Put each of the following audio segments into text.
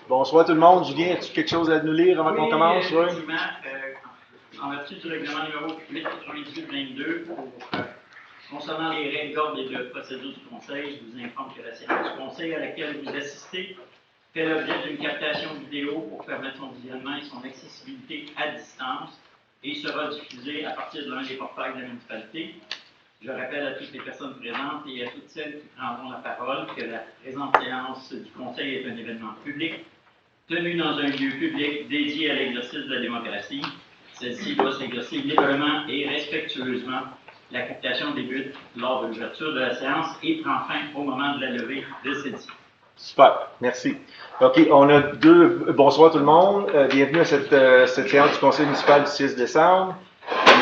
Bonsoir tout le monde. Julien, as-tu quelque chose à nous lire avant qu'on commence? Oui, effectivement. En vertu du règlement numéro 898-22, concernant les règles d'ordre et de procédure du Conseil, je vous informe que la séance du Conseil à laquelle vous assistez fait l'objet d'une captation vidéo pour permettre son visionnement et son accessibilité à distance et sera diffusée à partir de l'un des portails de la municipalité. Je rappelle à toutes les personnes présentes et à toutes celles qui prendront la parole que la présente séance du Conseil est un événement public tenu dans un lieu public dédié à l'exercice de la démocratie. Celle-ci doit s'exercer librement et respectueusement. La captation débute lors de l'ouverture de la séance et prend fin au moment de la levée de celle-ci. Super, merci. OK, on a bonsoir tout le monde. Bienvenue à cette séance du Conseil municipal du 6 décembre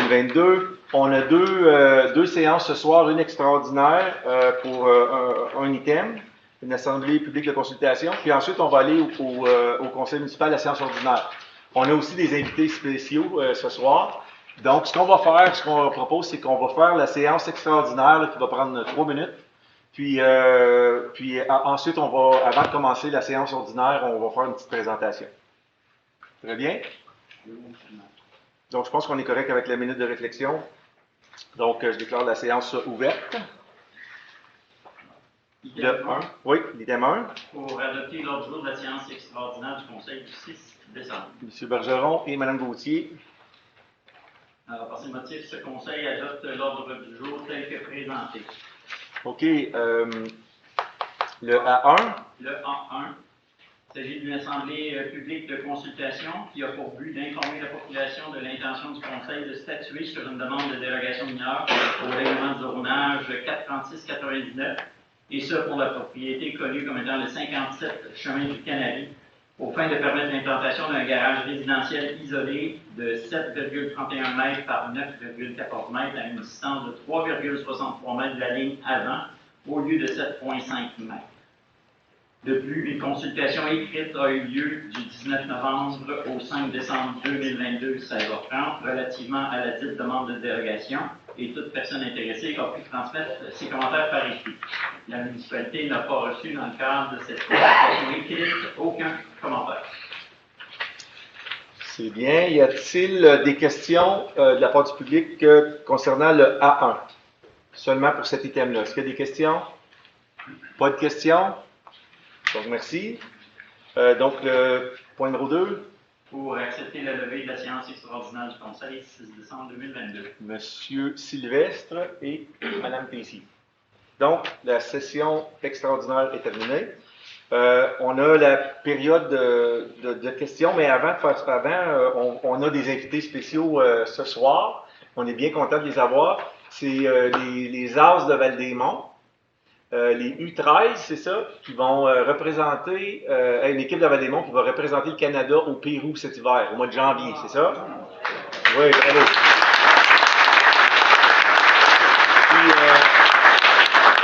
2022. On a deux séances ce soir, une extraordinaire pour un item, une assemblée publique de consultation, puis ensuite on va aller au Conseil municipal, la séance ordinaire. On a aussi des invités spéciaux ce soir. Donc, ce qu'on propose, c'est qu'on va faire la séance extraordinaire là, qui va prendre 3 minutes. Puis ensuite, avant de commencer la séance ordinaire, on va faire une petite présentation. Très bien? Donc, je pense qu'on est correct avec la minute de réflexion. Donc, je déclare la séance ouverte. Le 1. Oui, l'item 1. Pour adopter l'ordre du jour de la séance extraordinaire du Conseil du 6 décembre. M. Bergeron et Mme Gauthier. Alors, par ces motifs, ce Conseil adopte l'ordre du jour tel que présenté. OK. Le A1. Le A1. Il s'agit d'une assemblée publique de consultation qui a pour but d'informer la population de l'intention du Conseil de statuer sur une demande de dérogation mineure au règlement de zonage 436-99, et ça pour la propriété connue comme étant le 57 chemin du Canari, aux fins de permettre l'implantation d'un garage résidentiel isolé de 7,31 mètres par 9,14 mètres à une distance de 3,63 mètres de la ligne avant, au lieu de 7,5 mètres. De plus, une consultation écrite a eu lieu du 19 novembre au 5 décembre 2022, 16h30, relativement à la dite demande de dérogation, et toute personne intéressée a pu transmettre ses commentaires par écrit. La municipalité n'a pas reçu, dans le cadre de cette consultation écrite, aucun commentaire. C'est bien. Y a-t-il des questions de la part du public concernant le A1? Seulement pour cet item-là. Est-ce qu'il y a des questions? Pas de questions? Donc, merci. Donc, le point numéro 2. Pour accepter la levée de la séance extraordinaire du Conseil 6 décembre 2022. Monsieur Sylvestre et Madame Tessier. Donc, la session extraordinaire est terminée. On a la période de questions, mais avant, on a des invités spéciaux ce soir. On est bien content de les avoir. C'est les As de Val-des-Monts. Les U13, c'est ça, qui vont représenter une équipe de Val-des-Monts qui va représenter le Canada au Pérou cet hiver, au mois de janvier, c'est ça? Oui, bravo.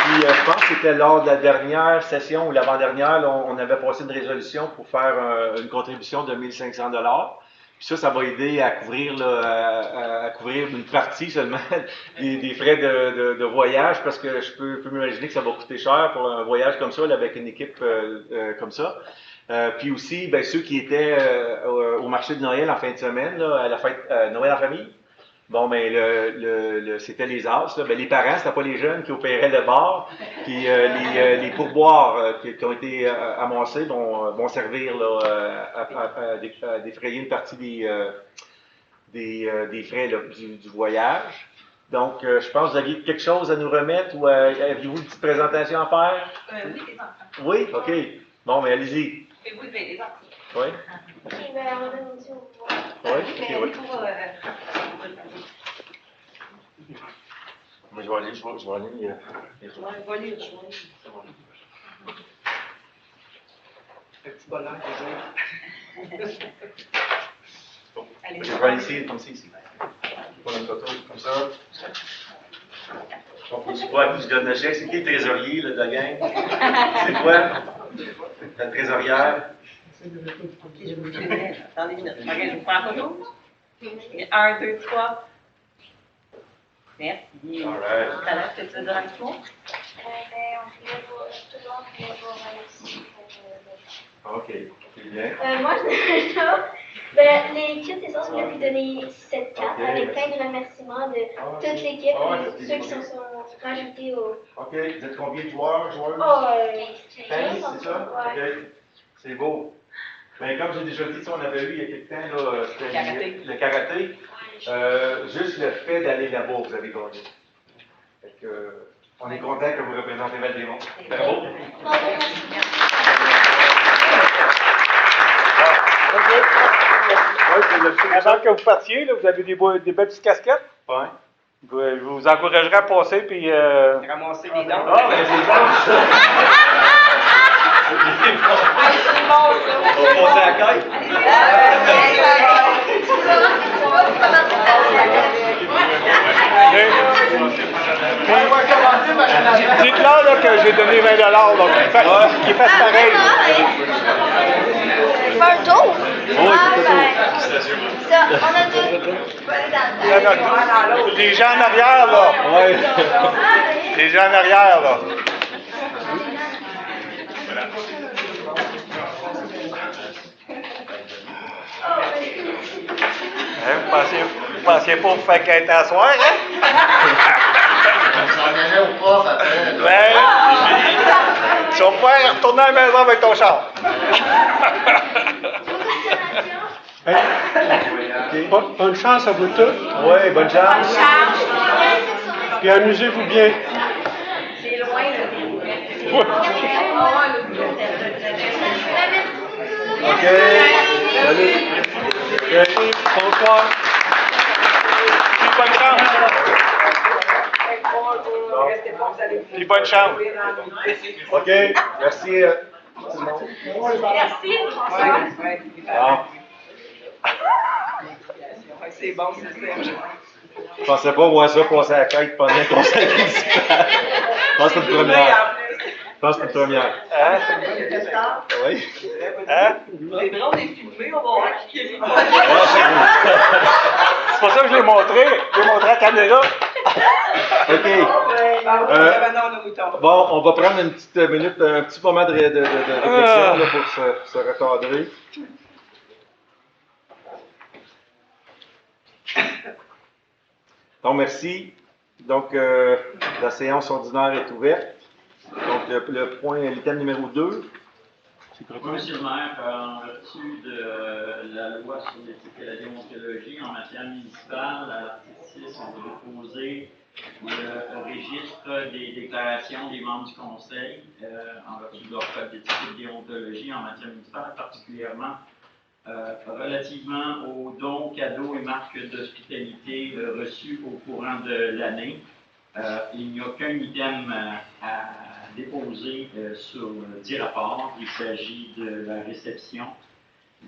Puis, je pense que c'était lors de la dernière session ou l'avant-dernière, là, on avait passé une résolution pour faire une contribution de 1 500 $. Puis ça va aider à couvrir, à couvrir une partie seulement des frais de voyage, parce que je peux m'imaginer que ça va coûter cher pour un voyage comme ça, là, avec une équipe comme ça. Puis aussi, ben, ceux qui étaient au marché de Noël en fin de semaine, là, à la fête Noël en famille. Bon, ben, c'était les As. Là. Ben, les parents, c'était pas les jeunes qui opéraient le bar. Puis les pourboires qui ont été amassés vont servir là, à défrayer une partie des frais là, du voyage. Donc, je pense que vous aviez quelque chose à nous remettre ou aviez-vous une petite présentation à faire? Oui, les enfants. Oui? OK. Bon, mais allez-y. Oui, les enfants. Oui? Oui, mais on donne aussi au pouvoir. Oui? OK, oui. Moi, je vais aller les Petit bonheur Je vais aller ici, comme ça, ici. Pour notre photo, comme ça. Donc, c'est quoi qui se donne le chèque? C'est qui le trésorier là, de la gang? C'est quoi? La trésorière? Ok, je vous dirai. Attendez une minute. Ok, je vous prends la photo. 1, 2, 3. Merci. All right. Tout à l'heure, tu veux dire un petit mot? Ben, on voulait voir tout le monde, on voulait voir ici. OK, c'est bien. Moi, je ça. Ben, les kits essence, je voulais vous donner cette carte Ok, avec merci. plein de remerciements de toute l'équipe Ah, et c'est ceux bien. qui sont rajoutés au. OK, vous êtes combien de joueurs, joueuses? Oh, 15, c'est ça? Ouais. OK, c'est beau. Ben, comme j'ai déjà dit, ça, on avait eu il y a quelque temps, là, c'était Karaté. le karaté. Juste le fait d'aller là-bas, vous avez gagné. Fait que, on est content que vous représentez Val-des-Monts. Bravo. Bon, merci. Avant que vous partiez, là, vous avez des belles petites casquettes. Ouais. Je vous encouragerais à passer puis Ramasser des dons. Ah, ben c'est bon! C'est bon, ça. On va passer à la caille. dites-leur là, que j'ai donné 20 donc qu'ils fassent pareil. Je fais un tour? Oui, Ça, on a tout. Les gens en arrière, là. Ouais. Les gens en arrière, là. Hein, vous pensiez pas vous faire quitter à soir, hein? Ben, tu vas pouvoir retourner à la maison avec ton char. Bonne chance à vous tous, Oui, bonne chance. puis amusez-vous bien. C'est loin, OK. Salut. Bonsoir. Puis bonne chance. Puis bonne chance. OK. Merci. Tout le monde. Merci. Bon. C'est bon, c'est ça. Je pensais pas voir ça passer à la caille pendant un conseil municipal. Je pense que c'est une première. Je pense que c'est une première. Hein? Oui. Hein? C'est drôle, on est filmé, on va voir qui est Ah, c'est C'est pour ça que je l'ai montré. Je l'ai montré à la caméra. OK. Bon, on va prendre une petite minute, un petit moment de réflexion là, pour se recadrer. Donc, merci. Donc, la séance ordinaire est ouverte. Donc, l'item numéro 2. Monsieur le maire, en vertu de la loi sur l'éthique et la déontologie en matière municipale, à l'article 6, on va déposer le registre des déclarations des membres du conseil en vertu de leur code d'éthique et de déontologie en matière municipale, particulièrement relativement aux dons, cadeaux et marques d'hospitalité reçus au courant de l'année. Il n'y a qu'un item à déposer sur 10 rapports. Il s'agit de la réception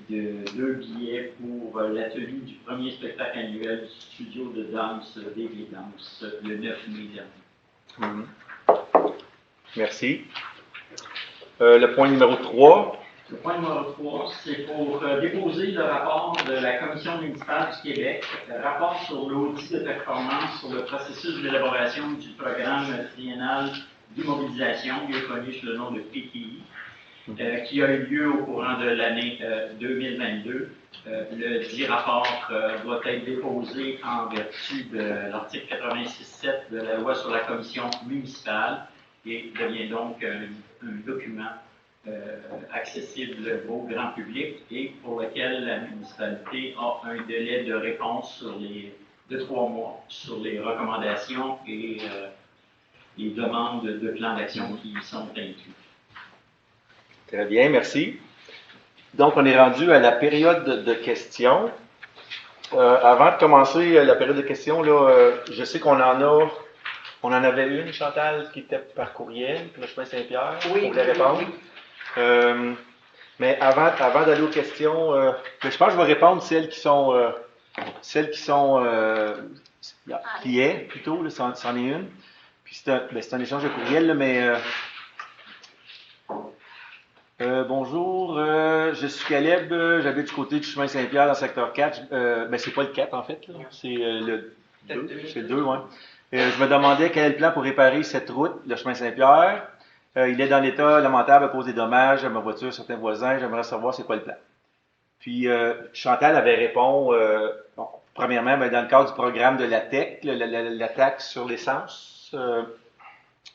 de 2 billets pour la tenue du premier spectacle annuel du studio de danse des Danses le 9 mai dernier. Merci. Le point numéro 3. Le point numéro 3, c'est pour déposer le rapport de la Commission municipale du Québec, le rapport sur l'audit de performance sur le processus d'élaboration du programme triennal d'immobilisation, mieux connu sous le nom de PTI, qui a eu lieu au courant de l'année 2022. Le dit rapport doit être déposé en vertu de l'article 86.7 de la loi sur la commission municipale et devient donc un document accessible au grand public et pour lequel la municipalité a un délai de réponse de 3 mois sur les recommandations et les demandes de plans d'action qui y sont inclus. Très bien, merci. Donc, on est rendu à la période de questions. Avant de commencer la période de questions, là, je sais qu'on on en avait une, Chantal, qui était par courriel, pour le chemin Saint-Pierre, Oui, pour les répondre. Mais avant d'aller aux questions, je pense que je vais répondre celles qui sont qui est plutôt, là, c'en est une. Puis c'est un échange de courriel, là, mais bonjour, je suis Caleb, j'habite du côté du chemin Saint-Pierre dans le secteur 4. Mais c'est pas le 4 en fait, là, c'est le 2. C'est le 2, ouais. Je me demandais quel est le plan pour réparer cette route, le chemin Saint-Pierre. Il est dans l'état lamentable à cause des dommages à ma voiture, certains voisins. J'aimerais savoir c'est quoi le plan. Puis Chantal avait répondu, bon, premièrement, ben, dans le cadre du programme de la TEC, la taxe sur l'essence,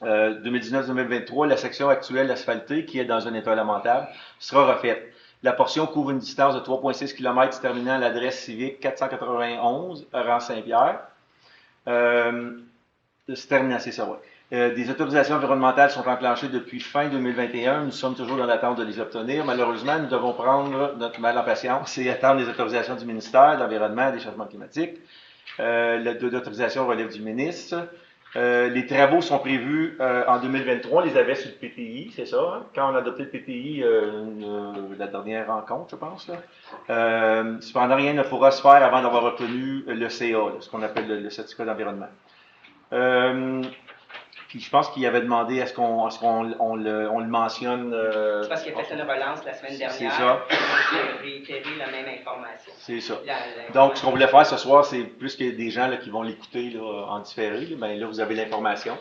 2019-2023, la section actuelle asphaltée, qui est dans un état lamentable, sera refaite. La portion couvre une distance de 3,6 km se terminant à l'adresse civique 491, rang Saint-Pierre. Se terminant, c'est ça, oui. Des autorisations environnementales sont enclenchées depuis fin 2021. Nous sommes toujours dans l'attente de les obtenir. Malheureusement, nous devons prendre notre mal en patience et attendre les autorisations du ministère de l'Environnement et des Changements climatiques. L'autorisation relève du ministre. Les travaux sont prévus en 2023. On les avait sur le PTI, c'est ça, hein? Quand on a adopté le PTI, la dernière rencontre, je pense. Là. Cependant, rien ne pourra se faire avant d'avoir obtenu le CA, là, ce qu'on appelle le certificat d'environnement. Puis je pense qu'il avait demandé est-ce qu'on le mentionne. C'est parce qu'il a fait une relance la semaine dernière. C'est ça. Il a réitéré la même information. C'est ça. Donc, ce qu'on voulait faire ce soir, c'est plus qu'il y a des gens là, qui vont l'écouter en différé, là, ben, là, vous avez l'information.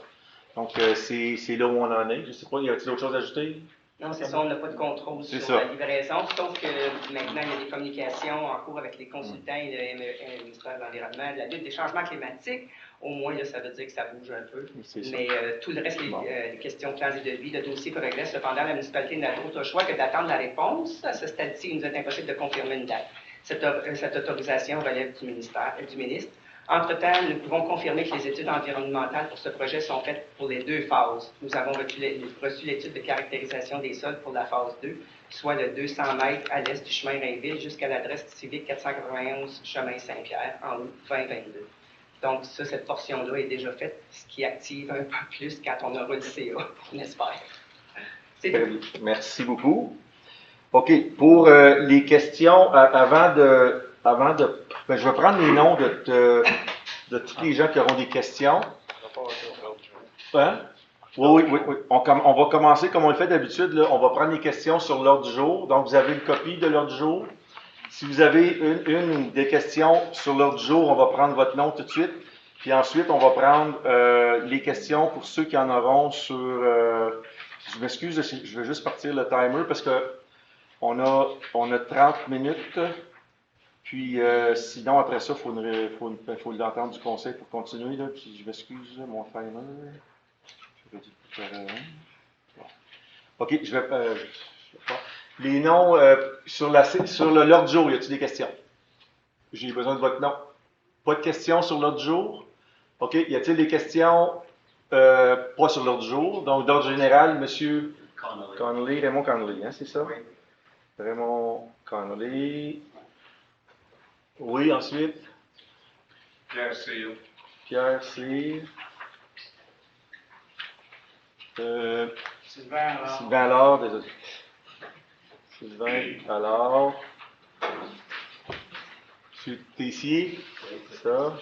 Donc, c'est là où on en est. Je ne sais pas, y a-t-il autre chose à ajouter? Non, c'est ça, on n'a pas de contrôle sur la livraison, sauf que maintenant, il y a des communications en cours avec les consultants et le ministère de l'Environnement, de la lutte des changements climatiques. Au moins, là, ça veut dire que ça bouge un peu. Mais tout le reste, les questions plans et devis, le dossier progresse. Cependant, la municipalité n'a d'autre choix que d'attendre la réponse. À ce stade-ci, il nous est impossible de confirmer une date. Cette autorisation relève du ministre. Entre-temps, nous pouvons confirmer que les études environnementales pour ce projet sont faites pour les deux phases. Nous avons reçu l'étude de caractérisation des sols pour la phase 2, soit de 200 mètres à l'est du chemin Rainville jusqu'à l'adresse civique 491 chemin Saint-Pierre en août 2022. Donc, ça, cette portion-là est déjà faite, ce qui active un peu plus quand on aura le CA, on espère. C'est tout. Merci beaucoup. OK. Pour les questions, avant de ben, je vais prendre les noms de tous les gens qui auront des questions. Hein? Oui. On va commencer comme on le fait d'habitude. On va prendre les questions sur l'ordre du jour. Donc, vous avez une copie de l'ordre du jour. Si vous avez une des questions sur l'ordre du jour, on va prendre votre nom tout de suite. Puis ensuite, on va prendre les questions pour ceux qui en auront sur... je m'excuse, je vais juste partir le timer parce que on a 30 minutes. Puis sinon, après ça, il faut l'entendre du conseil pour continuer. Là. Puis je m'excuse, mon timer. Je vais dire bon. OK, je vais les noms sur l'ordre du jour, y a-t-il des questions? J'ai besoin de votre nom. Pas de questions sur l'ordre du jour? OK, y a-t-il des questions pas sur l'ordre du jour? Donc, d'ordre général, M. Connolly, Raymond Connolly, hein, c'est ça? Oui. Raymond Connolly. Oui, ensuite? Pierre Cyr. Pierre Cyr. Sylvain Allard. Sylvain Allard, désolé. Sylvain Allard. M. Tessier. C'est ça.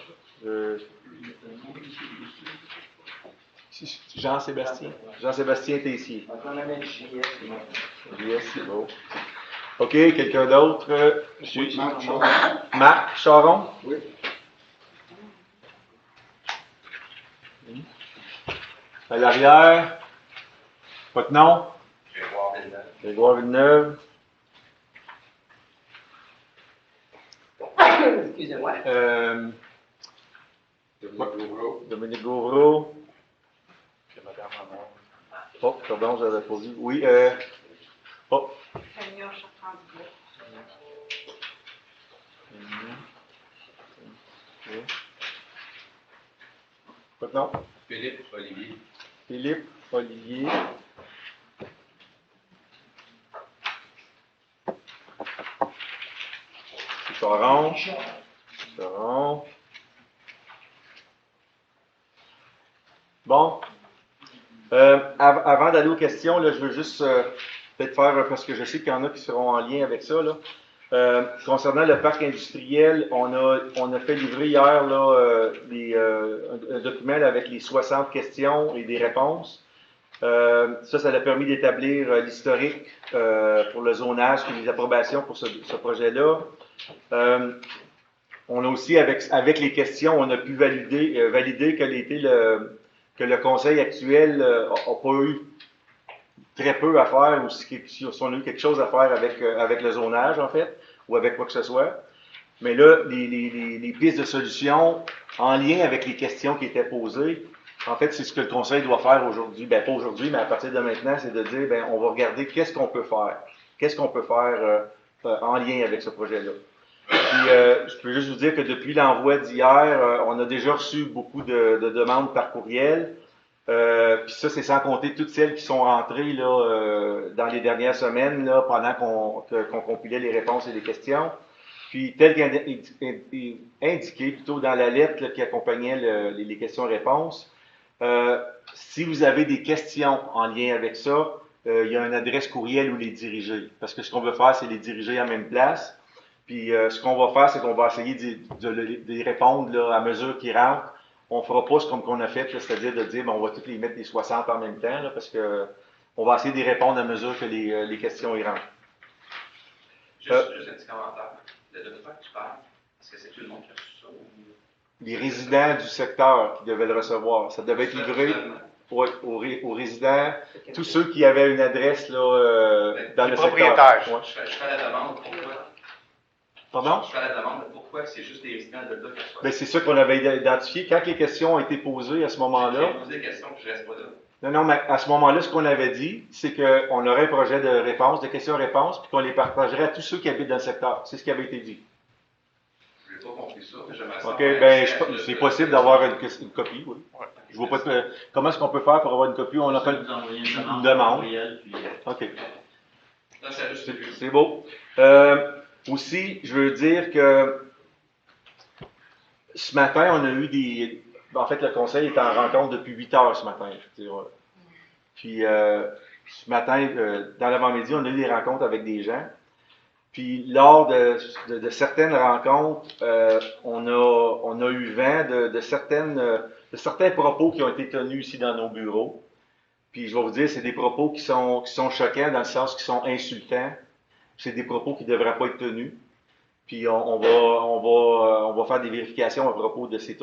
Jean-Sébastien. Jean-Sébastien Tessier. JS, c'est beau. OK, quelqu'un d'autre? Marc Charon. Oui. À l'arrière. Votre nom? Grégoire Villeneuve. Excusez-moi. Dominique Gauvreau. Oh, pardon, j'avais pas vu. Oui, oh. Votre nom? Philippe Olivier. Philippe Olivier. Charon. Charon. Bon. Avant d'aller aux questions, là, je veux juste peut-être faire, parce que je sais qu'il y en a qui seront en lien avec ça. Là. Concernant le parc industriel, on a fait livrer hier là, un document là, avec les 60 questions et des réponses. Ça a permis d'établir l'historique pour le zonage et les approbations pour ce projet-là. On a aussi, avec les questions, on a pu valider que le conseil actuel n'a pas eu très peu à faire ou si on a eu quelque chose à faire avec le zonage, en fait, ou avec quoi que ce soit. Mais là, les pistes de solutions en lien avec les questions qui étaient posées, en fait, c'est ce que le Conseil doit faire aujourd'hui. Ben, pas aujourd'hui, mais à partir de maintenant, c'est de dire, ben, on va regarder qu'est-ce qu'on peut faire. Qu'est-ce qu'on peut faire en lien avec ce projet-là. Puis, je peux juste vous dire que depuis l'envoi d'hier, on a déjà reçu beaucoup de demandes par courriel. Puis ça, c'est sans compter toutes celles qui sont rentrées là, dans les dernières semaines, là, pendant qu'on compilait les réponses et les questions. Puis, tel qu'indiqué plutôt dans la lettre là, qui accompagnait les questions-réponses, si vous avez des questions en lien avec ça, il y a une adresse courriel où les diriger. Parce que ce qu'on veut faire, c'est les diriger à la même place. Puis, ce qu'on va faire, c'est qu'on va essayer de répondre là, à mesure qu'ils rentrent. On ne fera pas ce qu'on a fait, c'est-à-dire de dire, ben, on va tous les mettre les 60 en même temps, là, parce que on va essayer d'y répondre à mesure que les questions y rentrent. Juste un petit commentaire. De quoi tu parles? Est-ce que c'est tout le monde qui a reçu ça? Ou... Les résidents du secteur qui devaient le recevoir. Ça devait être livré aux résidents, tous ceux qui avaient une adresse là, dans le propriétaires. secteur. Ouais. Je fais la demande, pourquoi? Pardon? Je fais la demande, pourquoi c'est juste les résidents de là qui reçoivent? Ben, c'est ça qu'on avait identifié. Quand les questions ont été posées à ce moment-là. J'ai posé des questions puis je reste pas là. Non, mais à ce moment-là, ce qu'on avait dit, c'est qu'on aurait un projet de réponse, de questions-réponses, puis qu'on les partagerait à tous ceux qui habitent dans le secteur. C'est ce qui avait été dit. Je n'ai pas compris ça, mais j'aimerais ça. OK, ben, c'est possible d'avoir une copie, oui. Ouais. Je vois pas comment est-ce qu'on peut faire pour avoir une copie? On appelle Vous envoyez une demande. courriel, puis, OK. Là, c'est juste C'est beau. Aussi, je veux dire que ce matin, on a eu des... En fait, le conseil est en rencontre depuis 8 heures ce matin. Je veux dire. Puis, ce matin, dans l'avant-midi, on a eu des rencontres avec des gens. Puis, lors de certaines rencontres, on a eu vent de certains propos qui ont été tenus ici dans nos bureaux. Puis, je vais vous dire, c'est des propos qui sont choquants dans le sens qu'ils sont insultants. C'est des propos qui ne devraient pas être tenus. Puis on va faire des vérifications à propos de ces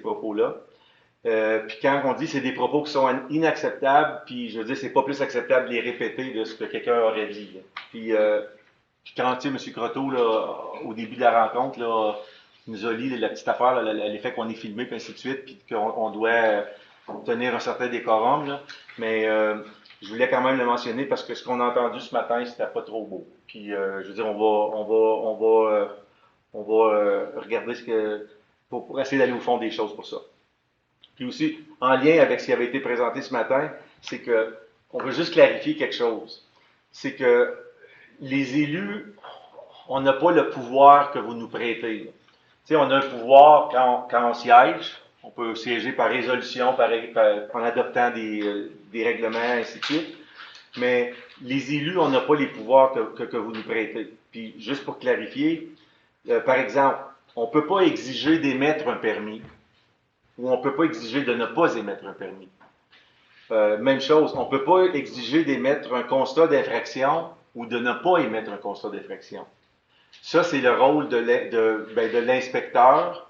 propos-là. Puis quand on dit que c'est des propos qui sont inacceptables, puis je veux dire, c'est pas plus acceptable de les répéter de ce que quelqu'un aurait dit. Là. Puis quand tu sais, M. Croteau, là, au début de la rencontre, là, il nous a lu la petite affaire, là, l'effet qu'on est filmé, puis ainsi de suite, puis qu'on doit tenir un certain décorum. Là. Mais je voulais quand même le mentionner parce que ce qu'on a entendu ce matin, c'était pas trop beau. Puis, je veux dire, on va regarder pour essayer d'aller au fond des choses pour ça. Puis aussi, en lien avec ce qui avait été présenté ce matin, c'est que on veut juste clarifier quelque chose. C'est que les élus, on n'a pas le pouvoir que vous nous prêtez. Tu sais, on a un pouvoir quand on siège. On peut siéger par résolution, en adoptant des règlements, ainsi de suite. Mais les élus, on n'a pas les pouvoirs que vous nous prêtez. Puis, juste pour clarifier, par exemple, on ne peut pas exiger d'émettre un permis ou on ne peut pas exiger de ne pas émettre un permis. Même chose, on ne peut pas exiger d'émettre un constat d'infraction ou de ne pas émettre un constat d'infraction. Ça, c'est le rôle de l'inspecteur.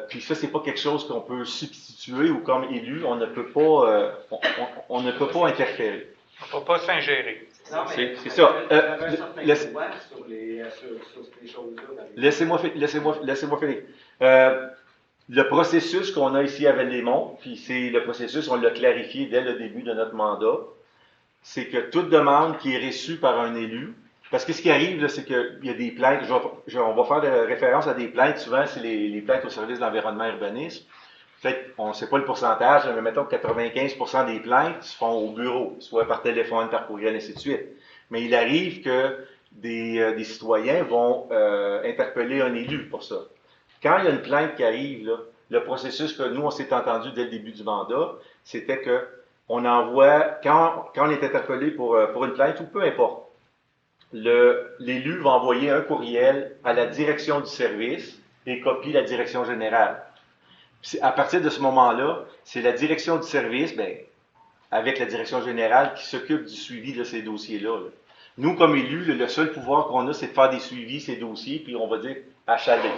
Puis ça, c'est pas quelque chose qu'on peut substituer ou comme élu, on ne peut pas, on ne peut pas interférer. On ne peut pas s'ingérer. C'est ça. Laissez-moi finir. Le processus qu'on a ici à Vallémont, puis c'est le processus, on l'a clarifié dès le début de notre mandat, c'est que toute demande qui est reçue par un élu, parce que ce qui arrive, c'est qu'il y a des plaintes, on va faire référence à des plaintes, souvent c'est les plaintes au service de l'environnement urbanisme. Fait on ne sait pas le pourcentage, mais mettons que 95% des plaintes se font au bureau, soit par téléphone, par courriel, ainsi de suite. Mais il arrive que des citoyens vont interpeller un élu pour ça. Quand il y a une plainte qui arrive, là, le processus que nous, on s'est entendu dès le début du mandat, c'était que on envoie, quand on est interpellé pour une plainte, ou peu importe, l'élu va envoyer un courriel à la direction du service et copie la direction générale. Puis à partir de ce moment-là, c'est la direction du service, avec la direction générale, qui s'occupe du suivi de ces dossiers-là. Là. Nous, comme élus, le seul pouvoir qu'on a, c'est de faire des suivis, ces dossiers, puis on va dire à chalet.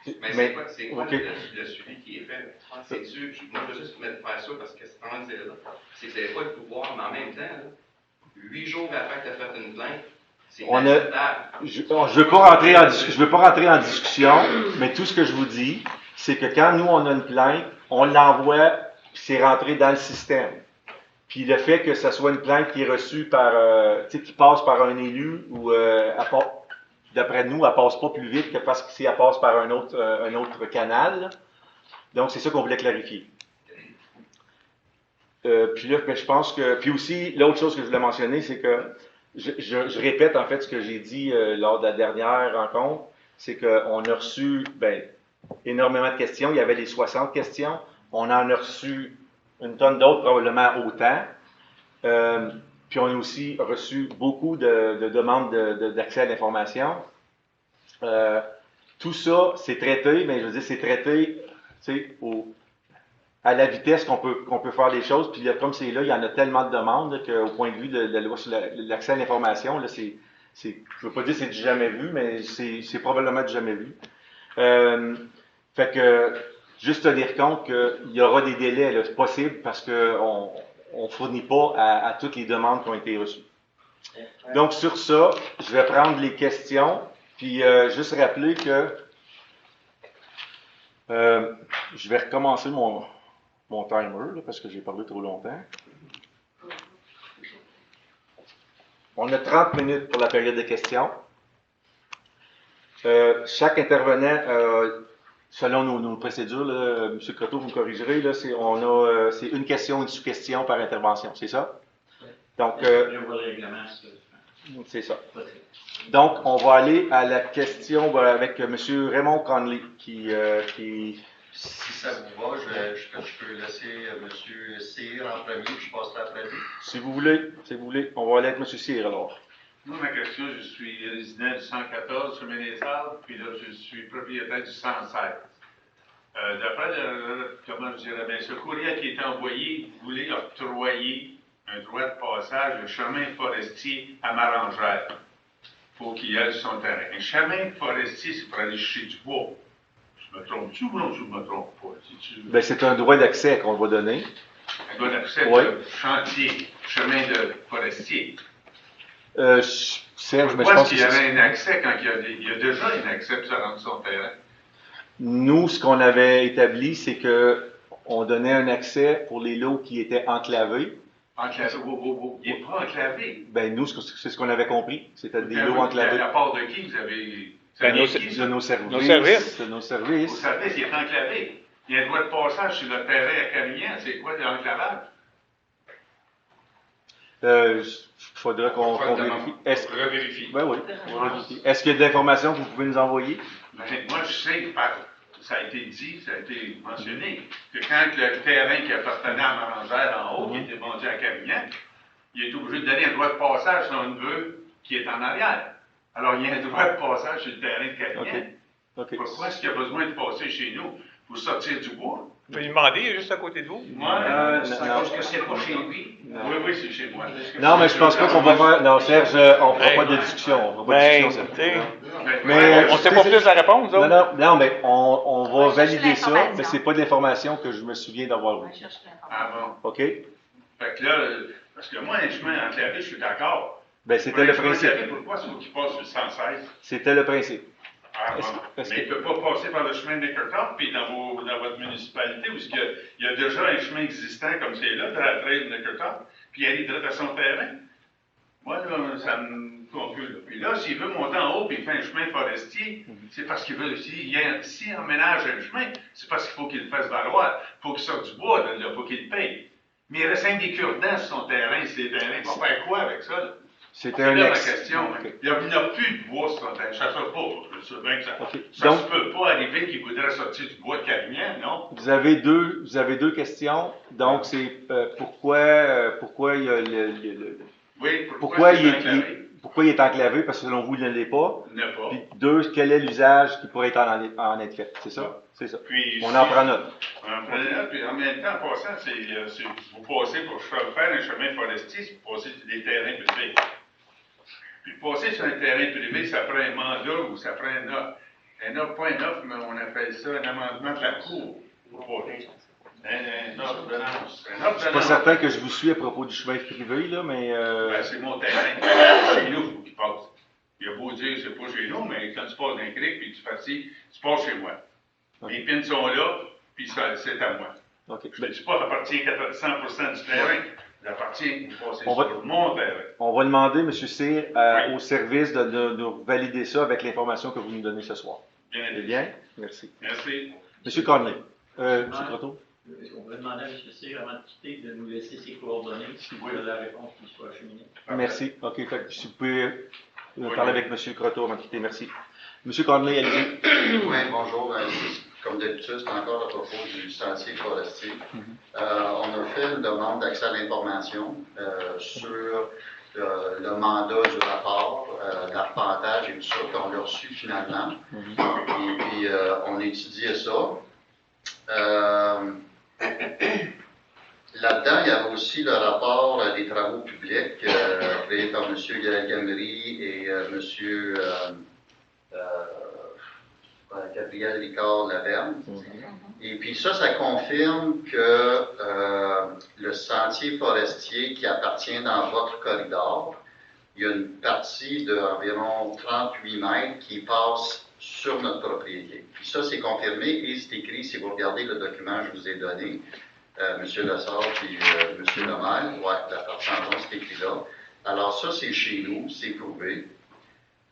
Mais c'est quoi ok. le suivi qui est fait? C'est sûr, moi je veux juste faire ça parce que c'est en train de dire là. C'est que vous n'avez pas le pouvoir, mais en même temps, là, 8 jours après que tu as fait une plainte, c'est inacceptable. Je ne veux pas rentrer en discussion, mais tout ce que je vous dis, c'est que quand nous, on a une plainte, on l'envoie, puis c'est rentré dans le système. Puis le fait que ce soit une plainte qui est reçue par, qui passe par un élu, ou d'après nous, elle ne passe pas plus vite que parce que si elle passe par un autre canal. Là. Donc, c'est ça qu'on voulait clarifier. Puis là, je pense que. Puis aussi, l'autre chose que je voulais mentionner, c'est que je répète en fait ce que j'ai dit lors de la dernière rencontre, c'est qu'on a reçu énormément de questions. Il y avait les 60 questions. On en a reçu une tonne d'autres, probablement autant. Puis on a aussi reçu beaucoup de demandes d'accès à l'information. Tout ça, c'est traité, mais je veux dire, c'est traité à la vitesse qu'on peut faire les choses. Puis comme c'est là, il y en a tellement de demandes qu'au point de vue de la loi sur l'accès à l'information, là, je ne veux pas dire que c'est du jamais vu, mais c'est probablement du jamais vu. Fait que, juste tenir compte qu'il y aura des délais là, possibles parce qu'on ne fournit pas à toutes les demandes qui ont été reçues. Donc, sur ça, je vais prendre les questions, puis juste rappeler que je vais recommencer mon timer, là, parce que j'ai parlé trop longtemps. On a 30 minutes pour la période de questions. Chaque intervenant, selon nos procédures, là, M. Croteau, vous me corrigerez, là, c'est une question, une sous-question par intervention, c'est ça? Donc, c'est ça. Donc, on va aller à la question avec M. Raymond Conley, qui si ça vous va, je peux laisser M. Cyr en premier, puis je passerai après lui. Si vous voulez. On va aller avec M. Cyr, alors. Moi, ma question, je suis résident du 114, chemin des Sables, puis là, je suis propriétaire du 116. D'après ce courriel qui est envoyé, vous voulez octroyer un droit de passage de chemin forestier à Marangère pour qu'il aille sur son terrain. Un chemin forestier, c'est pour aller chercher du bois. Je me trompe-tu ou non, je me trompe pas? C'est un droit d'accès qu'on va donner. Un droit d'accès de chantier, chemin de forestier. Serge, mais je pense qu'il y avait un accès quand il y a déjà un accès pour se rendre sur son terrain. Nous, ce qu'on avait établi, c'est qu'on donnait un accès pour les lots qui étaient enclavés. Enclavé, il n'est pas enclavé. Nous, c'est ce qu'on avait compris. C'était des lots enclavés. À part de qui vous avez. De nos services. De nos services. Vos services, il est enclavé. Il y a un droit de passage sur le terrain à Carignan. C'est quoi de l'enclavage? Il faudra qu'on vérifie. Revérifie. Ben oui, on va vérifier. Est-ce qu'il y a de l'information que vous pouvez nous envoyer? Moi, je sais, ça a été dit, ça a été mentionné, que quand le terrain qui appartenait à Marangère en haut, qui était vendu à Carignan, il est obligé de donner un droit de passage sur un neveu qui est en arrière. Alors, il y a un droit de passage sur le terrain de Carignan. Okay. Pourquoi est-ce qu'il y a besoin de passer chez nous pour sortir du bois? Tu peux lui demander, il est juste à côté de vous. C'est parce que c'est pas chez lui. Oui, c'est chez moi. Non, mais je pense pas qu'on va faire. Non, Serge, on ne fera pas de discussion. On va pas de discussion, mais on ne sait pas plus la réponse, non, mais on va valider ça, mais c'est pas de l'information que je me souviens d'avoir vue. Ah bon? OK? Fait que là, parce que moi, un chemin enclavé, je suis d'accord. C'était le principe. Pourquoi est-ce qu'il passe sur le 116? C'était le principe. Ah, bon. Mais il ne peut pas passer par le chemin de Neckertop, puis dans votre municipalité, où il y a déjà un chemin existant comme c'est là, de la trail de Neckertop, puis il arrive direct à son terrain. Moi, là, ça me confuse. Puis là, s'il veut monter en haut et il fait un chemin forestier, c'est parce qu'il veut. S'il emménage un chemin, c'est parce qu'il faut qu'il le fasse valoir. Il faut qu'il sorte du bois, là, il faut qu'il le paye. Mais il reste un des cure-dents sur son terrain, c'est des terrains. Il va faire quoi avec ça, là? C'était ma question. Okay. Il n'y a plus de bois sur son terrain. Ça ne sort pas. Je sais bien que ça ne se peut pas arriver qu'il voudrait sortir du bois de Carignan, non? Vous avez deux questions. Donc, c'est pourquoi il y a pourquoi il est enclavé, parce que selon vous, il ne l'est pas. Il ne l'est pas. Puis deux, quel est l'usage qui pourrait en être fait? C'est ça? C'est ça. Puis, on en prend note. On en prend note, puis en même temps, en passant, vous passez pour faire un chemin forestier, c'est pour passer sur des terrains privés. Puis passer sur un terrain privé, ça prend un mandat ou ça prend Un offre, pas une offre, mais on appelle ça un amendement de la Cour. Un offre d'annonce. Je suis pas certain que je vous suis à propos du chemin privé, là, mais... Ben, c'est mon terrain. C'est chez nous qui passe. Il a beau dire c'est pas chez nous, mais quand tu passes d'un cric puis tu passes chez moi. Okay. Les pins sont là, puis c'est à moi. Okay. Je ne dis pas que ça appartient à 100% du terrain. Ça appartient vous passez sur mon terrain. On va demander, M. Cyr, au service de nous valider ça avec l'information que vous nous donnez ce soir. Bien? Merci. Merci. M. Conley. M. Croteau. On va demander à M. Cyr, avant de quitter, de nous laisser ses coordonnées, si vous avez la réponse qui soit acheminée. Merci. OK. Fait que si vous pouvez parler avec M. Croteau avant de quitter. Merci. M. Conley, allez-y. Oui, bonjour. Comme d'habitude, c'est encore à propos du sentier forestier. On a fait une demande d'accès à l'information sur le mandat du rapport, l'arpentage et tout ça, qu'on l'a reçu finalement. Et puis, on a étudié ça. Là-dedans, il y avait aussi le rapport des travaux publics créé par M. Gaël Gamery et M. Gabriel Ricard-Laverne. Et puis ça confirme que le sentier forestier qui appartient dans votre corridor, il y a une partie d'environ 38 mètres qui passe sur notre propriété. Puis ça, c'est confirmé et c'est écrit, si vous regardez le document que je vous ai donné, M. Lessard et M. Lemaire, ouais, la partie en jaune, c'est écrit là. Alors ça, c'est chez nous, c'est prouvé.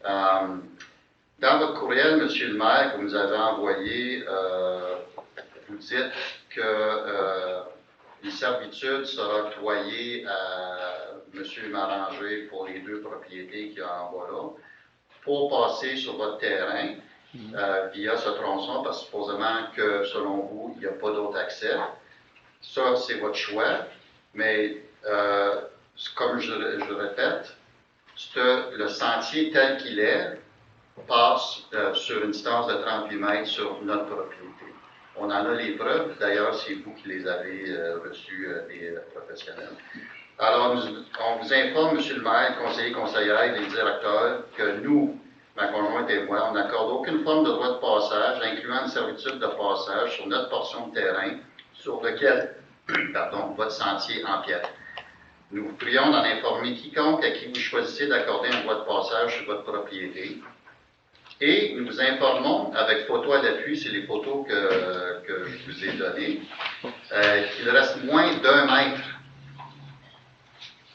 Dans votre courriel, M. le maire, que vous nous avez envoyé, vous dites que une servitude sera octroyée à M. Maranger pour les 2 propriétés qu'il y a en bas là, pour passer sur votre terrain via ce tronçon, parce que supposément que, selon vous, il n'y a pas d'autre accès. Ça, c'est votre choix, mais comme je répète, le sentier tel qu'il est, passe sur une distance de 38 mètres sur notre propriété. On en a les preuves, d'ailleurs, c'est vous qui les avez reçues des professionnels. Alors, on vous informe, M. le maire, conseiller, conseillère et les directeurs, que nous, ma conjointe et moi, on n'accorde aucune forme de droit de passage, incluant une servitude de passage sur notre portion de terrain, sur lequel, votre sentier empiète. Nous vous prions d'en informer quiconque à qui vous choisissez d'accorder un droit de passage sur votre propriété. Et nous vous informons, avec photo à l'appui, c'est les photos que je vous ai données, qu'il reste moins d'1 mètre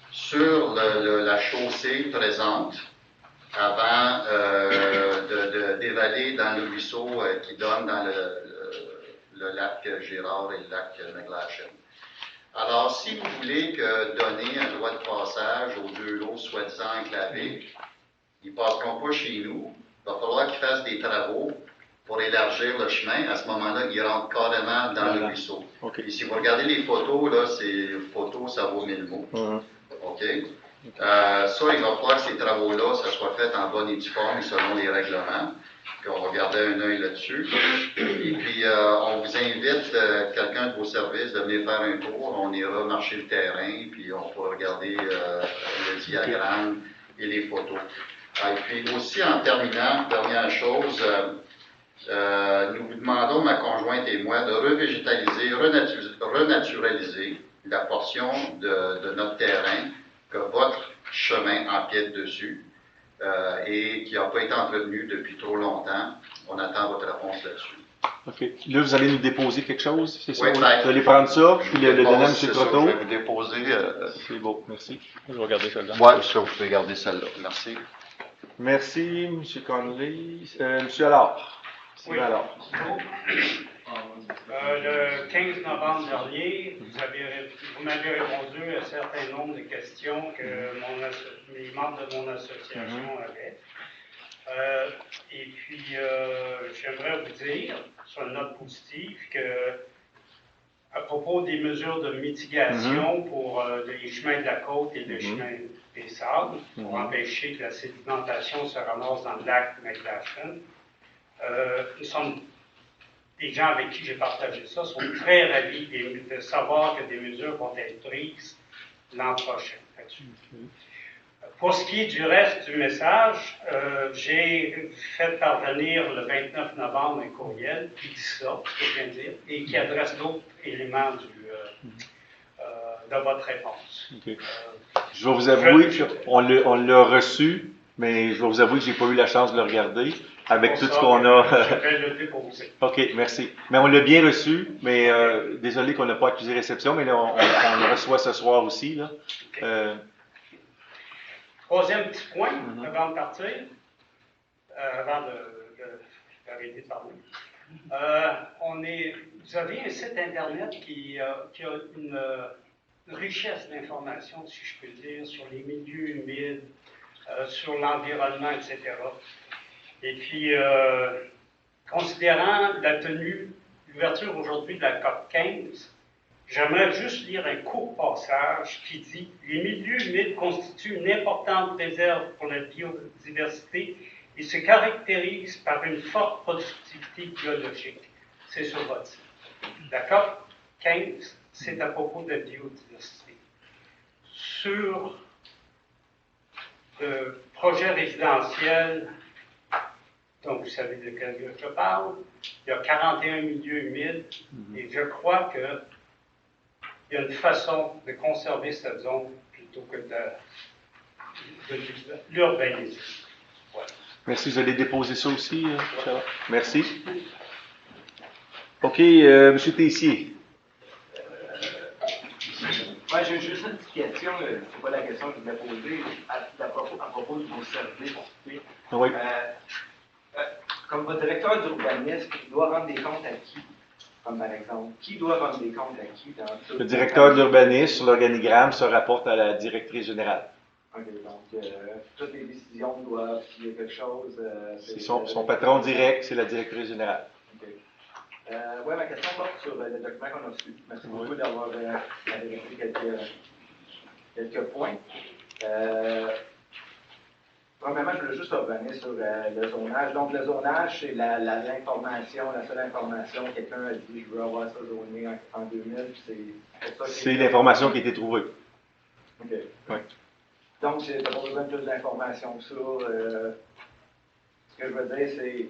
sur la chaussée présente avant dévaler dans le ruisseau qui donne dans le lac Girard et le lac McGlashan. Alors, si vous voulez donner un droit de passage aux 2 lots soi-disant enclavés, ils ne passeront pas chez nous. Il va falloir qu'ils fassent des travaux pour élargir le chemin. À ce moment-là, ils rentrent carrément dans le ruisseau. Okay. Et si vous regardez les photos, là, ces photos, ça vaut 1000 mots. OK? Ça, il va falloir que ces travaux-là, ça soit fait en bonne et due forme et selon les règlements. Puis on va garder un œil là-dessus. Et puis, on vous invite, quelqu'un de vos services, de venir faire un tour. On ira marcher le terrain, puis on pourra regarder le diagramme et les photos. Et puis aussi, en terminant, dernière chose, nous vous demandons, ma conjointe et moi, de revégétaliser, renaturaliser la portion de notre terrain que votre chemin empiète dessus et qui n'a pas été entretenu depuis trop longtemps. On attend votre réponse là-dessus. OK. Là, vous allez nous déposer quelque chose, c'est ça? Oui, Vous allez prendre ça, puis le donner à M. Croteau. Je vais vous déposer. C'est beau, merci. Je vais regarder celle-là. Oui, ça, vous pouvez garder celle-là. Merci. Merci, M. Conley. M. Allard. Oui. Alors. Le 15 novembre dernier, vous m'avez répondu à un certain nombre de questions que les membres de mon association avaient. Et puis, j'aimerais vous dire, sur une note positive, que à propos des mesures de mitigation pour les chemins de la côte et les chemins des sables, pour empêcher que la sédimentation se ramasse dans le lac McGlashan, nous sommes les gens avec qui j'ai partagé ça sont très ravis de savoir que des mesures vont être prises l'an prochain. Pour ce qui est du reste du message, j'ai fait parvenir le 29 novembre un courriel qui dit ça, ce que je viens de dire, et qui adresse d'autres éléments de votre réponse. Okay. Je vais vous avouer qu'on l'a reçu, mais je vais vous avouer que je n'ai pas eu la chance de le regarder avec tout ce qu'on a. Je vais le déposer. OK, merci. Mais on l'a bien reçu, mais désolé qu'on n'a pas accusé réception, mais là, on le reçoit ce soir aussi. Là. Troisième petit point, avant de partir, avant d'arrêter de parler. Vous avez un site Internet qui a une richesse d'informations, si je peux dire, sur les milieux humides, sur l'environnement, etc. Et puis, considérant l'ouverture aujourd'hui de la COP 15, j'aimerais juste lire un court passage qui dit « Les milieux humides constituent une importante réserve pour la biodiversité et se caractérisent par une forte productivité biologique. » C'est sur votre site. La COP 15, c'est à propos de la biodiversité. Sur le projet résidentiel, donc vous savez de quel je parle, il y a 41 milieux humides et je crois qu'il y a une façon de conserver cette zone plutôt que de l'urbaniser. Voilà. Merci, vous allez déposer ça aussi, Charles. Merci. OK, M. Tessier. Moi, j'ai juste une petite question, c'est pas la question que je voulais poser, à propos de vos services. Oui. Comme votre directeur d'urbanisme, il doit rendre des comptes à qui? Comme par exemple, qui doit rendre des comptes à qui? Le directeur de l'urbanisme, sur l'organigramme, se rapporte à la directrice générale. OK, donc toutes les décisions doivent, s'il y a quelque chose... c'est son patron direct, c'est la directrice générale. OK. Oui, ma question porte sur le document qu'on a reçu. Merci beaucoup d'avoir vérifié quelques points. Premièrement, je voulais juste revenir sur le zonage. Donc, le zonage, c'est l'information, la seule information. Quelqu'un a dit, je veux avoir ça zoné en 2000, c'est l'information qui a été trouvée. OK. Oui. Donc, tu n'as pas besoin de plus d'informations que ça. Ce que je veux dire, c'est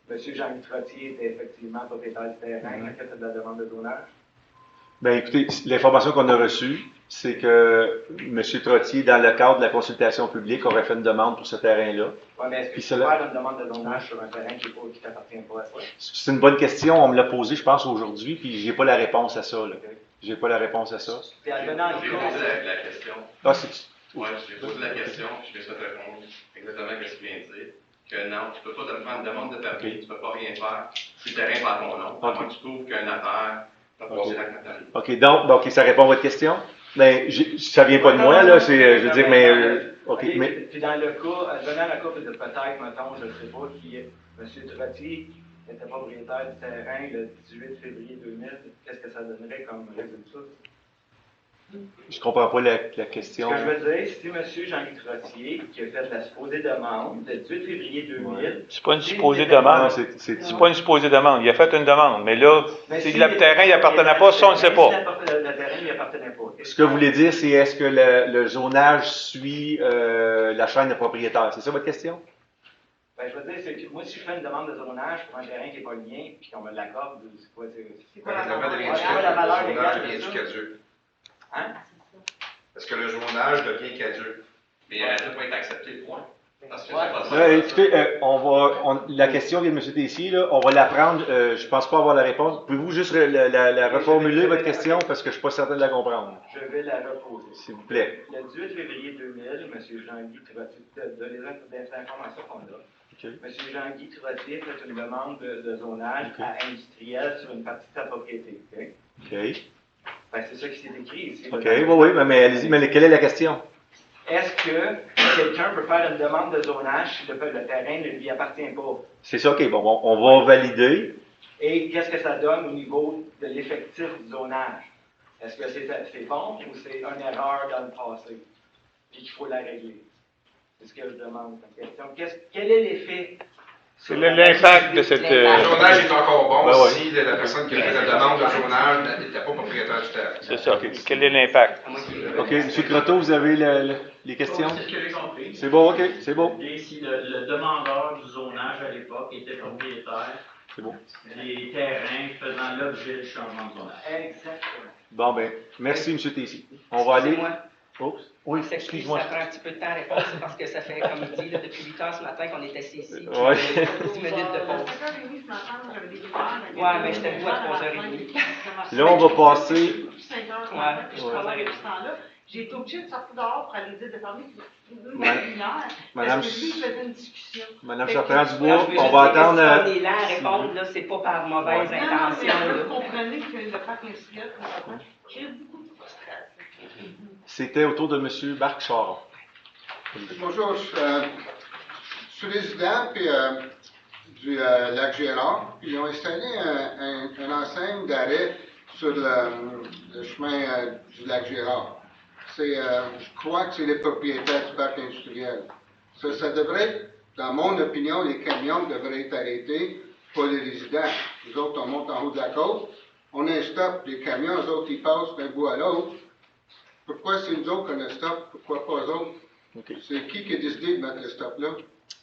M. Jean-Guy Trottier était effectivement propriétaire du terrain quand il a fait de la demande de zonage. Bien, écoutez, l'information qu'on a reçue, c'est que M. Trottier, dans le cadre de la consultation publique, aurait fait une demande pour ce terrain-là. Oui, mais est-ce que tu peux faire une demande de zonage sur un terrain qui ne t'appartient pas à toi? C'est une bonne question. On me l'a posée, je pense, aujourd'hui, puis j'ai pas la réponse à ça. Okay. J'ai pas la réponse à ça. J'ai posé la question. Ah, c'est... Oui, j'ai posé la question, puis je vais te répondre exactement ce que tu viens de dire. Que non, tu ne peux pas te faire une demande de permis, tu ne peux pas rien faire si le terrain par ton nom. À moins que tu trouves qu'un notaire va passer la catégorie. OK, donc, ça répond à votre question? Mais ça ne vient pas de moi, là, je veux dire, mais... OK, mais... Puis dans le cas, donnant la couple de peut-être, mettons, je ne sais pas, qui est M. Trottier était propriétaire du terrain le 18 février 2000, qu'est-ce que ça donnerait comme résultat? Je comprends pas la question. Ce que je veux dire, c'est M. Jean-Guy Trottier qui a fait la supposée demande le 18 février 2000. C'est pas une supposée demande. C'est pas une supposée demande. Il a fait une demande. Mais là, si le terrain n'y appartenait pas, ça, on ne sait pas. Le terrain n'y appartenait pas. Ce que vous voulez dire, c'est est-ce que le zonage suit la chaîne de propriétaire? C'est ça votre question? Ben, je veux dire, c'est que moi, si je fais une demande de zonage pour un terrain qui n'est pas le mien, puis qu'on me l'accorde, c'est quoi la valeur légale de ça? Hein? Est-ce que le zonage devient caduc? Mais elle ne peut pas être acceptée, point. Parce que c'est pas ça. Écoutez, la question vient de M. Tessier, là, on va la prendre. Je ne pense pas avoir la réponse. Pouvez-vous juste la reformuler, votre question, parce que je ne suis pas certain de la comprendre. Je vais la reposer. S'il vous plaît. Le 18 février 2000, M. Jean-Guy Trottier, des informations qu'on a, M. Jean-Guy Trottier fait une demande de zonage à industriel sur une partie de sa propriété. OK. Ben, c'est ça qui s'est écrit ici. OK, oui, mais allez-y, mais quelle est la question? Est-ce que quelqu'un peut faire une demande de zonage si le terrain ne lui appartient pas? C'est ça, OK, bon, on va valider. Et qu'est-ce que ça donne au niveau de l'effectif du zonage? Est-ce que c'est bon ou c'est une erreur dans le passé? Puis qu'il faut la régler? C'est ce que je demande comme question. Quel est l'effet C'est l'impact de cette... Le zonage est encore bon Ben ouais. si la personne qui a fait la demande de zonage n'était pas propriétaire du terrain. C'est ça. Quel est l'impact? OK. M. Croteau, vous avez les questions? C'est ce que j'ai compris. C'est bon, OK, c'est bon. Et si le demandeur du zonage à l'époque était propriétaire C'est bon. des terrains faisant l'objet du changement de zonage. Exactement. Bon, ben, merci, M. Tessier. On va aller... Excusez-moi. Oups. Oui, Ça excuse-moi. prend un petit peu de temps à répondre, c'est parce que ça fait, comme il dit, là, depuis 8 heures ce matin qu'on est assis ici. Ouais. 12 minutes de pause. Ouais, mais j'étais debout à 3h30. Là, on va passer... J'ai été obligée de sortir dehors pour aller dire de parler Madame, parce que lui, il faisait une discussion. Madame Fait Chartrand-Dubois, Je veux on juste va dire que attendre... si on est lent à répondre, là, c'est pas par mauvaise Non, intention. mais là. vous comprenez que le parc industriel, j'ai beaucoup de frustration. C'était au tour de M. Barque-Charon. Bonjour, je suis résident puis, du lac Gérard. Puis ils ont installé une enseigne d'arrêt sur le chemin du lac Gérard. Je crois que c'est les propriétaires du parc industriel. Ça devrait être, dans mon opinion, les camions devraient être arrêtés, pas les résidents. Nous autres, on monte en haut de la côte, on a un stop, les camions, eux autres, ils passent d'un bout à l'autre. Pourquoi c'est nous autres qu'on a un stop, pourquoi pas eux autres? Okay. C'est qui a décidé de mettre le stop-là?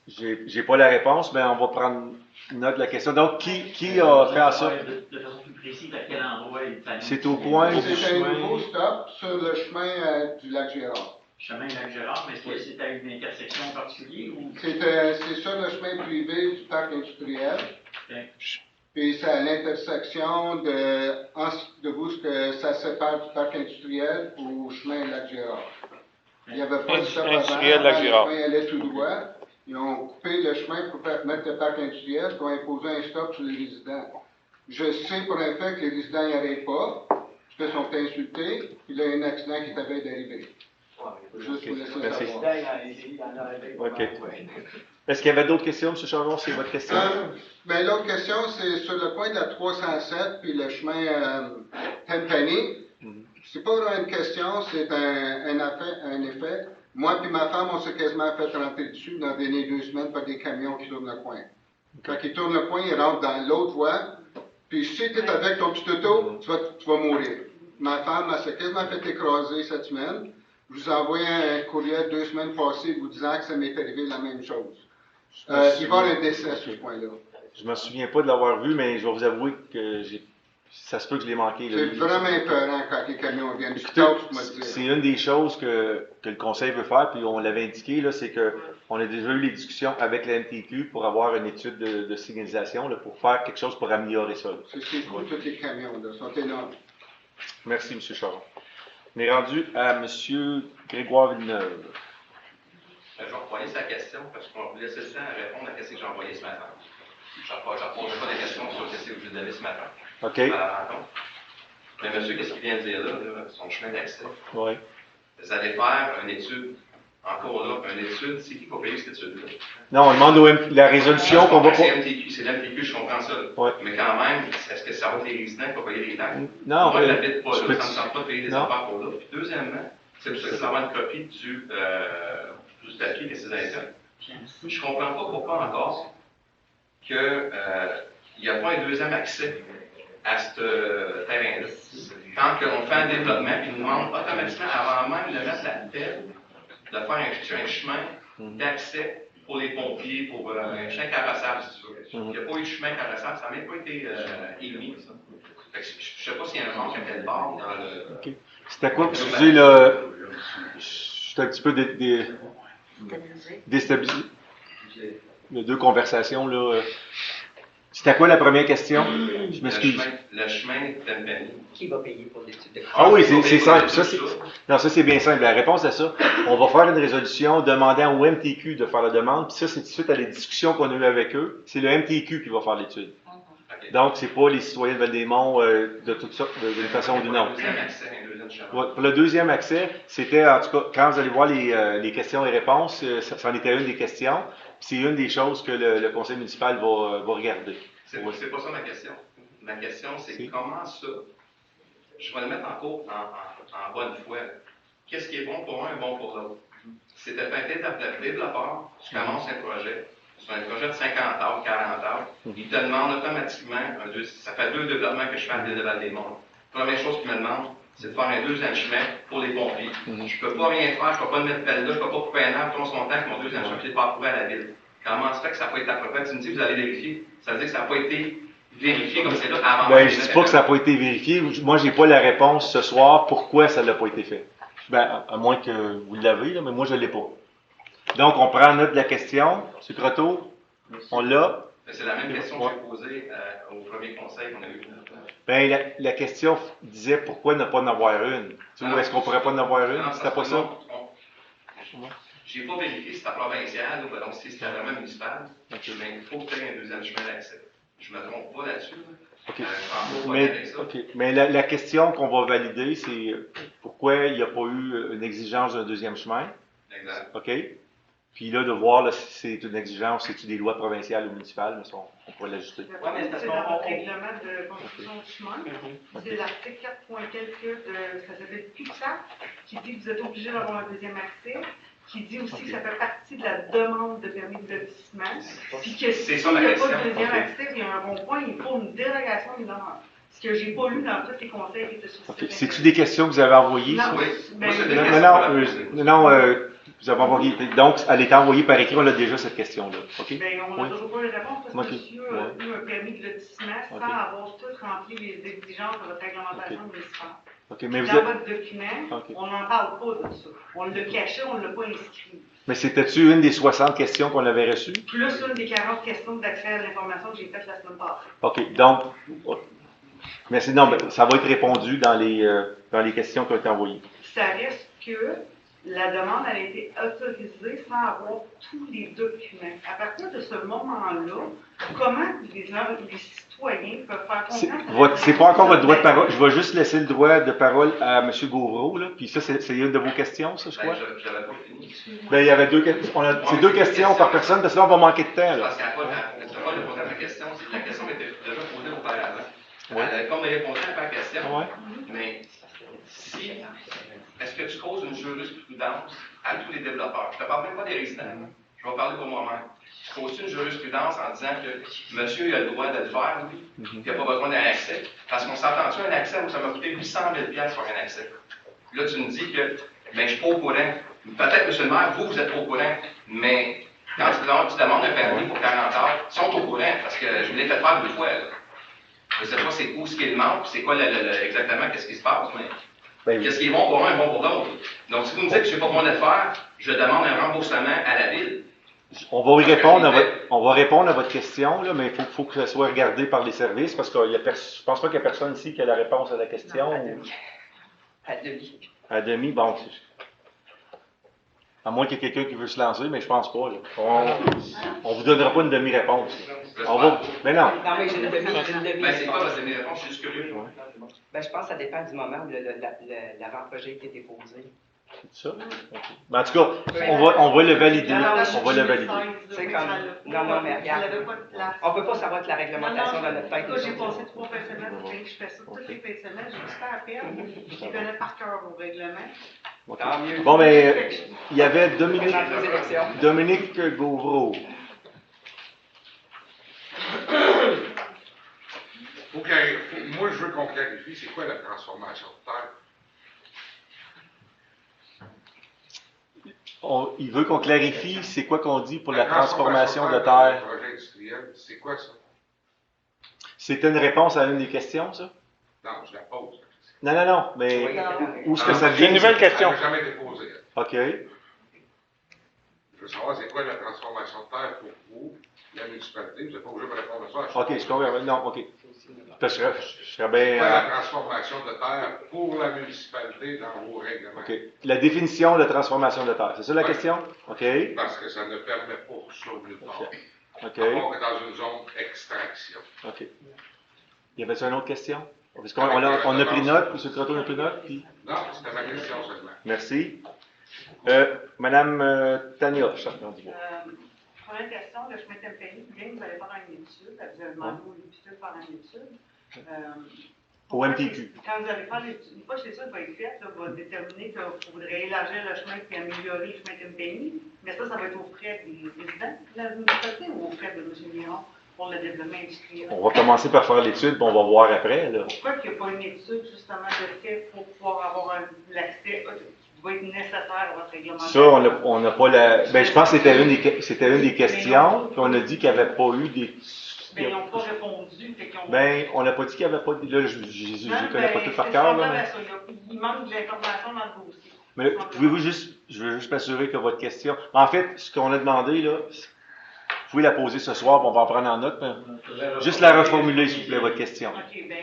J'ai pas la réponse, mais on va prendre note de la question. Donc, qui a fait ça? De façon plus précise, à quel endroit il fallait. C'est au coin du C'est un chemin... nouveau stop sur le chemin du lac Gérard. Chemin Lac Gérard, mais est-ce que c'est à une intersection en particulier ou... C'est sur le chemin privé du parc industriel. Okay. Puis c'est à l'intersection de où que ça sépare du parc industriel au chemin Lac Gérard. Il n'y avait pas de stop Industriel avant, Lac Gérard. le chemin allait tout droit. Ils ont coupé le chemin pour mettre le parc industriel, pour imposer un stop sur les résidents. Je sais pour un fait que les résidents n'y arrivent pas, parce qu'ils sont insultés, puis là, il y a un accident qui est à veille d'arriver. Juste pour laisser Merci. savoir. OK. Est-ce qu'il y avait d'autres questions, M. Charon? C'est votre question? Ben, l'autre question, c'est sur le coin de la 307 puis le chemin Tempany. C'est pas vraiment une question, c'est un effet. Moi puis ma femme, on s'est quasiment fait rentrer dessus dans les dernières 2 semaines par des camions qui tournent le coin. Quand ils tournent le coin, ils rentrent dans l'autre voie. Puis si tu es avec ton petit auto, tu vas mourir. Ma femme, elle s'est quasiment fait écraser cette semaine. Je vous ai envoyé un courriel 2 semaines passées vous disant que ça m'est arrivé la même chose. Il va y avoir un décès sur ce point-là. Je me souviens pas de l'avoir vu, mais je vais vous avouer que ça se peut que je l'ai manqué. C'est vraiment épeurant quand les camions viennent. Écoutez, c'est une des choses que le Conseil veut faire, puis on l'avait indiqué, là, c'est qu'on a déjà eu les discussions avec la MTQ pour avoir une étude de signalisation, là, pour faire quelque chose pour améliorer ça. C'est cool, tous les camions, là, sont énormes. Merci, M. Charon. On est rendu à M. Grégoire Villeneuve. Je vais reposer sa question parce qu'on va vous laisser le temps à répondre à ce que j'ai envoyé ce matin. Je ne reposerai pas des questions sur ce que je vous ai donné ce matin. OK. À la rencontre. Mais monsieur, qu'est-ce qu'il vient de dire là, son chemin d'accès? Oui. Vous allez faire une étude, encore là, une étude, c'est qui va payer cette étude-là? Non, on demande la résolution qu'on va pas. C'est l'MTQ, je comprends ça. Ouais. Mais quand même, est-ce que ça va être les résidents qui vont payer les taxes? Non, moi, je n'habite pas là, ça ne me peux- semble pas payer des Non. affaires pour là. Puis deuxièmement, c'est pour ça que ça va une copie du papier que c'est intérêts. Je ne comprends pas pourquoi encore qu'il n'y a pas un deuxième accès à ce terrain-là. Quand on fait un développement, ils nous demandent automatiquement, avant même de mettre la pelle, de faire un chemin d'accès pour les pompiers, pour un chemin carrossable, si tu veux. Il n'y a pas eu de chemin carrossable, ça n'a même pas été émis, ça. Fait que je ne sais pas s'il y a un manque à quelque part dans le... OK. C'était quoi? Excusez, là, je suis un petit peu déstabilisé. Il y a 2 conversations, là. C'était quoi la première question? Je m'excuse. Le chemin Tempany. Qui va payer pour l'étude de Ah oui, c'est simple. Ça, c'est bien simple. La réponse à ça, on va faire une résolution demandant au MTQ de faire la demande, puis ça, c'est suite à les discussions qu'on a eues avec eux. C'est le MTQ qui va faire l'étude. Okay. Donc, c'est pas les citoyens de Val-des-Monts de toute sorte, d'une façon ou d'une autre. Ouais, pour le deuxième accès, c'était, en tout cas, quand vous allez voir les questions et réponses, ça en était une des questions. C'est une des choses que le conseil municipal va regarder. C'est pas ça ma question. Ma question, c'est comment ça, je vais le mettre en cours en bonne foi. Qu'est-ce qui est bon pour un et bon pour l'autre? C'est de faire un développeur, tu commences un projet, sur un projet de 50 arbres, 40 arbres, il te demande automatiquement, ça fait 2 développements que je fais à l'île de Val-des-Monts. Première chose qu'il me demande, c'est de faire un 2e chemin pour les pompiers. Je ne peux pas rien faire, je ne peux pas mettre pelle là, je ne peux pas couper un arbre, tout son temps avec mon 2e chemin, je ne l'ai pas approuvé à la ville. Comment ça fait que ça n'a pas été approuvé? Tu me dis, vous allez vérifier. Ça veut dire que ça n'a pas été vérifié comme c'est là avant. Ben, je ne dis pas que ça n'a pas été vérifié. Moi, je n'ai pas la réponse ce soir pourquoi ça n'a pas été fait. Ben, à moins que vous l'avez, mais moi, je ne l'ai pas. Donc, on prend note de la question. M. Croteau, on l'a. C'est la même question que j'ai posée au premier conseil qu'on a eu. Bien, la question disait pourquoi ne pas en avoir une. Tu vois, est-ce qu'on ne pourrait pas en avoir une? C'était pas ça? Je n'ai pas vérifié si c'était provincial ou donc si c'était vraiment municipal. Mais il faut que tu aies un 2e chemin d'accès. Je ne me trompe pas là-dessus. Mais la question qu'on va valider, c'est pourquoi il n'y a pas eu une exigence d'un 2e chemin. Exact. OK? Puis là, de voir là, si c'est une exigence, c'est-tu des lois provinciales ou municipales, mais ça, on pourrait l'ajuster. Oui, mais c'est dans votre règlement de construction du chemin. C'est l'article 4 point quelque ça s'appelle PUCSA, qui dit que vous êtes obligé d'avoir un 2e accès, qui dit aussi que ça fait partie de la demande de permis de lotissement, puis que s'il n'y a pas de 2e accès, il y a un rond-point, il faut une dérogation mineure. Ce que j'ai pas lu dans tous les conseils qui étaient sur ce C'est-tu des questions que vous avez envoyées? Non, non, vous avez envoyé. Donc, elle est envoyée par écrit, on a déjà cette question-là. Okay? Bien, on n'a toujours pas les réponses parce que monsieur a eu un permis de lotissement sans avoir tout rempli les exigences de votre réglementation municipale. Dans votre document, on n'en parle pas de ça. On l'a caché, on ne l'a pas inscrit. Mais c'était-tu une des 60 questions qu'on avait reçues? Plus une des 40 questions d'accès à l'information que j'ai faites la semaine passée. OK, donc, merci. Non, ben, ça va être répondu dans les questions qui ont été envoyées. Ça reste que la demande a été autorisée sans avoir tous les documents. À partir de ce moment-là, comment les citoyens peuvent faire confiance? C'est pas encore votre droit de parole. Je vais juste laisser le droit de parole à M. Gauvreau. Là. Puis ça, c'est une de vos questions, ça, je crois? Je n'avais pas fini. Ben, il y avait c'est 2 questions par personne, parce que là, on va manquer de temps. Là. Parce qu'à pas répondre à ma question, c'est que la question était déjà posée auparavant. Elle a comme répondu à ma question, mais si, est-ce que tu causes une jurisprudence à tous les développeurs? Je ne te parle même pas des résidents, je vais parler pour moi-même. Tu causes une jurisprudence en disant que monsieur il a le droit de le faire, lui, qu'il n'a pas besoin d'un accès, parce qu'on s'entend-tu un accès où ça m'a coûté 800 000 pour un accès? Là, tu me dis que, ben, je ne suis pas au courant. Peut-être, monsieur le maire, vous êtes pas au courant, mais quand tu demandes un permis pour 40 heures, ils sont au courant, parce que je l'ai fait faire 2 fois. Là. Je ne sais pas c'est où ce qu'il manque, c'est quoi exactement qu'est-ce qui se passe, mais qu'est-ce qui est bon pour un et bon pour l'autre. Donc, si vous me dites que je ne sais pas comment le faire, je demande un remboursement à la ville. On va répondre à votre question, là, mais il faut que ça soit regardé par les services, parce que je ne pense pas qu'il y a personne ici qui a la réponse à la question. Non, à demi. À demi, bon. À moins qu'il y ait quelqu'un qui veut se lancer, mais je pense pas. Là. On ne vous donnera pas une demi-réponse. Mais non. Non, mais j'ai une demi. Ben, c'est quoi votre demi-réponse? Je suis juste curieux. Ben, je pense que ça dépend du moment où l'avant-projet a été déposé. C'est ça? Ben, en tout cas, on va le valider. On va le valider. C'est comme. Non, mais regarde. On ne peut pas savoir que la réglementation dans notre tête. J'ai passé 3 fins de semaine, je fais ça toutes les fins de semaine, j'ai du temps à perdre. Je connais par cœur vos règlements. Okay. Bon, mais il y avait Dominique Gauvreau. Moi, je veux qu'on clarifie, c'est quoi la transformation de terre? Il veut qu'on clarifie c'est quoi qu'on dit pour la transformation de terre. Le projet industriel, c'est quoi ça? C'était une réponse à une des questions, ça? Non, je la pose. Non, mais où est-ce que ça vient? C'est une nouvelle question. Elle n'a jamais été posée. OK. Je veux savoir, c'est quoi la transformation de terre pour vous, la municipalité? Vous n'êtes pas obligé de me répondre à ça. OK, je comprends. Non, OK. Parce que je serais bien... C'est quoi la transformation de terre pour la municipalité dans vos règlements? OK. La définition de transformation de terre, c'est ça la question? OK. Parce que ça ne permet pas ça nulle part. OK. À part que dans une zone extraction. OK. Y avait-il une autre question? Parce qu'on a pris note, M. Croteau, on a pris note, puis... Non, c'était ma question seulement. Merci. Madame Tania, champion du bois. Première question, le chemin Tempéry, bien que vous allez faire une étude, vous avez demandé au député de faire une étude. Au MTQ. Quand vous allez faire l'étude, une fois que l'étude va être faite, là, va déterminer que vous voudrez élargir le chemin et améliorer le chemin Tempény, mais ça va être aux frais des résidents de la municipalité ou aux frais de M. Miron pour le développement industriel? On va commencer par faire l'étude, puis on va voir après. Là. Pourquoi il n'y a pas une étude justement de fait pour pouvoir avoir l'accès qui va être nécessaire à votre réglementation? Ça, on n'a pas la. Ben, je pense que c'était une des questions, puis on a dit qu'il n'y avait pas eu des. Ben, ils n'ont pas répondu. Ben, on n'a pas dit qu'il n'y avait pas. Là, je ne connais pas tout par cœur. Là, mais... Il manque de l'information dans le dossier. Mais là, pouvez-vous juste. Je veux juste m'assurer que votre question. En fait, ce qu'on a demandé, là, vous pouvez la poser ce soir, puis on va en prendre en note. Juste la reformuler, s'il vous plaît, votre question. OK, bien.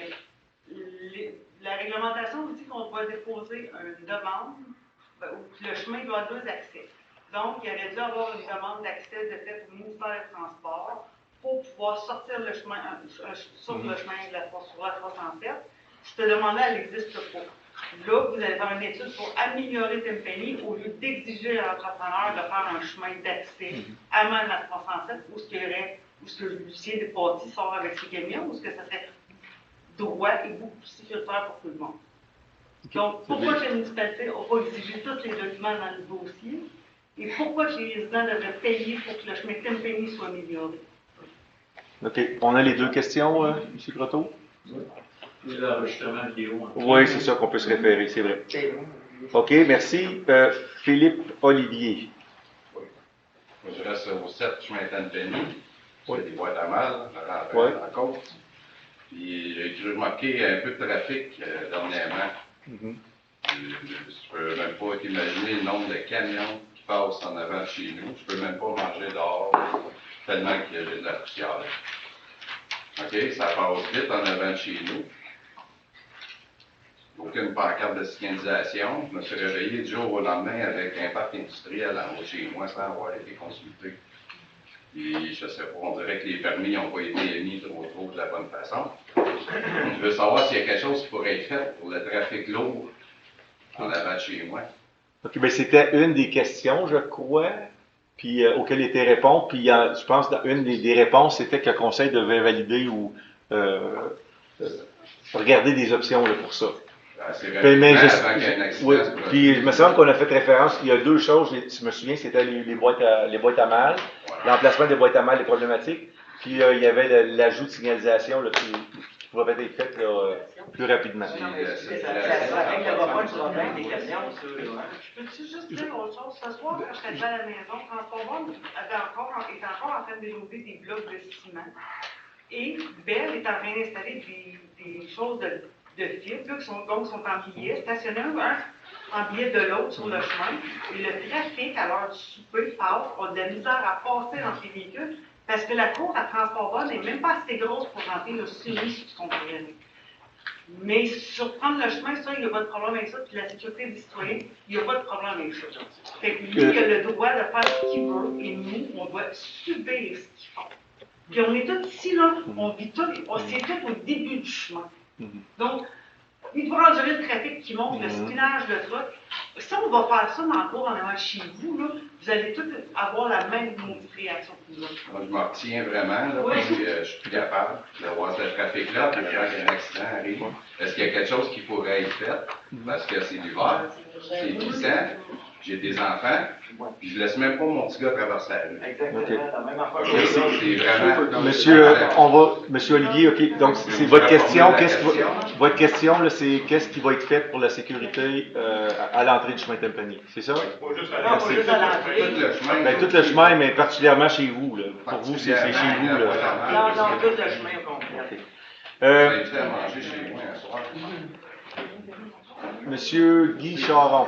La réglementation vous dit qu'on doit déposer une demande où le chemin doit avoir 2 accès. Donc, il aurait dû avoir une demande d'accès de fait au ministère des Transports pour pouvoir sortir le chemin sur le chemin de la 307. Cette demande-là, elle n'existe pas. Là, vous allez faire une étude pour améliorer Tempény au lieu d'exiger à l'entrepreneur de faire un chemin d'accès à même la 307 où ce que Lucien Despatie sort avec ses camions, où ce que ça serait droit et beaucoup plus sécuritaire pour tout le monde. Donc, pourquoi que la municipalité n'a pas exigé tous les documents dans le dossier et pourquoi que les résidents devraient payer pour que le chemin Tempény soit amélioré? OK. On a les 2 questions, M. Croteau? Oui. Et l'enregistrement vidéo. Oui, c'est ça qu'on peut se référer, c'est vrai. OK, merci. Philippe Olivier. Oui. Moi, je reste au 7 chemin Tempény. C'est des boîtes à mal, oui. En côte. Puis j'ai remarqué un peu de trafic dernièrement. Je peux même pas imaginer le nombre de camions qui passent en avant de chez nous. Je peux même pas manger dehors tellement qu'il y a de la poussière. OK, ça passe vite en avant de chez nous. Aucune pancarte de signalisation. Je me suis réveillé du jour au lendemain avec un parc industriel en haut de chez moi sans avoir été consulté. Puis, je sais pas, on dirait que les permis n'ont pas été émis trop de la bonne façon. Je veux savoir s'il y a quelque chose qui pourrait être fait pour le trafic lourd en avant de chez moi. OK, bien, c'était une des questions, je crois, puis auxquelles il était répondu. Puis, je pense que une des réponses, c'était que le conseil devait valider ou regarder des options là, pour ça. Mais oui, puis il me semble qu'on a fait référence, il y a 2 choses, je me souviens, c'était les boîtes à mal, l'emplacement des boîtes à mal est problématique, puis il y avait l'ajout de signalisation là, qui pouvait être fait là, plus rapidement. Ça réglera pas le problème des questions, ça. Je peux-tu juste dire autre chose? Ce soir, quand je suis à la maison, Transport est encore en train de déloader des blocs de ciment, et Bell est en train d'installer des choses de fibres, qui sont en billet, stationnés un en billet de l'autre sur le chemin. Et le trafic, à l'heure du souper, a de la misère à passer dans ces véhicules parce que la cour à transport n'est même pas assez grosse pour rentrer le suivi sur son terrain. Mais sur prendre le chemin, ça, il n'y a pas de problème avec ça. Puis la sécurité des citoyens, il n'y a pas de problème avec ça. Fait que lui, il a le droit de faire ce qu'il veut et nous, on doit subir ce qu'ils font. Puis on est tous ici, là, on vit tout, c'est tout au début du chemin. Donc, il doit endurer le trafic qui monte, le spinage, le truc. Si on va faire ça dans le cours en avant chez vous, là, vous allez tous avoir la même réaction que nous autres. Moi, je m'en retiens vraiment, là, oui. Parce que je suis plus capable de voir ce trafic-là, puis avant qu'un accident arrive. Est-ce qu'il y a quelque chose qui pourrait être fait? Parce que c'est l'hiver, c'est glissant, j'ai des enfants, puis je laisse même pas mon petit gars traverser la rue. Exactement, la même affaire. Okay, c'est vraiment... Monsieur Olivier, OK, donc c'est votre question. Votre question, là, c'est qu'est-ce qui va être fait pour la sécurité à l'entrée du chemin Tempény, c'est ça? Merci. Tout le chemin, mais particulièrement chez vous. Là. Pour vous, c'est chez vous. Là. Non, tout le chemin au complet. J'ai à manger chez moi un soir. Monsieur Guy Charon.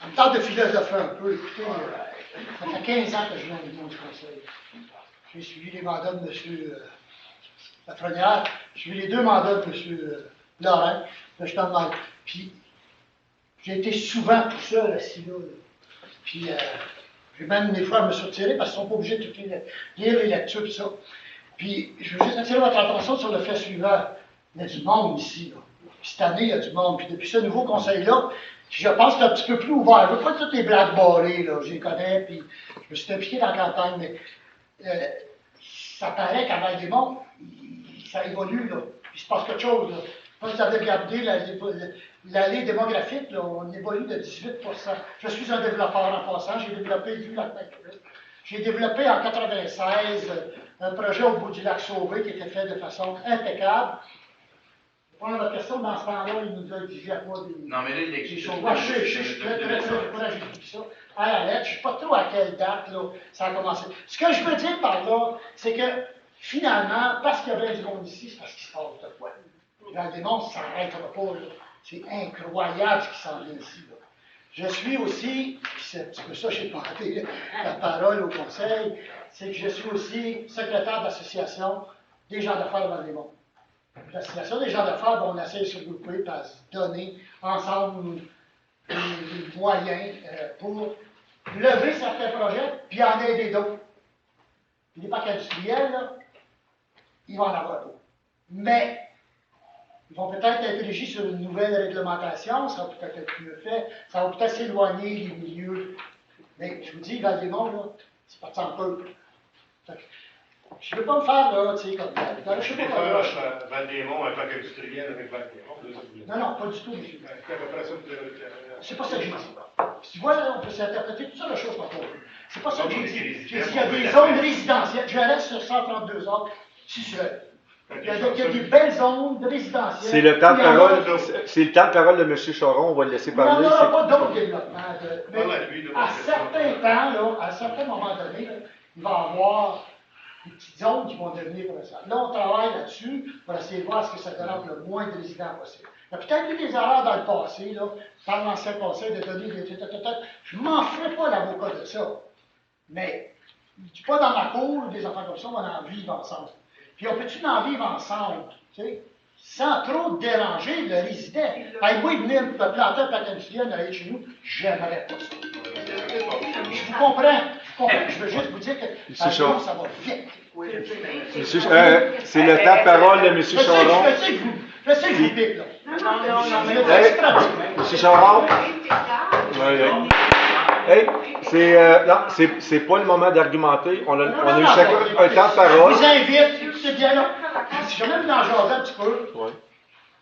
En temps de philosopher un peu, écoutez, ça fait 15 ans que je viens avec mon conseil. J'ai suivi les mandats de M. Lafrenière, j'ai suivi les 2 mandats de M. Laurent, de Steinmeier. Puis, j'ai été souvent tout seul assis là. Puis, j'ai même des fois à me sortir parce qu'ils ne sont pas obligés de tout lire les lectures et ça. Puis, je veux juste attirer votre attention sur le fait suivant. Il y a du monde ici, là. Puis cette année, il y a du monde. Puis depuis ce nouveau conseil-là, je pense que c'est un petit peu plus ouvert. Je ne veux pas que tous les blackballés, là, je les connais, puis je me suis impliqué dans la campagne, mais ça paraît qu'à Val-des-Monts, ça évolue, là. Il se passe quelque chose, là. Quand vous avez regardé l'allée démographique, là, on évolue de 18%. Je suis un développeur en passant, j'ai développé du lac Macquarie. J'ai développé en 96 un projet au bout du lac Sauvé qui était fait de façon impeccable. Pour la question, dans ce temps-là, il nous a exigé à quoi des... Non, mais là, il exige... Je suis très découragé de tout ça. À la lettre, je ne sais pas trop à quelle date là, ça a commencé. Ce que je veux dire par là, c'est que finalement, parce qu'il y avait du monde ici, c'est parce qu'il se passe de quoi. Val-des-Monts, ça n'arrêtera pas. C'est incroyable ce qui s'en vient ici. Là. Je suis aussi, c'est un petit peu ça, j'ai porté la parole au conseil, c'est que je suis aussi secrétaire de l'association des gens d'affaires de Val-des-Monts. L'association des gens d'affaires, on essaie de se regrouper et à se donner ensemble des moyens pour lever certains projets puis en aider d'autres. Puis les parcs industriels, là, ils vont en avoir pas. Mais ils vont peut-être être régis sur une nouvelle réglementation, ça va peut-être être mieux fait, ça va peut-être s'éloigner des milieux. Mais je vous dis, Val-des-Monts, là, c'est parti en peu. Je ne veux pas me faire, là, tu sais, comme ça. Je ne sais pas comment. Val-des-Monts, un parc industriel avec Val-des-Monts. Non, pas du tout, monsieur. C'est à peu près ça c'est pas ça que j'ai dit. Tu vois, là, on peut s'interpréter tout ça, la chose pas. C'est pas ça que j'ai dit. J'ai dit qu'il y a des zones résidentielles. Je reste sur 132 ans, si seul. Il y a des belles zones résidentielles. C'est le temps de parole, c'est le temps de parole de M. Choron, on va le laisser parler. Il n'y en aura pas d'autres développements. Mais à certains temps, là, à un certain moment donné, là, il va y avoir des petites zones qui vont devenir comme ça. Là, on travaille là-dessus pour essayer de voir ce que ça donne le moins de résidents possible. Il y a peut-être eu des erreurs dans le passé, là, par l'ancien conseil de donner des... Je ne m'en ferai pas l'avocat de ça. Mais, je ne dis pas dans ma cour, des enfants comme ça, on va en vivre ensemble. Puis on peut-tu en vivre ensemble, tu sais, sans trop déranger le résident. Moi, venir me planter un parc industriel derrière chez nous, j'aimerais pas ça. Je vous comprends. Je veux juste vous dire que ça va vite. C'est le temps de parole de M. Choron. Je sais que vous pique, là. M. Choron. C'est pas le moment d'argumenter. On a eu chacun un temps de parole. Je vous invite, écoutez bien là. Si jamais vous en jasez un petit peu,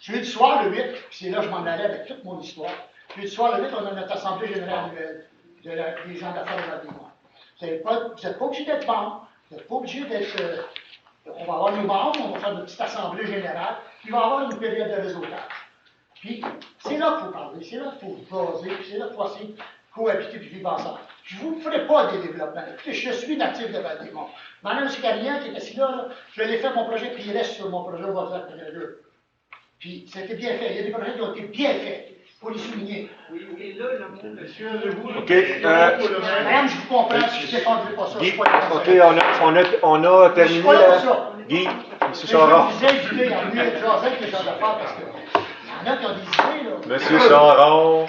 jeudi soir, le 8, puis c'est là que je m'en allais avec toute mon histoire. Jeudi soir, le 8, on a notre assemblée générale annuelle des gens d'affaires de Val-des-Monts. Vous n'êtes pas obligé d'être membre, vous n'êtes pas obligé d'être... on va avoir nos membres, on va faire une petite assemblée générale, puis il va y avoir une période de réseautage. Puis c'est là qu'il faut parler, c'est là qu'il faut baser, puis c'est là qu'il faut essayer de cohabiter et vivre ensemble. Je ne vous ferai pas des développements. Écoutez, je suis natif de Val-des-Monts. Madame Carignan, qui est assis là, je l'ai fait mon projet, puis il reste sur mon projet au Boisard de Puis ça a été bien fait. Il y a des projets qui ont été bien faits. Il faut les souligner. Oui, là, le mot, monsieur, OK. Madame, je vous comprends, je ne défendrai pas ça. OK, on a terminé. Guy, M. Choron. Je vous invite à venir jaser avec les gens d'affaires parce que il y en a qui ont des idées, là. Monsieur Choron.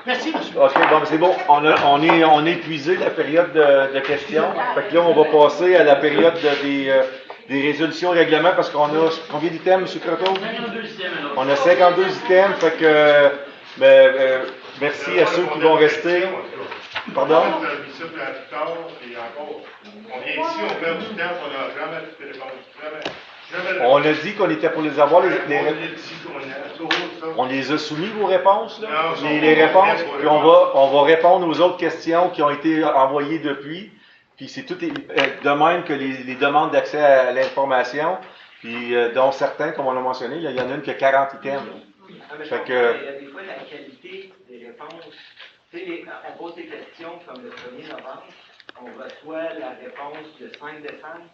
Merci, monsieur. OK, bon, c'est bon. On est épuisé la période de questions. Fait que là, on va passer à la période des résolutions règlements parce qu'on a combien d'items, M. Croteau? 52 items. On a 52 items, fait que merci à ceux qui vont rester. Pardon? On vient ici, on perd du temps, on n'a jamais toutes les réponses. On a dit qu'on était pour les avoir, on les a soumis, vos réponses, là? Les réponses, puis on va répondre aux autres questions qui ont été envoyées depuis. Puis c'est tout de même que les demandes d'accès à l'information, puis dont certains, comme on l'a mentionné, il y en a une qui a 40 items. Fait que, il y a des fois la qualité des réponses. Tu sais, on pose des questions comme le 1er novembre, on reçoit la réponse le 5 décembre.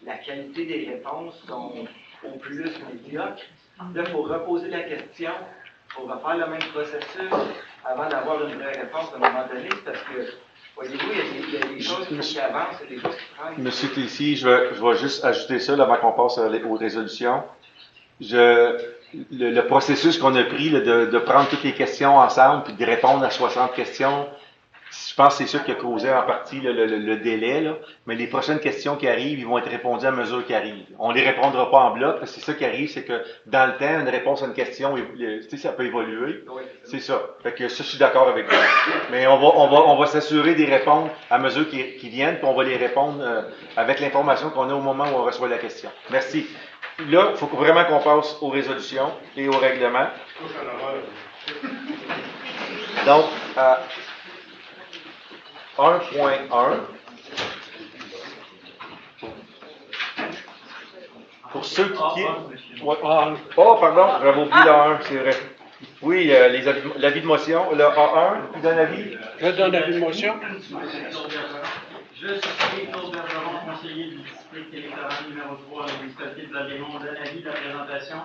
La qualité des réponses sont au plus médiocres. Là, il faut reposer la question, il faut refaire le même processus avant d'avoir une vraie réponse à un moment donné, parce que, voyez-vous, il y a des choses qui avancent et des choses qui prennent. Monsieur Tessier, je vais juste ajouter ça là, avant qu'on passe aux résolutions. Le processus qu'on a pris là, de prendre toutes les questions ensemble puis de répondre à 60 questions, Je pense que c'est ça qui a causé en partie le délai, là. Mais les prochaines questions qui arrivent, ils vont être répondues à mesure qu'ils arrivent. On ne les répondra pas en bloc, parce que c'est ça qui arrive, c'est que dans le temps, une réponse à une question, tu sais, ça peut évoluer. C'est ça. Fait que ça, je suis d'accord avec vous. Mais on va s'assurer des réponses à mesure qu'ils viennent, puis on va les répondre avec l'information qu'on a au moment où on reçoit la question. Merci. Là, il faut vraiment qu'on passe aux résolutions et au règlement. Donc, 1.1. Pour ceux qui... Oh, pardon, j'avais oublié le 1, c'est vrai. Oui, l'avis de motion. Le A1, qui donne l'avis? Je donne l'avis de motion. Je souscris Claude Bergeron, conseiller du district électoral numéro 3 à la municipalité de Val-des-Monts, donne avis de la présentation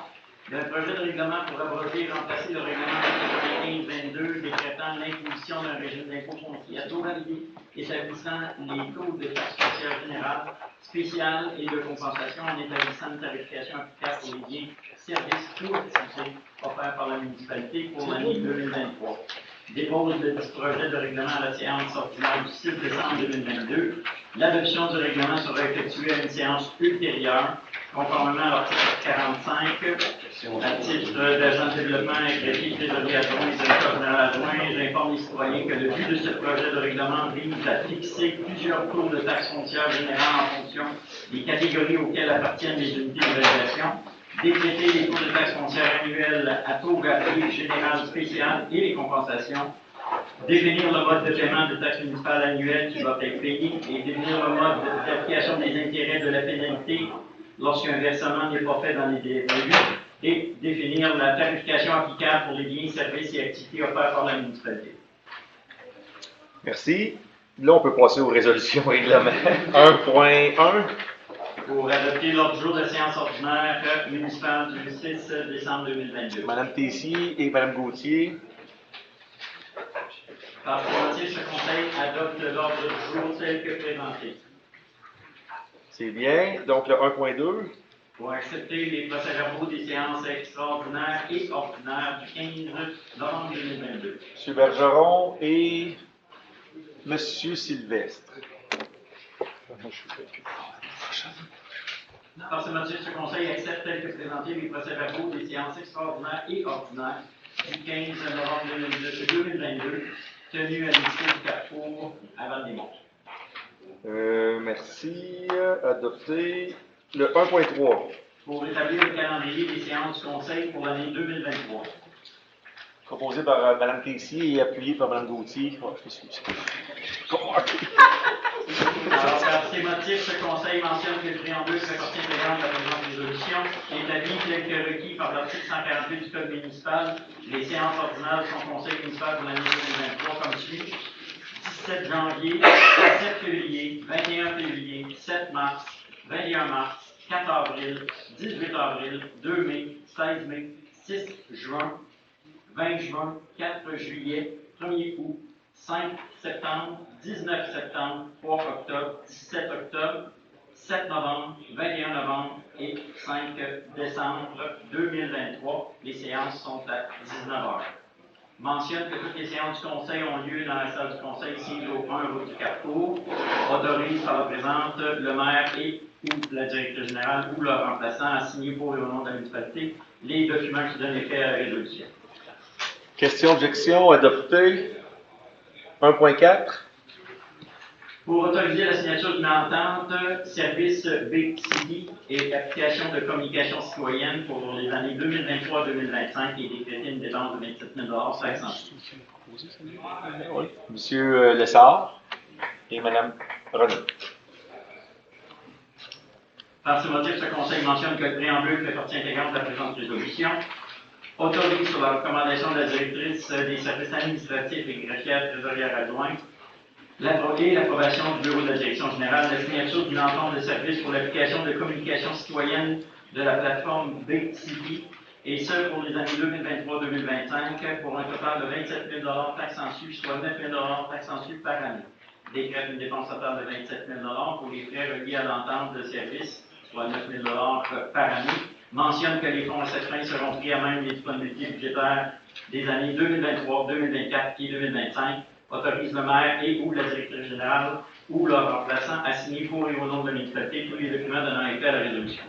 d'un projet de règlement pour abroger et remplacer le règlement 95-22 décrétant l'imposition d'un régime d'impôt foncier à taux validé établissant les taux de taxe foncière générale, spéciale et de compensation en établissant une tarification applicable pour les biens, services ou activités offerts par la municipalité pour l'année 2023. Dépose le projet de règlement à la séance ordinaire du 6 décembre 2022. L'adoption du règlement sera effectuée à une séance ultérieure, conformément à l'article 45, à titre d'agent de développement, greffier, trésorier adjoint et directeur général adjoint. J'informe les citoyens que le but de ce projet de règlement vise à fixer plusieurs taux de taxes foncières générales en fonction des catégories auxquelles appartiennent les unités de régulation, décréter les taux de taxes foncières annuels à taux varié, général, spécial et les compensations, définir le mode de paiement de taxes municipales annuelles qui va être payé et définir le mode d'application des intérêts de la pénalité lorsqu'un versement n'est pas fait dans les délais prévus et définir la tarification applicable pour les biens, services et activités offerts par la municipalité. Merci. Là, on peut passer aux résolutions règlement. 1.1. Pour adopter l'ordre du jour de la séance ordinaire municipale du 6 décembre 2022. Madame Tessier et Madame Gauthier. Par ce motif, ce conseil adopte l'ordre du jour tel que présenté. C'est bien. Donc, le 1.2. Pour accepter les procès-verbaux des séances extraordinaires et ordinaires du 15 novembre 2022. M. Bergeron et M. Sylvestre. Par ce motif, ce conseil accepte tel que présenté les procès-verbaux des séances extraordinaires et ordinaires du 15 novembre 2022, tenues à l'Institut du Carrefour à Val-des-Monts. Merci. Adopté. Le 1.3. Pour établir le calendrier des séances du conseil pour l'année 2023. Proposé par Mme Tessier et appuyé par Mme Gauthier. Oh, je m'excuse. Alors, par ces motifs, ce conseil mentionne que le préambule fait partie intégrante de la présente résolution, établi tel que requis par l'article 148 du Code municipal. Les séances ordinaires de son conseil municipal pour l'année 2023 comme suit: 17 janvier, 7 février, 21 février, 7 mars, 21 mars, 4 avril, 18 avril, 2 mai, 16 mai, 6 juin, 20 juin, 4 juillet, 1er août, 5 septembre, 19 septembre, 3 octobre, 17 octobre, 7 novembre, 21 novembre et 5 décembre 2023. Les séances sont à 19h. Mentionne que toutes les séances du Conseil ont lieu dans la salle du Conseil, ici au 1 rue du Carrefour. Autorise par la présente le maire et ou la directrice générale ou leur remplaçant à signer pour et au nom de la municipalité les documents qui donnent effet à la résolution. Question, objection, adopté. 1.4. Pour autoriser la signature d'une entente, service Big City et application de communication citoyenne pour les années 2023-2025 et décréter une dépense de 27 000 sur accent. Monsieur Lessard et Mme Renaud. Par ce motif, ce conseil mentionne que le préambule fait partie intégrante de la présente résolution. Autorise sur la recommandation de la directrice des services administratifs et greffière trésorière adjointe l'approbation du bureau de la direction générale, la signature d'une entente de service pour l'application de communication citoyenne de la plateforme BCD, et ce pour les années 2023-2025 pour un total de 27 000 taxes en sus, soit 9 000 taxes en sus par année. Décrète une dépense totale de 27 000 pour les frais reliés à l'entente de service, soit 9 000 par année. Mentionne que les fonds à cette fin seront pris à même les disponibilités budgétaires des années 2023, 2024 et 2025. autorise le maire et ou la directrice générale ou leur remplaçant à signer pour et au nom de la municipalité tous les documents donnant effet à la résolution.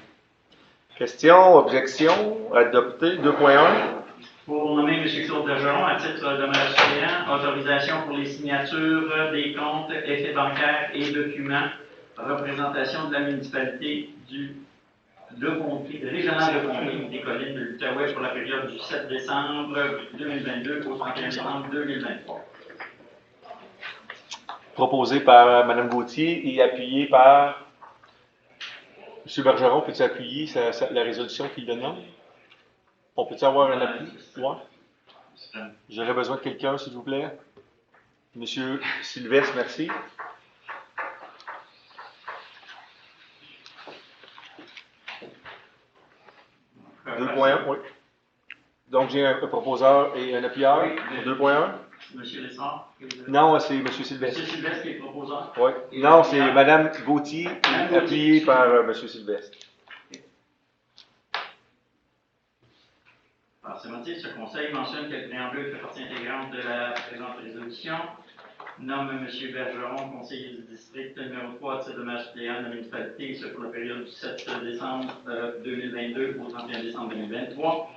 Question, objection, adopté. 2.1. Pour nommer M. Claude Bergeron à titre de maire suppléant, autorisation pour les signatures des comptes, effets bancaires et documents, représentation de la municipalité du régional de Comté des collines de l'Outaouais pour la période du 7 décembre 2022 au 31 décembre 2023. Proposé par Mme Gauthier et appuyé par M. Bergeron. Peux-tu appuyer la résolution qu'il donne? On peut-tu avoir un appui? Ouais. J'aurais besoin de quelqu'un, s'il vous plaît. Monsieur Sylvestre, merci. Deux points, oui. Donc, j'ai un proposeur et un appuyeur pour 2.1. Monsieur Lessard? Non, c'est M. Sylvestre. M. Sylvestre qui est proposeur? Oui. Non, c'est Mme Gauthier, appuyée par M. Sylvestre. Par ce motif, ce conseil mentionne que le préambule fait partie intégrante de la présente résolution, nomme M. Bergeron, conseiller du district numéro 3 de de maire suppléant de la municipalité, et ce pour la période du 7 décembre 2022 au 31 décembre 2023.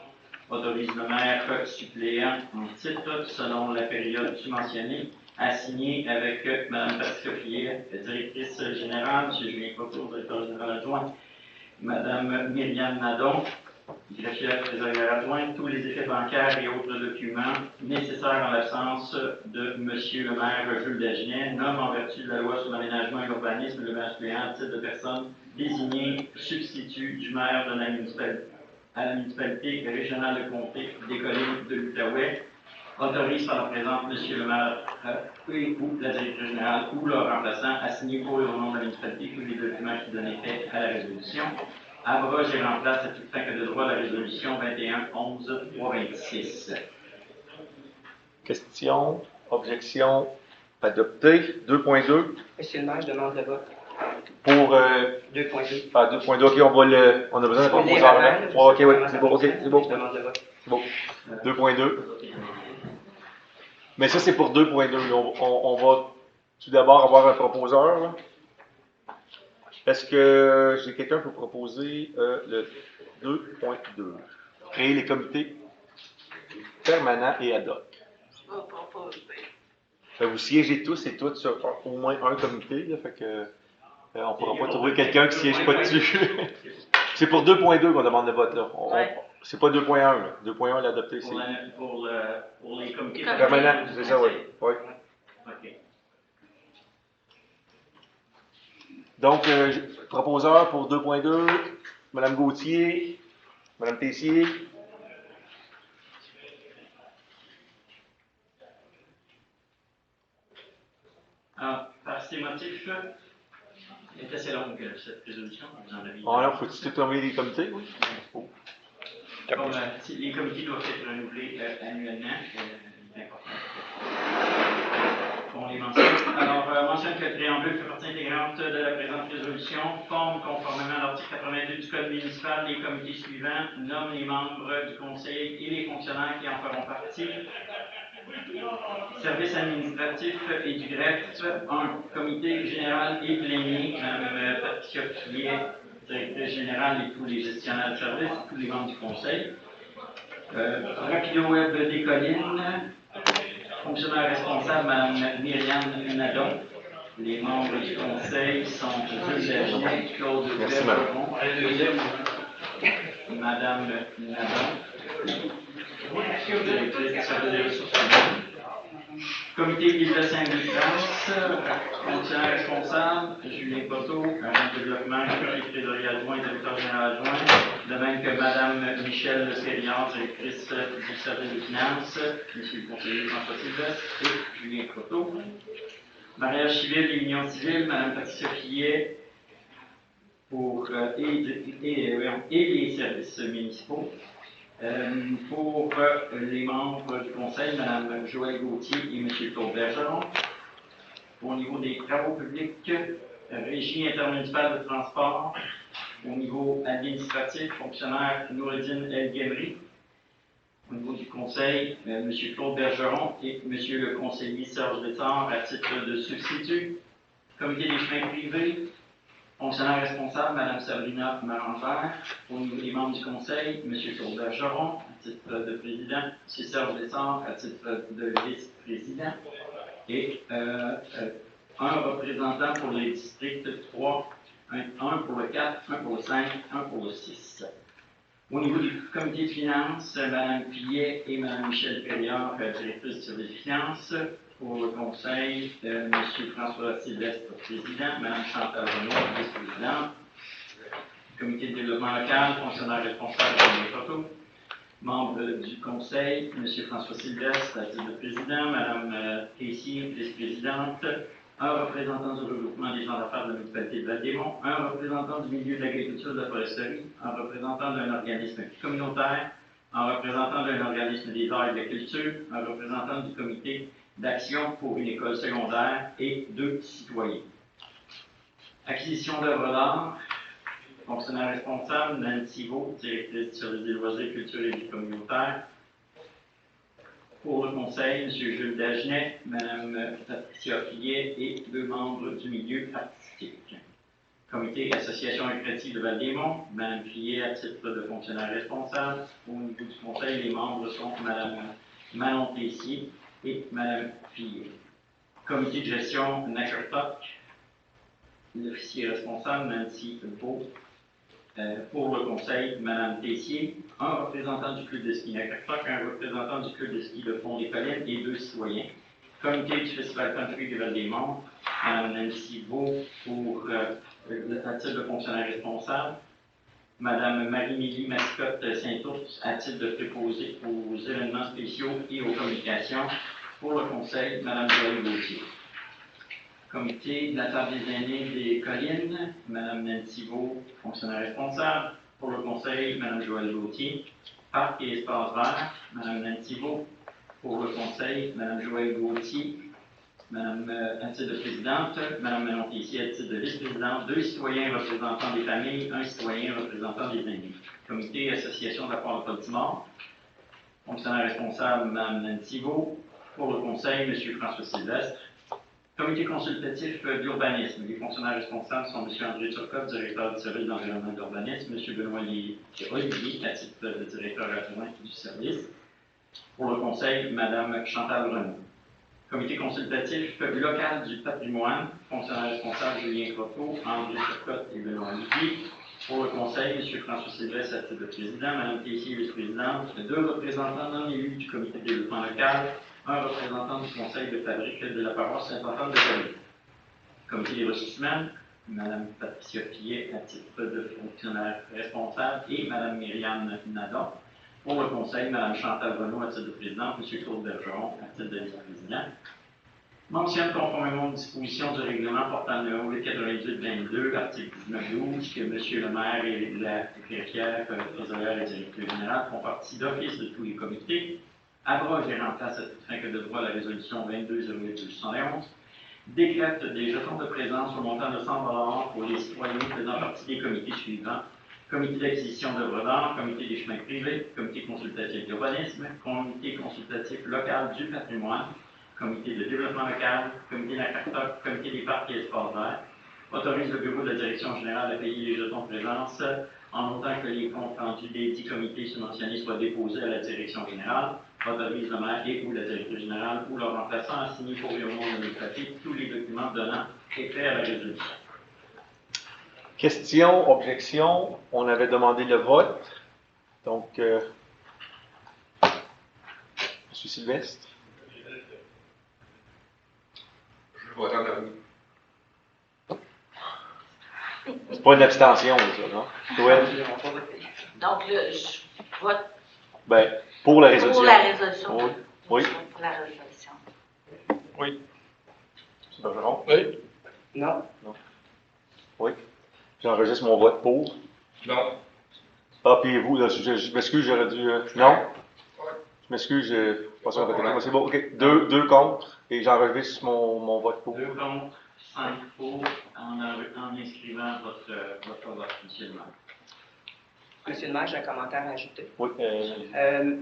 Autorise le maire suppléant en titre, selon la période mentionnée, à signer avec Mme Patricia Fillet, directrice générale, M. Julien Croteau, directeur général adjoint, Mme Myriam Nadon, greffière trésorière adjointe, tous les effets bancaires et autres documents nécessaires en l'absence de M. le maire Jules Dagenet, nomme en vertu de la loi sur l'aménagement et l'urbanisme le maire suppléant à titre de personne désignée substitut du maire de la municipalité à la municipalité régionale de Comté des collines de l'Outaouais, autorise par la présente M. le maire ou la directrice générale ou leur remplaçant à signer pour et au nom de la municipalité tous les documents qui donnent effet à la résolution. Abroge et remplace à toute fin que de droit la résolution 21-11-326. Question, objection, adopté. 2.2. Monsieur le maire, je demande le vote. Pour 2.2. Ah, 2.2, ok, on a besoin d'un proposeur là. Ok, oui, c'est bon, ok, c'est bon. C'est bon. 2.2. Mais ça, c'est pour 2.2. On va tout d'abord avoir un proposeur. Là. Est-ce que j'ai quelqu'un pour proposer le 2.2? Créer les comités permanents et ad hoc. Vous siégez tous et toutes sur au moins un comité, là, fait que on ne pourra pas trouver quelqu'un qui ne siège pas dessus. C'est pour 2.2 qu'on demande le vote, là. C'est pas 2.1, là. 2.1, l'adopter, c'est... Pour les comités permanents, c'est ça, oui. Oui. OK. Donc, proposeur pour 2.2, Mme Gauthier, Mme Tessier. Alors, par ces motifs, elle est assez longue, cette résolution. Alors, faut-tu déterminer les comités? Oui. Bon, les comités doivent être renouvelés annuellement. C'est important qu'on les mentionne. Alors, mentionne que le préambule fait partie intégrante de la présente résolution, forme conformément à l'article 82 du Code municipal les comités suivants, nomme les membres du conseil et les fonctionnaires qui en feront partie. Service administratif et du greffe, 1. Comité général et plénier, Mme Patricia Fillet, directrice générale et tous les gestionnaires de service, tous les membres du conseil. Rapido Web des collines, fonctionnaire responsable, Mme Myriam Nadon. Les membres du conseil sont Jules Dagenet, Claude Bergeron, Mme Nadon. Comité de Île-de-Saint-Louis-France, fonctionnaire responsable, Julien Croteau, agent de développement, conseiller trésorier adjoint, directeur général adjoint, de même que Mme Michèle Sériard, directrice du service des finances, M. le conseiller François Sylvestre et Julien Croteau. Mariage civil et union civile, Mme Patricia Fillet pour et les services municipaux. Pour les membres du conseil, Mme Joëlle Gauthier et M. Claude Bergeron. Au niveau des travaux publics, régie intermunicipale de transport. Au niveau administratif, fonctionnaire Noureddine El Ghemri. Au niveau du conseil, M. Claude Bergeron et M. le conseiller Serge Lessard à titre de substitut. Comité des chemins privés, fonctionnaire responsable, Mme Sabrina Marangère. Au niveau des membres du conseil, M. Claude Bergeron à titre de président, M. Serge Lessard à titre de vice-président. Et un représentant pour les districts 3, un pour le 4, un pour le 5, un pour le 6. Au niveau du comité de finances, Mme Pillet et Mme Michel Perriard, directrice du service des finances. Pour le conseil, M. François Sylvestre, président, Mme Chantal Renaud, vice-présidente. Comité de développement local, fonctionnaire responsable de l'Infoto. Membre du conseil, M. François Sylvestre, à titre de président, Mme Tessier, vice-présidente. Un représentant du regroupement des gens d'affaires de la municipalité de Val-des-Monts, un représentant du milieu de l'agriculture et de la foresterie, un représentant d'un organisme communautaire, un représentant d'un organisme des arts et de la culture, un représentant du comité d'action pour une école secondaire et 2 citoyens. Acquisition d'œuvres d'art, fonctionnaire responsable, Nancy Vaux, directrice du service des loisirs, culture et vie communautaire. Pour le conseil, M. Jules Dagenet, Mme Patricia Pillet et 2 membres du milieu artistique. Comité Association récréative de Val-des-Monts, Mme Pillet à titre de fonctionnaire responsable. Au niveau du conseil, les membres sont Mme Manon Tessier et Mme Pillet. Comité de gestion Nakurtok, l'officier responsable, Nancy Beau. Pour le conseil, Mme Tessier, un représentant du club de ski Nakurtok, un représentant du club de ski de Fond-des-Collines et 2 citoyens. Comité du Festival Country de Val-des-Monts, Mme Nancy Beau pour à titre de fonctionnaire responsable, Mme Marie-Mélie Mascotte Saint-Ours à titre de préposée aux événements spéciaux et aux communications. Pour le conseil, Mme Joëlle Gauthier. Comité de la table des aînés des collines, Mme Nancy Vaux, fonctionnaire responsable. Pour le conseil, Mme Joëlle Gauthier. Parc et espace vert, Mme Nancy Vaux. Pour le conseil, Mme Joëlle Gauthier. Mme à titre de présidente, Mme Manon Tessier à titre de vice-présidente, 2 citoyens représentants des familles, 1 citoyen représentant des aînés. Comité Association de la Porte de Baltimore. Fonctionnaire responsable, Mme Nancy Vaux. Pour le conseil, M. François Sylvestre. Comité consultatif d'urbanisme. Les fonctionnaires responsables sont M. André Turcotte, directeur du service d'environnement et d'urbanisme, M. Benoît Olivier, à titre de directeur adjoint du service. Pour le conseil, Mme Chantal Renaud. Comité consultatif local du patrimoine, fonctionnaire responsable Julien Croteau, André Turcotte et Benoît Olivier. Pour le conseil, M. François Sylvestre, à titre de président, Mme Tessier, vice-présidente, 2 représentants non élus du comité de développement local, un représentant du conseil de fabrique de la paroisse Saint-Antoine de Vallée. Comité des ressources humaines, Mme Patricia Pillet à titre de fonctionnaire responsable et Mme Myriam Nadon. Pour le conseil, Mme Chantal Renaud à titre de présidente, M. Claude Bergeron à titre de vice-président. Mentionne conformément aux dispositions du règlement portant le numéro 88-22, article 19-12, que M. le maire et la greffière, trésorière et directrice générale font partie d'office de tous les comités, abroge et remplace à toute fin que de droit la résolution 22-08-271, décrète des jetons de présence au montant de 100 $ pour les citoyens faisant partie des comités suivants: comité d'acquisition d'œuvres d'art, comité des chemins privés, comité consultatif d'urbanisme, comité consultatif local du patrimoine, comité de développement local, comité Nakurtok, comité des parcs et espaces verts, autorise le bureau de la direction générale à payer les jetons de présence en autant que les comptes rendus des 10 comités subventionnés soient déposés à la direction générale, autorise le maire et ou la directrice générale ou leur remplaçant à signer pour le nom administratif tous les documents donnant effet à la résolution. Question, objection, on avait demandé le vote. Donc, M. Sylvestre. Je vote en dernier. C'est pas une abstention, ça, non? Joël? Donc, là, je vote ben, pour la résolution. pour la résolution. Oui. Oui. Pour la résolution. Oui. M. Bergeron? Oui. Non. Non. Oui. J'enregistre mon vote pour. Non. Ah, puis vous, là, je m'excuse, j'aurais dû. Non? Je m'excuse, pas sûr. C'est bon, ok. 2 contre, et j'enregistre mon vote pour. 2 contre, 5 pour, en inscrivant votre vote, monsieur le maire. Monsieur le maire, j'ai un commentaire à ajouter. Oui.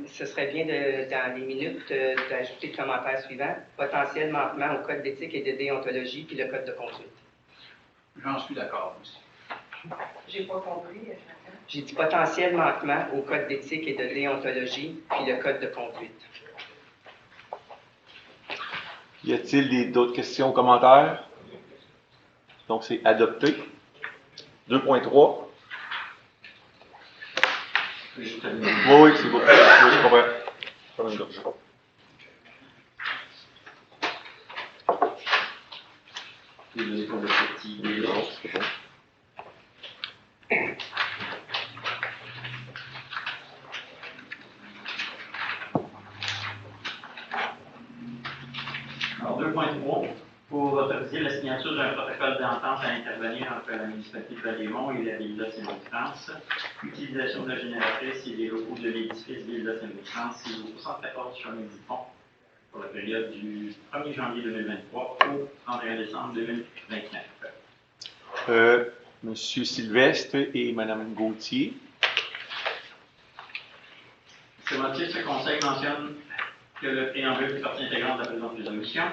Ce serait bien, dans les minutes, d'ajouter le commentaire suivant. Potentiel manquement au code d'éthique et de déontologie, puis le code de conduite. J'en suis d'accord aussi. J'ai pas compris. J'ai dit potentiel manquement au code d'éthique et de déontologie, puis le code de conduite. Y a-t-il d'autres questions ou commentaires? Donc, c'est adopté. 2.3. Oui, c'est bon. Oui, je comprends. Comme une gorge. Non, c'est bon. Alors, 2.3, pour autoriser la signature d'un protocole d'entente à intervenir entre la municipalité de Valémont et la Ville de Saint-Louis-France, utilisation de la génératrice et des locaux de l'édifice Ville de Saint-Louis-France, 674 chemin du Pont, pour la période du 1er janvier 2023 au 31 décembre 2029. Monsieur Sylvestre et Madame Gauthier. Ce motif, ce conseil mentionne que le préambule fait partie intégrante de la présente résolution.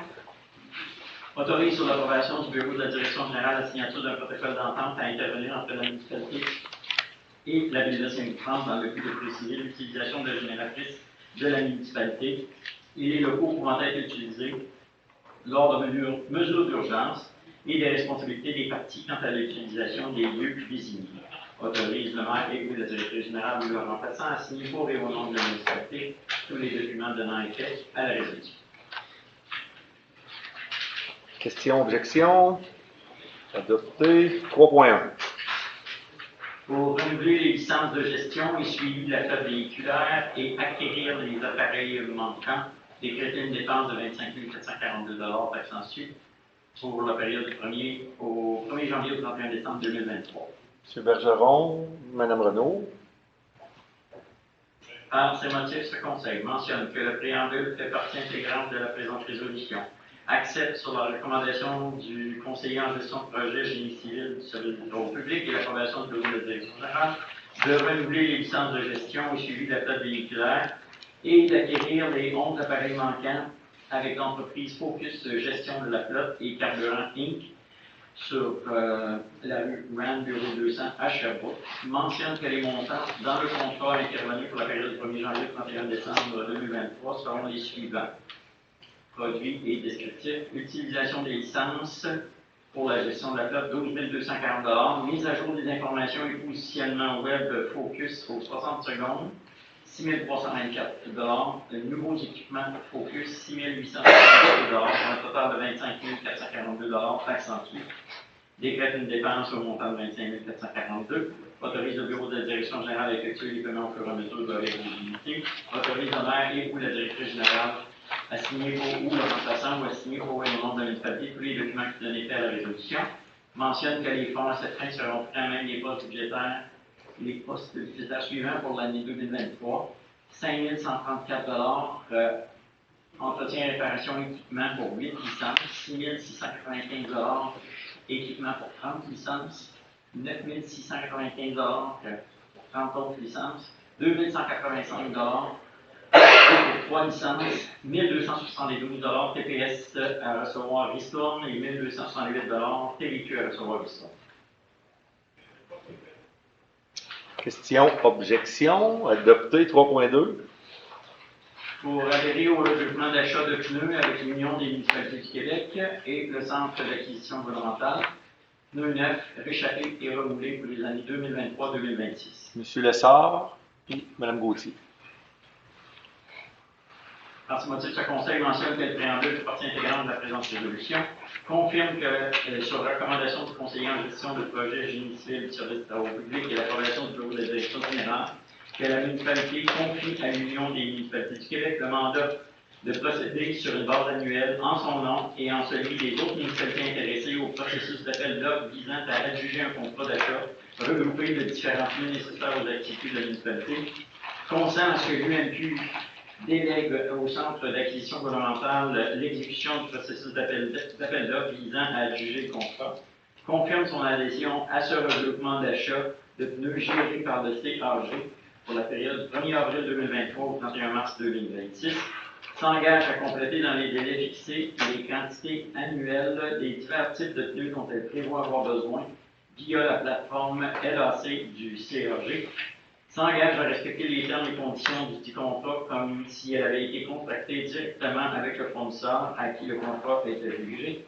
Autorise sur l'approbation du bureau de la direction générale la signature d'un protocole d'entente à intervenir entre la municipalité et la Ville de Saint-Louis-France dans le but de préciser l'utilisation de la génératrice de la municipalité et les locaux pouvant être utilisés lors de mesures d'urgence et des responsabilités des parties quant à l'utilisation des lieux désignés. Autorise le maire et ou la directrice générale ou le remplaçant à signer pour et au nom de la municipalité tous les documents donnant effet à la résolution. Questions, objections? Adopté. 3.1. Pour renouveler les licences de gestion et suivi de la flotte véhiculaire et acquérir les appareils manquants, décréter une dépense de 25 442 par sensu pour la période du 1er janvier au 31 décembre 2023. M. Bergeron, Mme Renaud. Par ces motifs, ce conseil mentionne que le préambule fait partie intégrante de la présente résolution, accepte sur la recommandation du conseiller en gestion de projet génie civil du service du droit public et l'approbation du bureau de la direction générale de renouveler les licences de gestion et suivi de la flotte véhiculaire et d'acquérir les 11 appareils manquants avec l'entreprise Focus Gestion de la flotte et Carburant Inc. sur la rue Rand, bureau 200 à Sherbrooke, mentionne que les montants dans le contrat intervenu pour la période du 1er janvier au 31 décembre 2023 seront les suivants. Produits et descriptifs, utilisation des licences pour la gestion de la flotte, 12 240 mise à jour des informations et positionnement web Focus aux 60 secondes, 6 324 nouveaux équipements Focus, 6 860 pour un total de 25 442 accentué. Décrète une dépense au montant de 25 442. Autorise le bureau de la direction générale à effectuer les paiements au fur et à mesure de l'éligibilité. Autorise le maire et ou la directrice générale à signer pour ou le remplaçant ou à signer pour et au nom de la municipalité tous les documents qui donnent effet à la résolution. Mentionne que les fonds à cette fin seront pris en main les postes budgétaires suivants pour l'année 2023. 5 134 entretien, réparation, équipement pour 8 licences. 6 695 équipement pour 30 licences. 9 695 pour 30 autres licences. 2 185 pour 3 licences. 1 272 TPS à recevoir Ristourne et 1 268 TVQ à recevoir Ristourne. Question, objection, adopté. 3.2. Pour adhérer au regroupement d'achat de pneus avec l'Union des municipalités du Québec et le Centre d'acquisition gouvernementale, pneus neufs, réchappés et renouvelés pour les années 2023-2026. M. Lessard et Mme Gauthier. Par ce motif, ce conseil mentionne que le préambule fait partie intégrante de la présente résolution, confirme que, sur recommandation du conseiller en gestion de projet génie civil du service des travaux publics et l'approbation du bureau de la direction générale, que la municipalité confie à l'Union des municipalités du Québec le mandat de procéder sur une base annuelle en son nom et en celui des autres municipalités intéressées au processus d'appel d'offres visant à adjuger un contrat d'achat regroupé de différents flux nécessaires aux activités de la municipalité, consent à ce que l'UMQ délègue au Centre d'acquisition gouvernementale l'exécution du processus d'appel d'offres visant à adjuger le contrat, confirme son adhésion à ce regroupement d'achat de pneus gérés par le CAG pour la période du 1er avril 2023 au 31 mars 2026 s'engage à compléter dans les délais fixés les quantités annuelles des divers types de pneus dont elle prévoit avoir besoin via la plateforme LAC du CAG, s'engage à respecter les termes et conditions du dit contrat comme si elle avait été contractée directement avec le fournisseur à qui le contrat a été rédigé,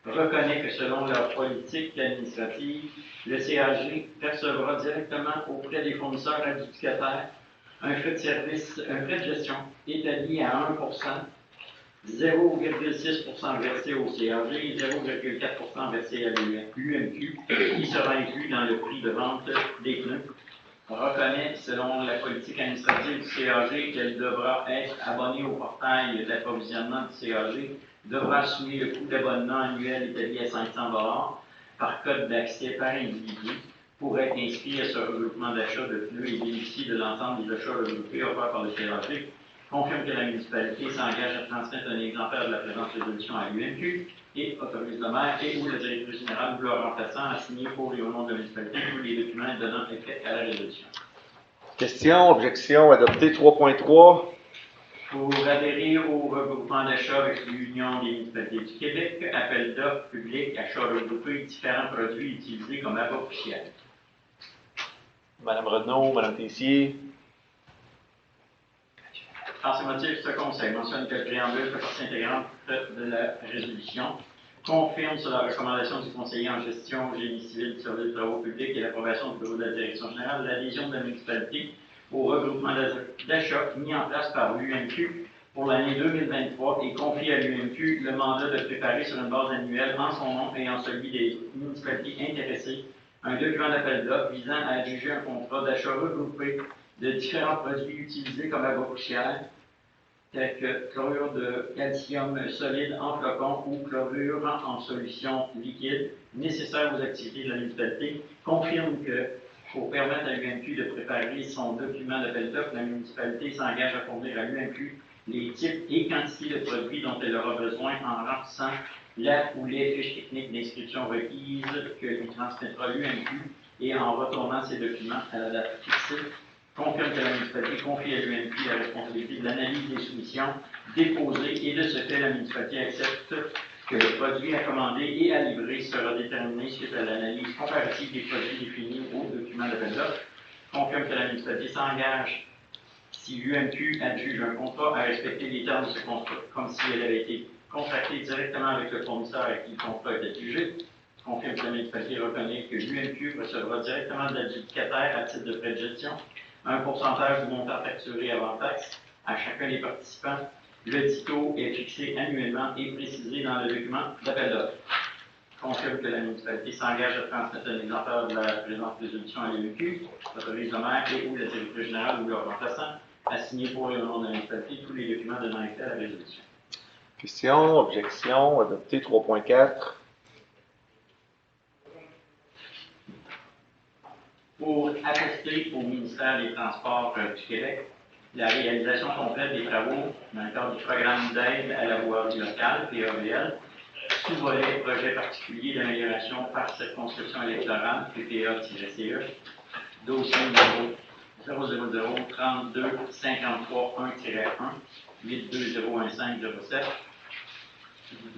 reconnaît que selon leur politique administrative, le CAG percevra directement auprès des fournisseurs adjudicataires un frais de service, un frais de gestion établi à 1%, 0,6% versé au CAG et 0,4% versé à l'UMQ, qui sera inclus dans le prix de vente des pneus. On reconnaît, selon la politique administrative du CAG, qu'elle devra être abonnée au portail d'approvisionnement du CAG, devra assumer le coût d'abonnement annuel établi à 500 $ par code d'accès par individu pour être inscrit à ce regroupement d'achat de pneus et bénéficier de l'ensemble des achats regroupés offerts par le CAG. Confirme que la municipalité s'engage à transmettre un exemplaire de la présente résolution à l'UMQ et autorise le maire et ou le directeur général ou leur remplaçant à signer pour et au nom de la municipalité tous les documents donnant effet à la résolution. Question, objection, adopté 3.3. Pour adhérer au regroupement d'achat avec l'Union des municipalités du Québec, appel d'offres public, achat regroupé, différents produits utilisés comme abat poussière. Madame Renaud, Madame Tessier. Par ces motifs, ce Conseil mentionne que le préambule fait partie intégrante de la résolution, confirme sur la recommandation du conseiller en gestion génie civil du service des travaux publics et l'approbation du bureau de la direction générale l'adhésion de la municipalité au regroupement d'achat mis en place par l'UMQ pour l'année 2023 et confie à l'UMQ le mandat de préparer sur une base annuelle en son nom et en celui des municipalités intéressées un document d'appel d'offres visant à adjuger un contrat d'achat regroupé de différents produits utilisés comme abat poussière, tels que chlorure de calcium solide en flocon ou chlorure en solution liquide, nécessaires aux activités de la municipalité, confirme que, pour permettre à l'UMQ de préparer son document d'appel d'offres, la municipalité s'engage à fournir à l'UMQ les types et quantités de produits dont elle aura besoin en remplissant la ou les fiches techniques d'inscription requises que lui transmettra l'UMQ et en retournant ces documents à la date fixée. Confirme que la municipalité confie à l'UMQ la responsabilité de l'analyse des soumissions déposées et de ce fait, la municipalité accepte que le produit à commander et à livrer sera déterminé suite à l'analyse comparative des produits définis au document d'appel d'offres. Confirme que la municipalité s'engage, si l'UMQ adjuge un contrat, à respecter les termes de ce contrat, comme si elle avait été contractée directement avec le fournisseur à qui le contrat est adjugé. Confirme que la municipalité reconnaît que l'UMQ recevra directement de l'adjudicataire à titre de frais de gestion un pourcentage du montant facturé avant taxe à chacun des participants. Le dit taux est fixé annuellement et précisé dans le document d'appel d'offres. Confirme que la municipalité s'engage à transmettre un exemplaire de la présente résolution à l'UMQ, autorise le maire et ou le directeur général ou leur remplaçant à signer pour et au nom de la municipalité tous les documents donnant effet à la résolution. Question, objection, adopté 3.4. Pour attester au ministère des Transports du Québec la réalisation complète des travaux dans le cadre du programme d'aide à la voirie locale, PAVL, sous-volet projet particulier d'amélioration par circonscription électorale, PPA-CE, dossier numéro 000-32-53-1-1, 82015-07,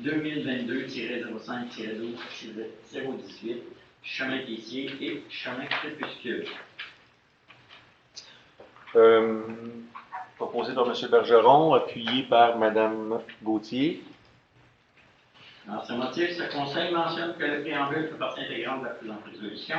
2022-05-12-018, chemin Tessier et chemin Crépuscule. Proposé par M. Bergeron, appuyé par Mme Gauthier. Dans ce motif, ce Conseil mentionne que le préambule fait partie intégrante de la présente résolution,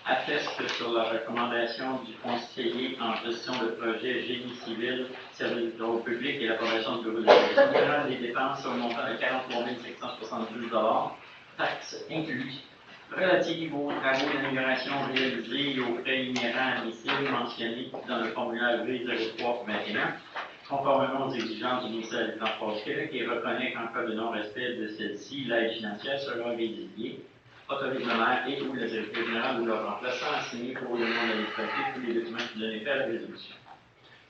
atteste sur la recommandation du conseiller en gestion de projet génie civil, service de travaux publics et l'approbation du bureau de la direction générale des dépenses au montant de 43 772 $, taxes incluses, relatives aux travaux d'amélioration réalisés et aux frais inhérents admissibles mentionnés dans le formulaire V0321, conformément aux exigences du ministère des Transports du Québec et reconnaît qu'en cas de non-respect de celle-ci, l'aide financière sera résiliée. Autorise le maire et ou le directeur général ou leur remplaçant à signer pour le nom de la municipalité tous les documents qui donnent effet à la résolution.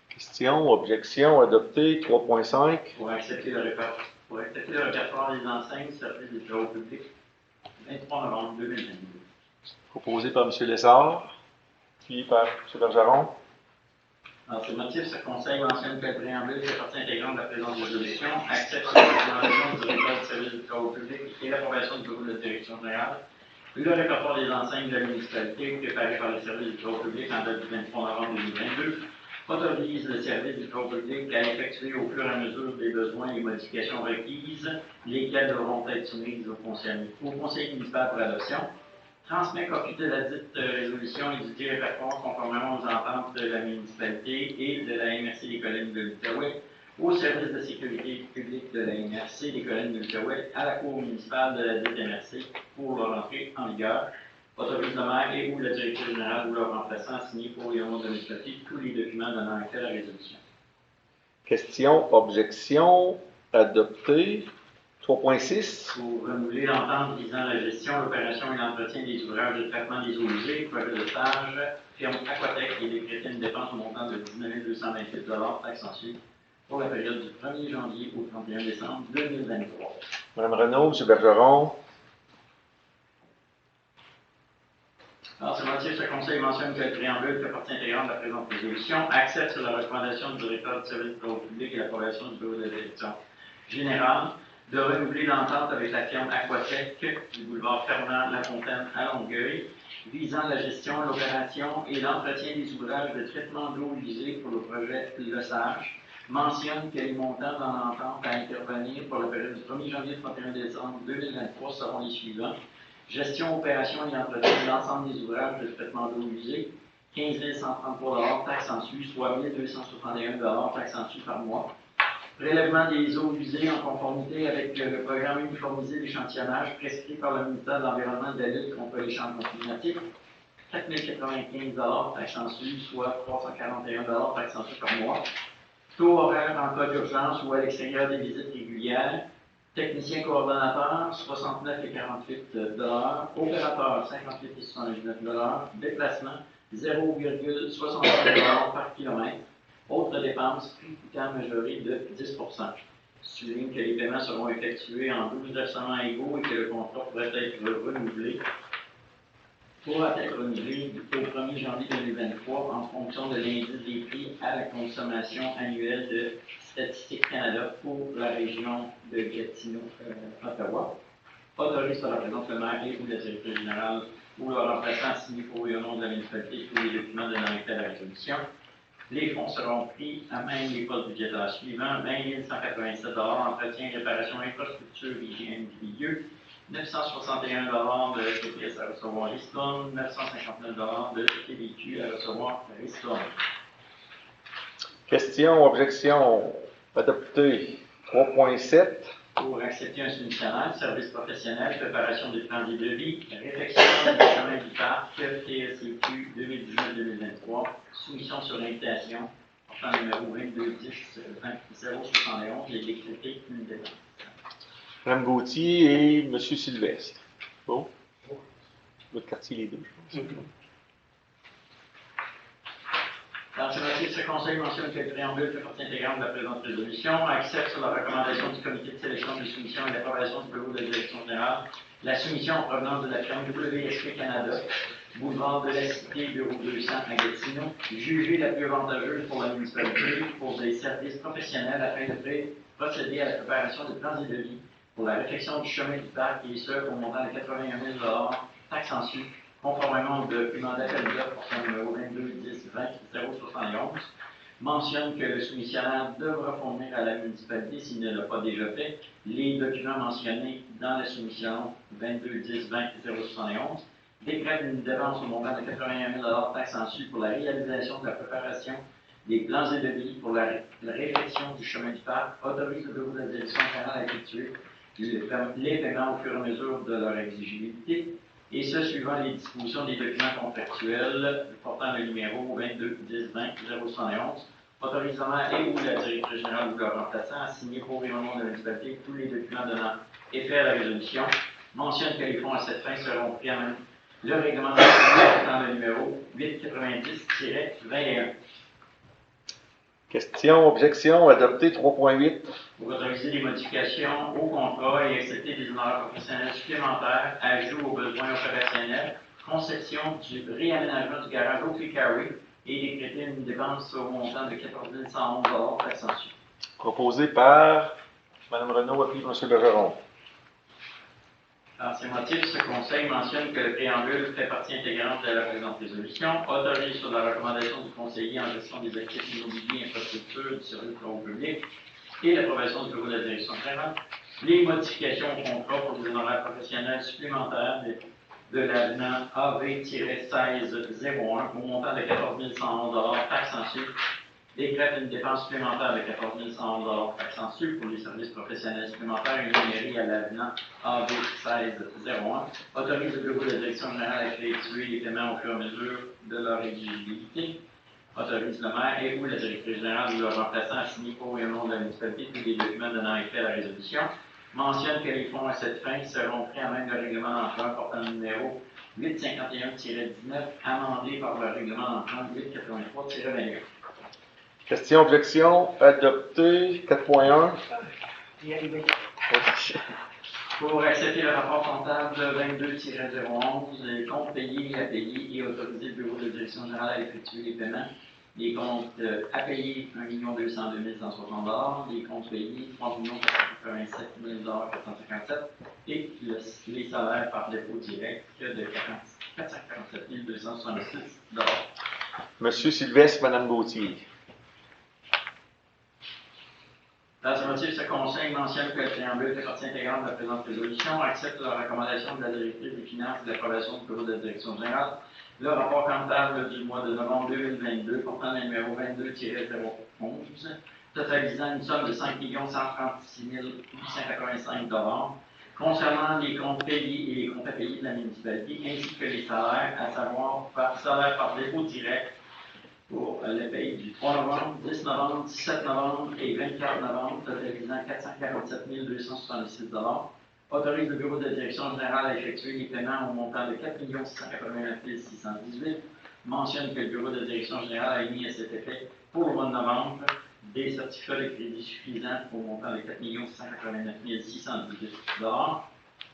Question, objection, adopté 3.5. Pour accepter le répertoire des enseignes du service des travaux publics, 23 novembre 2022. Proposé par M. Lessard. suivi par M. Bergeron. Alors, ces motifs, ce conseil mentionne que le préambule fait partie intégrante de la présente résolution, accepte la recommandation du directeur du service du travaux public et l'approbation du bureau de la direction générale, le répertoire des enseignes de la municipalité préparé par le service du travaux public en date du 23 novembre 2022 autorise le service du travaux public à effectuer au fur et à mesure des besoins les modifications requises, lesquelles devront être soumises au conseil municipal pour adoption. Transmet copie de la dite résolution et du dit répertoire conformément aux ententes de la municipalité et de la MRC des collines de l'Outaouais au service de sécurité publique de la MRC des collines de l'Outaouais à la cour municipale de la dite MRC pour leur entrée en vigueur. Autorise le maire et ou le directeur général ou leur remplaçant à signer pour le nom de la municipalité tous les documents donnant accès à la résolution. Question, objection, adopté. 3.6. Pour renouveler l'entente visant la gestion, l'opération et l'entretien des ouvrages de traitement des eaux usées, projet de stage, firme Aquatec et décréter une dépense au montant de 19 228 taxe ensuite pour la période du 1er janvier au 31 décembre 2023. Mme Renaud, M. Bergeron. Alors, ce motif, ce conseil mentionne que le préambule fait partie intégrante de la présente résolution, accepte sur la recommandation du directeur du service du travaux public et l'approbation du bureau de la direction générale de renouveler l'entente avec la firme Aquatec du boulevard Fernand-Lafontaine à Longueuil, visant la gestion, l'opération et l'entretien des ouvrages de traitement d'eau usée pour le projet Le Sage, mentionne que les montants dans l'entente à intervenir pour la période du 1er janvier au 31 décembre 2023 seront les suivants. Gestion, opération et entretien de l'ensemble des ouvrages de traitement d'eau usée, 15 133 taxe en sus, soit 1 261 taxe en sus par mois. Prélèvement des eaux usées en conformité avec le programme uniformisé d'échantillonnage prescrit par le ministère de l'Environnement et de la lutte contre les changements climatiques, 4 095 taxe en sus, soit 341 taxe en sus par mois. Taux horaire en cas d'urgence ou à l'extérieur des visites régulières. Technicien coordonnateur, 69 et 48 opérateur, 58 et 79 déplacement, 0,61 par kilomètre. Autres dépenses, prix coûtant majoré de 10 Souligne que les paiements seront effectués en 12 versements égaux et que le contrat pourrait être renouvelé au 1er janvier 2023 en fonction de l'indice des prix à la consommation annuelle de Statistique Canada pour la région de Gatineau-Ottawa. Autorise par la présence le maire et ou le directeur général ou leur remplaçant à signer pour et au nom de la municipalité tous les documents donnant accès à la résolution. Les fonds seront pris à même les postes budgétaires suivants: 20 187 entretien, réparation, infrastructure, hygiène du milieu, 961 de TPS à recevoir Riston, 959 de TVQ à recevoir Riston. Question, objection, adopté. 3.7. Pour accepter un soumissionnaire, service professionnel, préparation des plans et devis, réflexion du chemin du parc, TSCQ 2019-2023, soumission sur invitation, portant numéro 2210-071 et décrété une dépense. Mme Gauthier et M. Sylvestre. Bon. Votre quartier, les deux, je pense. Dans ce motif, ce conseil mentionne que le préambule fait partie intégrante de la présente résolution, accepte sur la recommandation du comité de sélection des soumissions et l'approbation du bureau de la direction générale la soumission en provenance de la firme WSP Canada, boulevard de la Cité, bureau 200 à Gatineau, jugée la plus avantageuse pour la municipalité pour des services professionnels afin de procéder à la préparation de plans et devis pour la réfection du chemin du parc et ce au montant de 81 000 taxe en sus, conformément au document d'appel d'offres portant numéro 2210-20-071, mentionne que le soumissionnaire devra fournir à la municipalité, s'il ne l'a pas déjà fait, les documents mentionnés dans la soumission 2210-20-071, décrète une dépense au montant de 81 000 taxe en sus pour la réalisation de la préparation des plans et devis pour la réfection du chemin du parc, autorise le bureau de la direction générale à effectuer les paiements au fur et à mesure de leur exigibilité, et ce, suivant les dispositions des documents contractuels portant le numéro 2210-20-071, autorisant et ou la directrice générale ou leur remplaçant à signer pour et au nom de la municipalité tous les documents donnant effet à la résolution, mentionne que les fonds à cette fin seront pris en main. Le règlement portant le numéro 890-21. Question, objection, adopté. 3.8. Pour autoriser des modifications au contrat et accepter des honoraires professionnels supplémentaires, ajouts aux besoins opérationnels, conception du réaménagement du garage au Carry et décréter une dépense au montant de 14 111 taxes en sucre. Proposé par Mme Renaud, appuyé par M. Bergeron. Dans ces motifs, ce Conseil mentionne que le préambule fait partie intégrante de la présente résolution, autorise sur la recommandation du conseiller en gestion des actifs immobiliers et infrastructures du service de travaux publics et l'approbation du bureau de la direction générale, les modifications au contrat pour des honoraires professionnels supplémentaires de l'avenant AV-1601 au montant de 14 111 taxes en sucre, décrète une dépense supplémentaire de 14 111 taxes en sucre pour les services professionnels supplémentaires énumérés à l'avenant AV-1601, autorise le bureau de la direction générale à effectuer les paiements au fur et à mesure de leur éligibilité, autorise le maire et ou la directrice générale ou leur remplaçant à signer pour et au nom de la municipalité tous les documents donnant effet à la résolution, mentionne que les fonds à cette fin seront pris en même le règlement d'emprunt portant le numéro 851-19, amendé par le règlement d'emprunt 883-21. Question, objection, adopté. 4.1. Pour accepter le rapport comptable 22-011, les comptes payés et à payer et autoriser le bureau de direction générale à effectuer les paiements. Les comptes à payer 1 202 160 $, les comptes payés 3 487 457 et les salaires par dépôt direct de 447 266 $. Monsieur Sylvestre, Mme Gauthier. Dans ce motif, ce Conseil mentionne que le préambule fait partie intégrante de la présente résolution, accepte la recommandation de la directrice des finances et de l'approbation du bureau de la direction générale, le rapport comptable du mois de novembre 2022 portant le numéro 22-011, totalisant une somme de 5 136 885 $, concernant les comptes payés et les comptes à payer de la municipalité, ainsi que les salaires, à savoir salaire par dépôt direct, pour les pays du 3 novembre, 10 novembre, 17 novembre et 24 novembre, totalisant 447 266 $, autorise le bureau de la direction générale à effectuer les paiements au montant de 4 689 618, mentionne que le bureau de la direction générale a émis à cet effet pour le mois de novembre des certificats de crédit suffisants au montant de 4 689 618 $,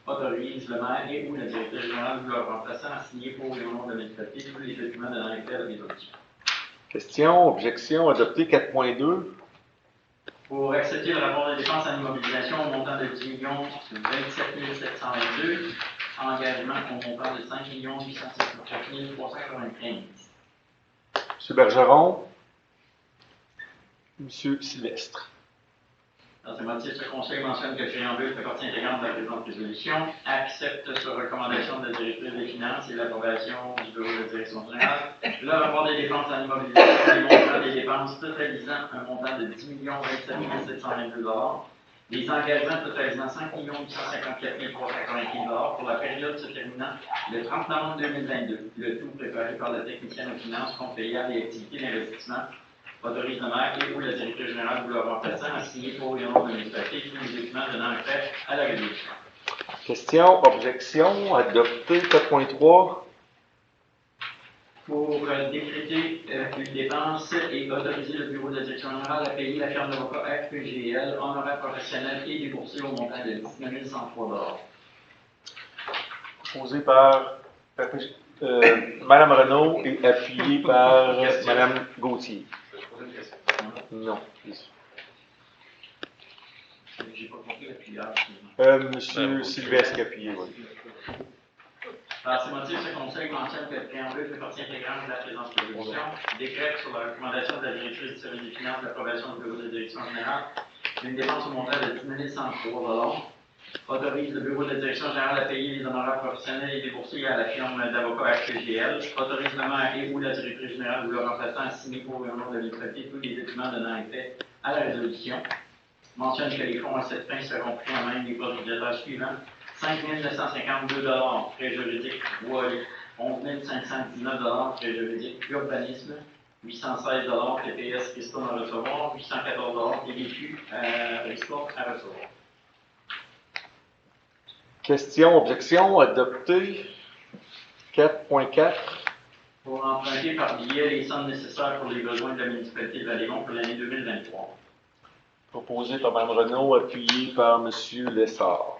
autorise le maire et ou la directrice générale ou leur remplaçant à signer pour le nom de la municipalité tous les documents de l'enquête de la résolution. Question, objection, adopté. 4.2. Pour accepter le rapport de dépenses en immobilisation au montant de 10 27 722, engagement au montant de 5 854 395. M. Bergeron. M. Sylvestre. Dans ce motif, ce Conseil mentionne que le préambule fait partie intégrante de la présente résolution, accepte sur recommandation de la directrice des finances et l'approbation du bureau de la direction générale le rapport des dépenses en immobilisation et le montant des dépenses totalisant un montant de 10 27 722 $, les engagements totalisant 5 854 395 $ pour la période se terminant le 30 novembre 2022, le tout préparé par la technicienne aux finances, compte payable et activités d'investissement, autorise le maire et ou la directrice générale ou leur remplaçant à signer pour et au nom de la municipalité tous les documents donnant effet à la résolution. Question, objection, adopté. 4.3. Pour décréter une dépense et autoriser le bureau de la direction générale à payer la firme d'avocat FPGL, honoraires professionnels et déboursés au montant de 19 103 $. Proposé par Mme Renaud et appuyé par Mme Gauthier. Non. J'ai pas compris l'appuyeur. Monsieur Sylvestre qui a appuyé, oui. Par ces motifs, ce Conseil mentionne que le préambule fait partie intégrante de la présente résolution, décrète sur la recommandation de la directrice du service des finances l'approbation du bureau de direction générale d'une dépense au montant de 19 103 $, autorise le bureau de la direction générale à payer les honoraires professionnels et déboursés à la firme d'avocats FPGL, autorise le maire et ou la directrice générale ou le remplaçant à signer pour le nom de l'autorité tous les documents donnant effet à la résolution, mentionne que les fonds à cette fin seront pris en main des propriétaires suivants: 5 952 $ frais juridiques Wally, 11 519 $ frais juridiques Urbanisme, 816 $ TPS Ristourne à recevoir, 814 $ TVQ Ristourne à recevoir. Question, objection, adopté. 4.4. Pour emprunter par billet les sommes nécessaires pour les besoins de la municipalité de Valémont pour l'année 2023. Proposé par Mme Renaud, appuyé par M. Lessard.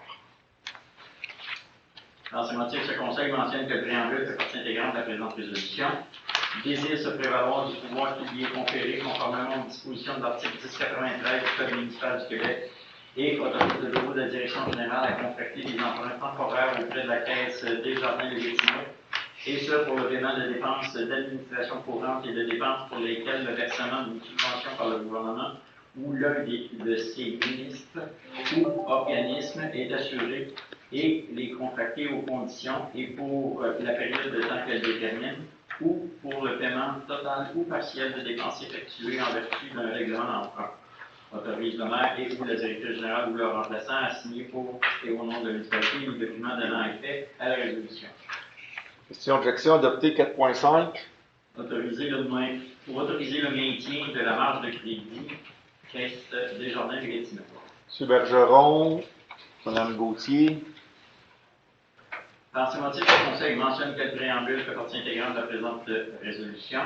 Dans ce motif, ce Conseil mentionne que le préambule fait partie intégrante de la présente résolution, désire se prévaloir du pouvoir qui lui est conféré conformément aux dispositions de l'article 1093 du Code municipal du Québec et autorise le bureau de la direction générale à contracter des emprunts temporaires auprès de la Caisse Desjardins de Gatineau, et ce pour le paiement de dépenses d'administration courante et de dépenses pour lesquelles le versement d'une subvention par le gouvernement ou l'un de ses ministres ou organismes est assuré et les contracter aux conditions et pour la période de temps qu'elle détermine ou pour le paiement total ou partiel de dépenses effectuées en vertu d'un règlement d'emprunt. Autorise le maire et ou le directeur général ou leur remplaçant à signer pour et au nom de la municipalité les documents donnant effet à la résolution. Question, objection, adopté 4.5. Pour autoriser le maintien de la marge de crédit Caisse Desjardins de Gatineau. M. Bergeron, Mme Gauthier. Par ces motifs, le Conseil mentionne que le préambule fait partie intégrante de la présente résolution,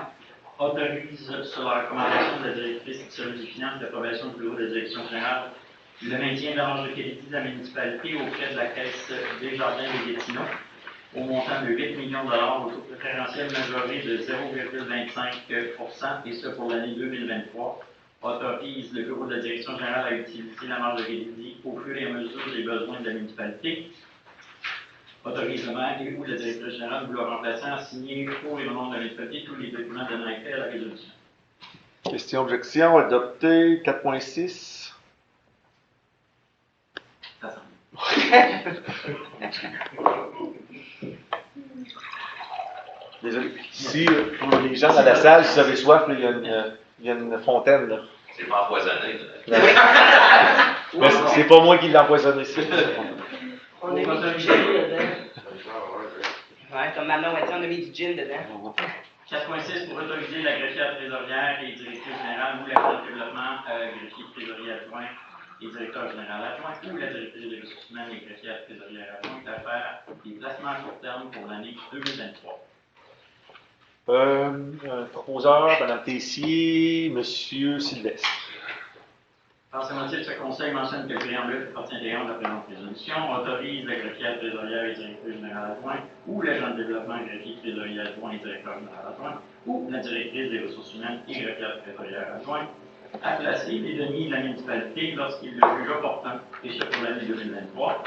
autorise sur la recommandation de la directrice du service des finances d'approbation du bureau de la direction générale le maintien de la marge de crédit de la municipalité auprès de la Caisse Desjardins de Gatineau au montant de 8 millions de dollars au taux préférentiel majoré de 0,25 et ce pour l'année 2023. Autorise le bureau de la direction générale à utiliser la marge de crédit au fur et à mesure des besoins de la municipalité. Autorise le maire et ou le directeur général ou leur remplaçant à signer pour et au nom de la municipalité tous les documents donnant effet à la résolution. Question, objection, adopté 4.6. Désolé. Si pour les gens dans la salle, si vous avez soif, là, il y a une fontaine. Là. C'est pas empoisonné. Mais c'est pas moi qui l'ai empoisonné. On a mis du gin dedans. Ouais, comme maman a dit, on a mis du gin dedans. 4.6 pour autoriser la greffière trésorière et directrice générale ou la de développement, greffier trésorier adjoint et directeur général adjoint ou la directrice des ressources humaines et greffière trésorière adjointe à faire des placements à court terme pour l'année 2023. Proposeur, Mme Tessier, M. Sylvestre. Par ce motif, ce Conseil mentionne que le préambule fait partie intégrante de la présente résolution, autorise la greffière trésorière et directrice générale adjoint ou l'agent de développement greffier trésorier adjoint et directeur général adjoint ou la directrice des ressources humaines et greffière trésorière adjoint à placer les deniers de la municipalité lorsqu'il le juge opportun, et ce pour l'année 2023.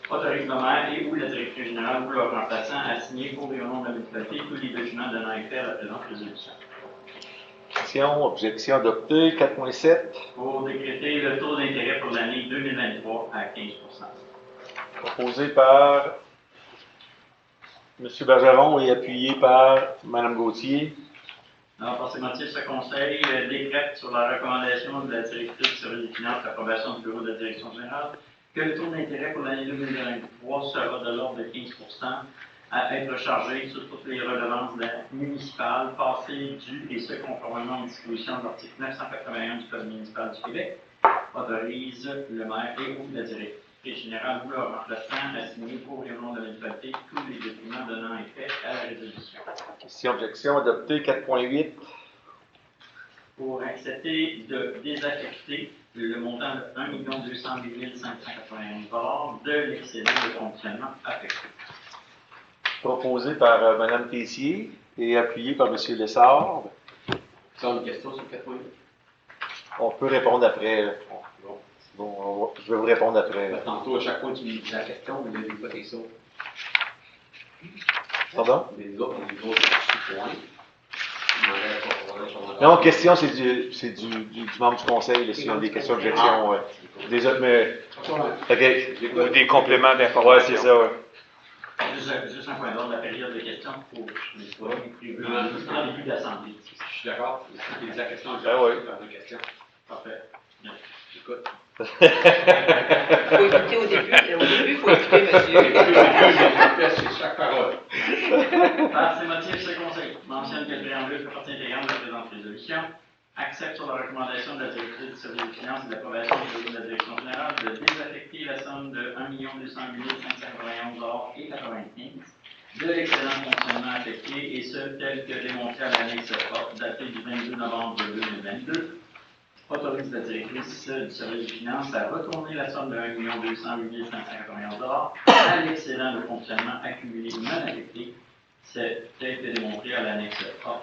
Autorise le maire et ou la directrice générale ou leur remplaçant à signer pour et au nom de la municipalité tous les documents donnant effet à la présente résolution. Question, objection adoptée 4.7. Pour décréter le taux d'intérêt pour l'année 2023 à 15 Proposé par M. Bergeron et appuyé par Mme Gauthier. Alors, par ces motifs, ce Conseil décrète sur la recommandation de la directrice du service des finances l'approbation du bureau de la direction générale que le taux d'intérêt pour l'année 2023 sera de l'ordre de 15 à être chargé sur toutes les redevances municipales passées, dues et ce conformément aux dispositions de l'article 981 du Code municipal du Québec. Autorise le maire et ou la directrice générale ou leur remplaçant à signer pour et au nom de la municipalité tous les documents donnant effet à la résolution. Question, objection adoptée 4.8. Pour accepter de désaffecter le montant de 1 208 591 $ de l'excédent de fonctionnement affecté. Proposé par Mme Tessier et appuyé par M. Lessard. Tu as une question sur 4.8? On peut répondre après. Bon, je vais vous répondre après. Tantôt, à chaque fois que tu me dis la question, vous n'avez pas tes sauts. Pardon? Les autres points. Non, question, c'est du membre du conseil, là, s'ils ont des questions, objections. Ouais. Des autres, mais. OK. Ou des compléments d'information. Ouais, c'est ça, ouais. Juste un point d'ordre, la période de questions pour les soirées prévues en début d'assemblée. Je suis d'accord. C'est la question. Oui. Parfait. J'écoute. Il faut écouter au début. Au début, il faut écouter, monsieur. C'est chaque parole. Par ces motifs, ce Conseil mentionne que le préambule fait partie intégrante de la présente résolution, accepte sur la recommandation de la directrice du service des finances et de l'approbation du bureau de la direction générale de désaffecter la somme de 1 208 591 $ et 95 de l'excédent fonctionnement affecté, et ce, tel que démontré à l'annexe A, datée du 22 novembre 2022. Autorise la directrice du service des finances à retourner la somme de 1 208 591 à l'excédent de fonctionnement accumulé non affecté. C'est démontré à l'annexe A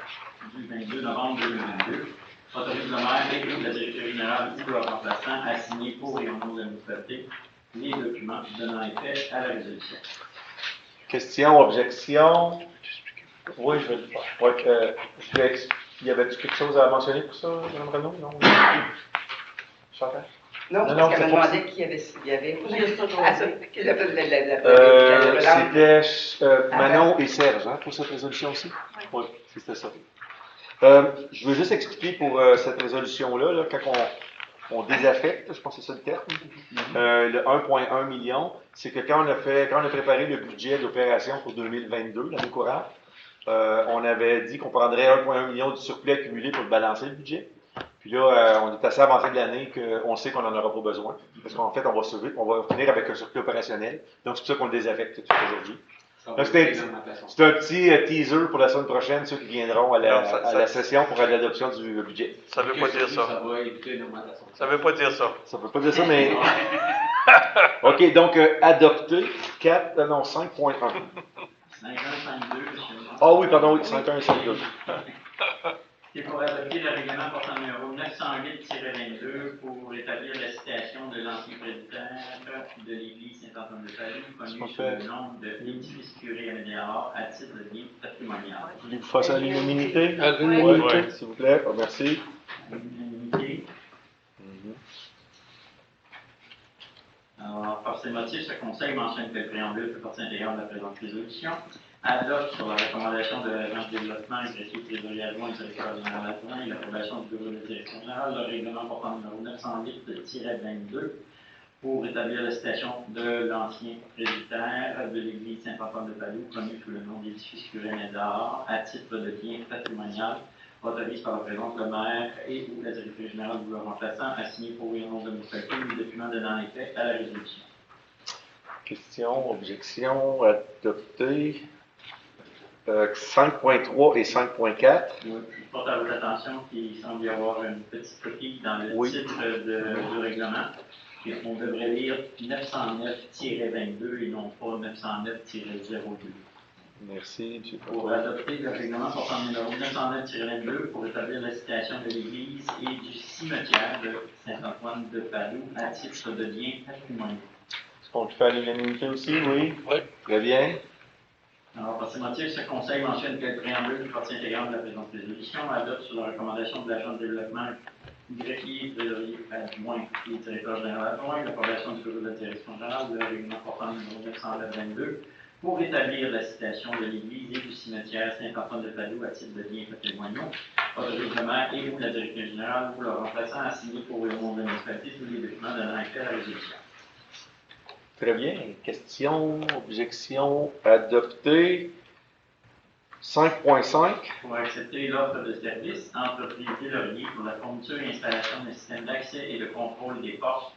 du 22 novembre 2022. Autorise le maire et la directrice générale ou leur remplaçant à signer pour et au nom de la municipalité les documents donnant effet à la résolution. Question, objection? Oui, je vais le faire. Ouais, y avait-tu quelque chose à mentionner pour ça, Mme Renaud? Non? Chantal? Non, parce qu'elle m'a demandé qui avait. C'était Manon et Serge, hein, pour cette résolution aussi? Oui, c'était ça. Je veux juste expliquer pour cette résolution-là, là, quand on désaffecte, je pense que c'est ça le terme, le 1,1 million, c'est que quand on a préparé le budget d'opération pour 2022, l'année courante, on avait dit qu'on prendrait 1,1 million du surplus accumulé pour balancer le budget. Puis là, on est assez avancé de l'année qu'on sait qu'on n'en aura pas besoin. Parce qu'en fait, on va finir avec un surplus opérationnel. Donc, c'est pour ça qu'on le désaffecte tout de suite aujourd'hui. C'est un petit teaser pour la semaine prochaine, ceux qui viendront à la session pour l'adoption du budget. Ça ne veut pas dire ça. Ça va éviter une augmentation. Ça ne veut pas dire ça. Ça ne veut pas dire ça, mais... OK, donc adopté 5.1. 5152, monsieur. Ah oui, pardon, 5152. C'est pour adopter le règlement portant numéro 908-22 pour établir la citation de l'ancien président de l'Église Saint-Antoine-de-Padoue, connu sous le nom de l'édifice curé Améliore, à titre de bien patrimonial. Voulez-vous faire ça à l'unanimité? À l'unanimité. Oui, s'il vous plaît. Oh, merci. L'unanimité. Alors, par ces motifs, ce Conseil mentionne que le préambule fait partie intégrante de la présente résolution. Adopte sur la recommandation de l'agence de développement et greffier trésorier adjoint et directeur général adjoint et l'approbation du bureau de direction générale, le règlement portant numéro 908-22 pour établir la citation de l'ancien presbytère de l'église Saint-Antoine-de-Padoue, connu sous le nom d'édifice curé Médard, à titre de bien patrimonial, autorise par la présence le maire et ou la directrice générale ou le remplaçant à signer pour et au nom de municipalité les documents donnant effet à la résolution. Question, objection, adopté. 5.3 et 5.4. Je porte à votre attention qu'il semble y avoir une petite coquille dans le titre du règlement. Et on devrait lire 909-22 et non pas 909-02. Merci, M. Pour adopter le règlement portant numéro 909-22 pour établir la citation de l'église et du cimetière de Saint-Antoine-de-Padoue à titre de bien patrimonial. Est-ce qu'on le fait à l'unanimité aussi? Oui. Oui. Très bien. Alors, par ces motifs, ce Conseil mentionne que le préambule fait partie intégrante de la présente résolution, adopte sur la recommandation de l'agent de développement greffier, trésorier adjoint et directeur général adjoint, l'approbation du bureau de la direction générale, le règlement portant numéro 909-22 pour établir la citation de l'église et du cimetière Saint-Antoine-de-Padoue à titre de biens patrimoniaux, autorise le maire et ou la directrice générale ou leur remplaçant à signer pour le nom de la municipalité tous les documents donnant effet à la résolution. Très bien. Question, objection, adopté. 5.5. Pour accepter l'offre de service, entreprise Laurier pour la fourniture et installation d'un système d'accès et de contrôle des portes,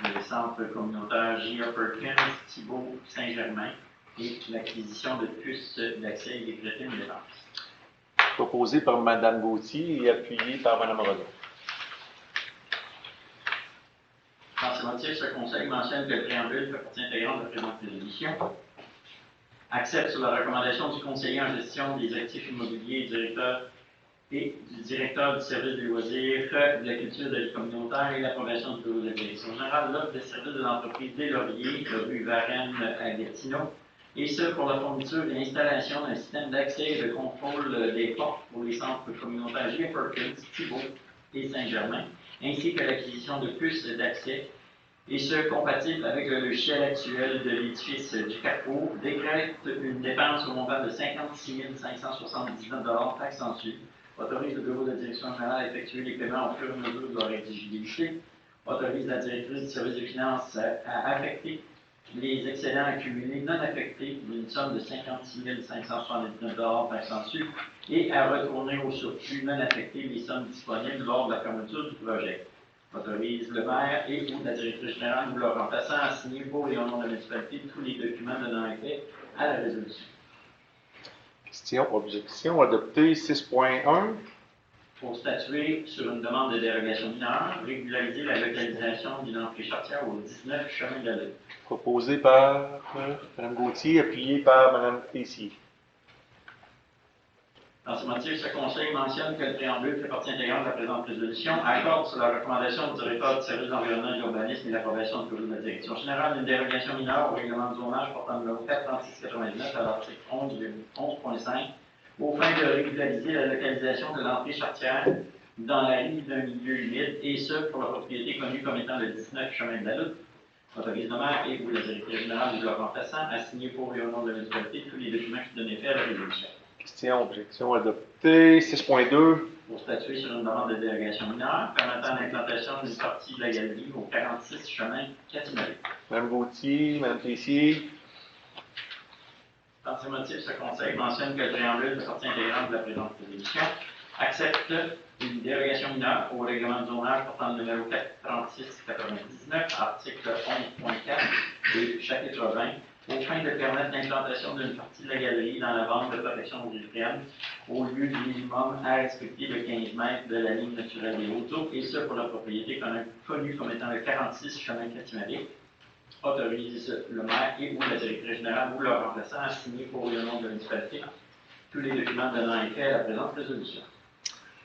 le centre communautaire J.A. Perkins, Thibault, Saint-Germain, et l'acquisition de puces d'accès et des crétines de défense. Proposé par Mme Gauthier et appuyé par Mme Renaud. Dans ce motif, ce Conseil mentionne que le préambule fait partie intégrante de la présente résolution. Accepte sur la recommandation du conseiller en gestion des actifs immobiliers du directeur du service des loisirs, de la culture de la vie communautaire et l'approbation du bureau de la direction générale, l'offre de service de l'entreprise des Lauriers, de rue Varennes à Gatineau, et ce pour la fourniture et l'installation d'un système d'accès et de contrôle des portes pour les centres communautaires J.A. Perkins, Thibault et Saint-Germain, ainsi que l'acquisition de puces d'accès, et ce compatible avec le logiciel actuel de l'édifice du Carrefour, décrète une dépense au montant de 56 579 taxes en dessus, autorise le bureau de la direction générale à effectuer les paiements au fur et à mesure de leur éligibilité, autorise la directrice du service des finances à affecter les excédents accumulés non affectés d'une somme de 56 579 taxes en dessus et à retourner au surplus non affecté les sommes disponibles lors de la fermeture du projet. Autorise le maire et ou la directrice générale ou leur remplaçant à signer pour et au nom de la municipalité tous les documents donnant effet à la résolution. Question, objection, adopté 6.1. pour statuer sur une demande de dérogation mineure, régulariser la localisation d'une entrée charretière au 19 chemin de la Lune. Proposé par Mme Gauthier, appuyé par Mme Tessier. Dans ce motif, ce Conseil mentionne que le préambule fait partie intégrante de la présente résolution, accorde sur la recommandation du directeur du service d'environnement et de l'urbanisme et l'approbation du bureau de la direction générale une dérogation mineure au règlement de zonage portant numéro 43699 à l'article 11.5 aux fins de régulariser la localisation de l'entrée charretière dans la rive d'un milieu humide, et ce, pour la propriété connue comme étant le 19 chemin de la Lutte. Autorise le maire et ou la directrice générale ou leur remplaçant à signer pour et au nom de la municipalité tous les documents qui donnent effet à la résolution. Question, objection adoptée. 6.2. Pour statuer sur une demande de dérogation mineure permettant l'implantation d'une partie de la galerie au 46 chemin Catinari. Mme Gauthier, Mme Tessier. Dans ces motifs, ce Conseil mentionne que le préambule fait partie intégrante de la présente résolution, accepte une dérogation mineure au règlement de zonage portant le numéro 436-99, article 11.4 et chapitre 20, aux fins de permettre l'implantation d'une partie de la galerie dans la bande de protection auriférienne au lieu du minimum à respecter de 15 mètres de la ligne naturelle des Hautes-Eaux, et ce pour la propriété connue comme étant le 46 chemin Catinari. Autorise le maire et ou la directrice générale ou leur remplaçant à signer pour le nom de la municipalité tous les documents donnant effet à la présente résolution.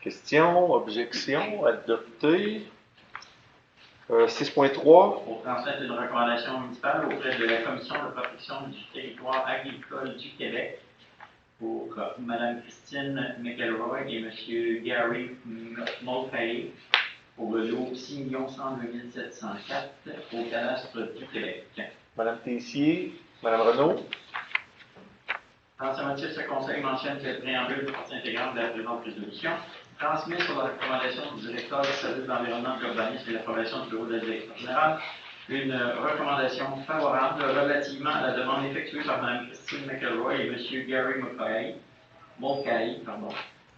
Question, objection adoptée. 6.3. Pour transmettre une recommandation municipale auprès de la Commission de protection du territoire agricole du Québec pour Mme Christine McElroy et M. Gary Mulcahy pour le lot 6 102 704 au cadastre du Québec. Mme Tessier, Mme Renaud. Dans ce motif, ce Conseil mentionne que le préambule fait partie intégrante de la présente résolution, transmet sur la recommandation du directeur du service d'environnement, de l'urbanisme et l'approbation du bureau de la direction générale une recommandation favorable relativement à la demande effectuée par Mme Christine McElroy et M. Gary Mulcahy,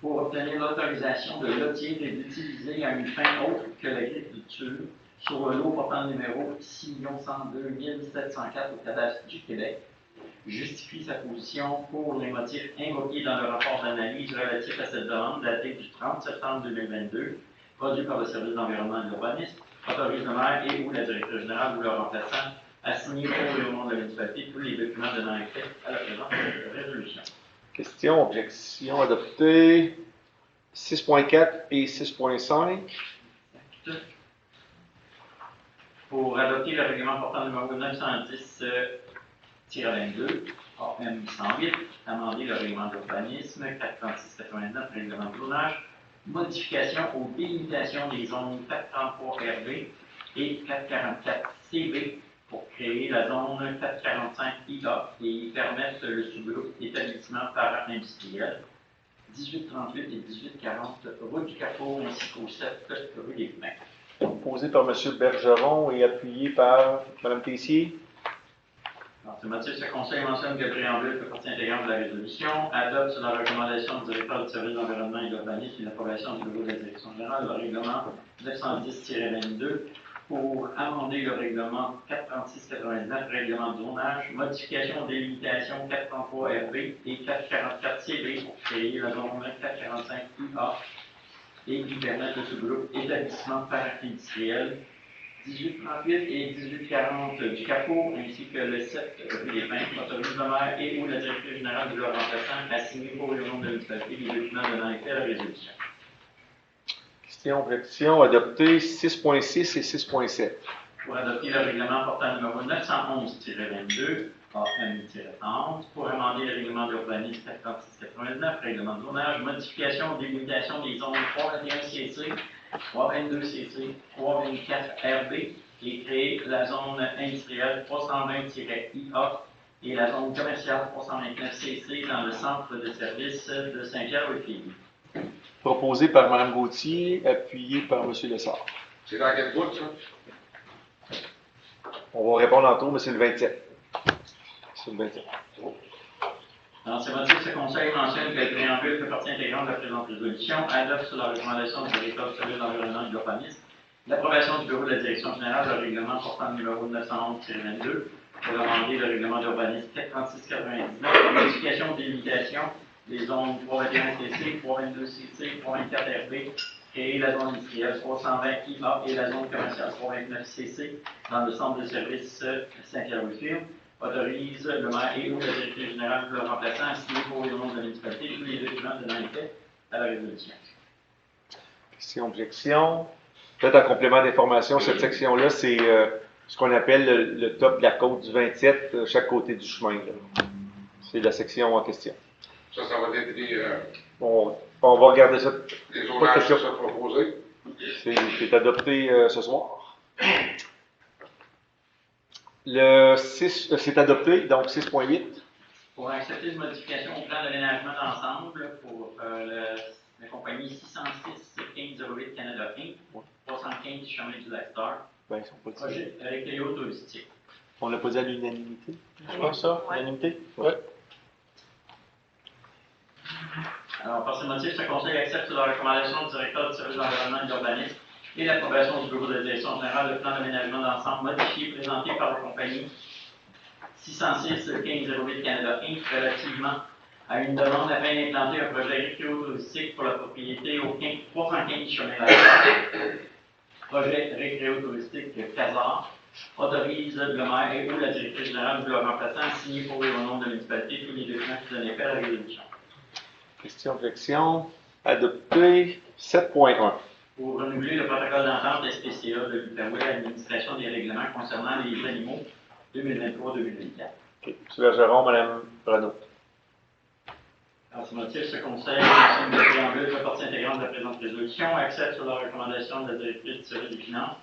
pour obtenir l'autorisation de lotir et d'utiliser à une fin autre que l'agriculture sur le lot portant le numéro 6 102 704 au cadastre du Québec, justifie sa position pour les motifs invoqués dans le rapport d'analyse relatif à cette demande daté du 30 septembre 2022, produit par le service d'environnement et de l'urbanisme, autorise le maire et ou la directrice générale ou leur remplaçant à signer pour le nom de la municipalité tous les documents donnant effet à la présente résolution. Question, objection adoptée. 6.4 et 6.5. Pour adopter le règlement portant le numéro 910-22, AM 108, amender le règlement d'urbanisme 436-89, règlement de zonage, modification aux délimitations des zones 433 RB et 444 CB pour créer la zone 445 IA et permettre le sous-groupe établissement para-industriel 1838 et 1840 route du Carrefour ainsi qu'au 7 rue des Pins. Proposé par M. Bergeron et appuyé par Mme Tessier. Dans ce motif, ce Conseil mentionne que le préambule fait partie intégrante de la résolution, adopte sur la recommandation du directeur du service d'environnement et de l'urbanisme et l'approbation du bureau de la direction générale le règlement 910-22 pour amender le règlement 436-99, règlement de zonage, modification des limitations 433 RB et 444 CB pour créer la zone 445 IA et qui permettent le sous-groupe établissement para-industriel 1838 et 1840 du Carrefour, ainsi que le 7 rue des Pins, autorise le maire et ou la directrice générale de leur remplaçant à signer pour le nom de la municipalité les documents donnant effet à la résolution. Question, objection adoptée. 6.6 et 6.7. Pour adopter le règlement portant le numéro 911-22, AM-30, pour amender le règlement d'urbanisme 436-89, règlement de zonage, modification ou délimitation des zones 321CC, 322CC, 324 RB et créer la zone industrielle 320-IA et la zone commerciale 329CC dans le centre de service de Saint-Pierre-aux-Filles. Proposé par Mme Gauthier, appuyé par M. Lessard. C'est dans quel bout, ça? On va répondre en tour, mais c'est le 27. C'est le 27. Dans ce motif, ce Conseil mentionne que le préambule fait partie intégrante de la présente résolution, adopte sur la recommandation du directeur du service d'environnement et de l'urbanisme l'approbation du bureau de la direction générale le règlement portant le numéro 911-22 pour amender le règlement d'urbanisme 436-99, modification des limitations les zones 321CC, 322CC, 324RB, créer la zone industrielle 320IA et la zone commerciale 329CC dans le centre de service Saint-Pierre-Whitfield. Autorise le maire et ou le directeur général de leur remplaçant à signer pour le nom de la municipalité tous les documents de l'enquête à la résolution. Question, objection. Peut-être en complément d'information, cette section-là, c'est ce qu'on appelle le top de la côte du 27, chaque côté du chemin. Là. C'est la section en question. Ça va être des... On va regarder ça. Les zonages qui sont proposés. C'est adopté ce soir. Le 6, c'est adopté, donc 6.8. Pour accepter une modification au plan d'aménagement d'ensemble pour la compagnie 606 1508 Canada Inc., 315 du chemin du Lac-Star. Ben, ils sont pas Projet récréo touristique. On l'a pas dit à l'unanimité? Je pense ça, l'unanimité? Oui. Alors, par ce motif, ce conseil accepte la recommandation du directeur du service de l'environnement et de l'urbanisme et l'approbation du bureau de la direction générale de plan d'aménagement d'ensemble modifié présenté par la compagnie 606 1508 Canada Inc. relativement à une demande afin d'implanter un projet récréo-touristique pour la propriété au 315 chemin Lac-Star. Projet récréo-touristique Casar autorise le maire et ou la directrice générale de leur remplaçant à signer pour le nom de la municipalité tous les documents qui donnaient fait à la résolution. Question, objection. Adopté. 7.1. Pour renouveler le protocole d'entente SPCA de l'Outaouais à l'administration des règlements concernant les animaux 2023-2024. Okay. M. Bergeron, Mme Renaud. En ce motif, ce conseil, ensemble de préambule, fait partie intégrante de la présente résolution, accepte sur la recommandation de la directrice du service des finances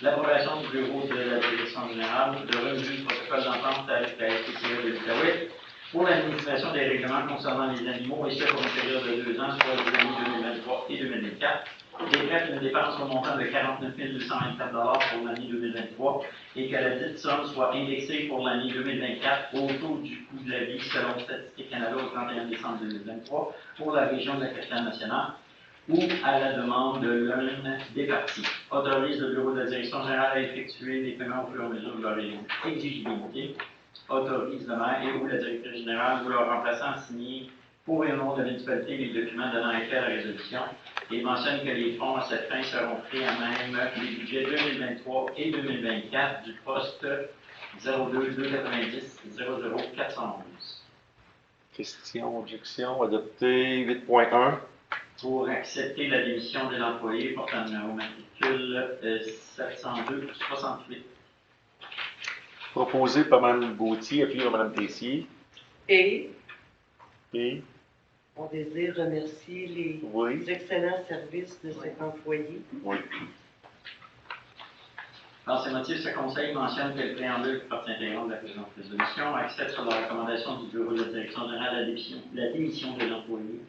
l'approbation du bureau de la direction générale de renouveler le protocole d'entente avec la SPCA de l'Outaouais pour l'administration des règlements concernant les animaux, et ce pour une période de 2 ans, soit les années 2023 et 2024. Décrète une dépense au montant de 49 224 pour l'année 2023 et que la dite somme soit indexée pour l'année 2024 au taux du coût de la vie selon Statistique Canada au 31 décembre 2023 pour la région de la Capitale-Nationale ou à la demande de l'une des parties. Autorise le bureau de la direction générale à effectuer des paiements au fur et à mesure de leur exigibilité. Autorise le maire et ou la directrice générale ou leur remplaçant à signer pour et au nom de la municipalité les documents donnant effet à la résolution et mentionne que les fonds à cette fin seront pris à même les budgets 2023 et 2024 du poste 02 290 00 411. Question, objection. Adopté. 8.1. Pour accepter la démission de l'employé portant le numéro matricule 702-68. Proposé par Mme Gauthier, appuyé par Mme Tessier. Et Et on désire remercier les excellents services de cet employé. Oui. Dans ces motifs, ce conseil mentionne que le préambule fait partie intégrante de la présente résolution, accepte sur la recommandation du bureau de la direction générale la démission de l'employé.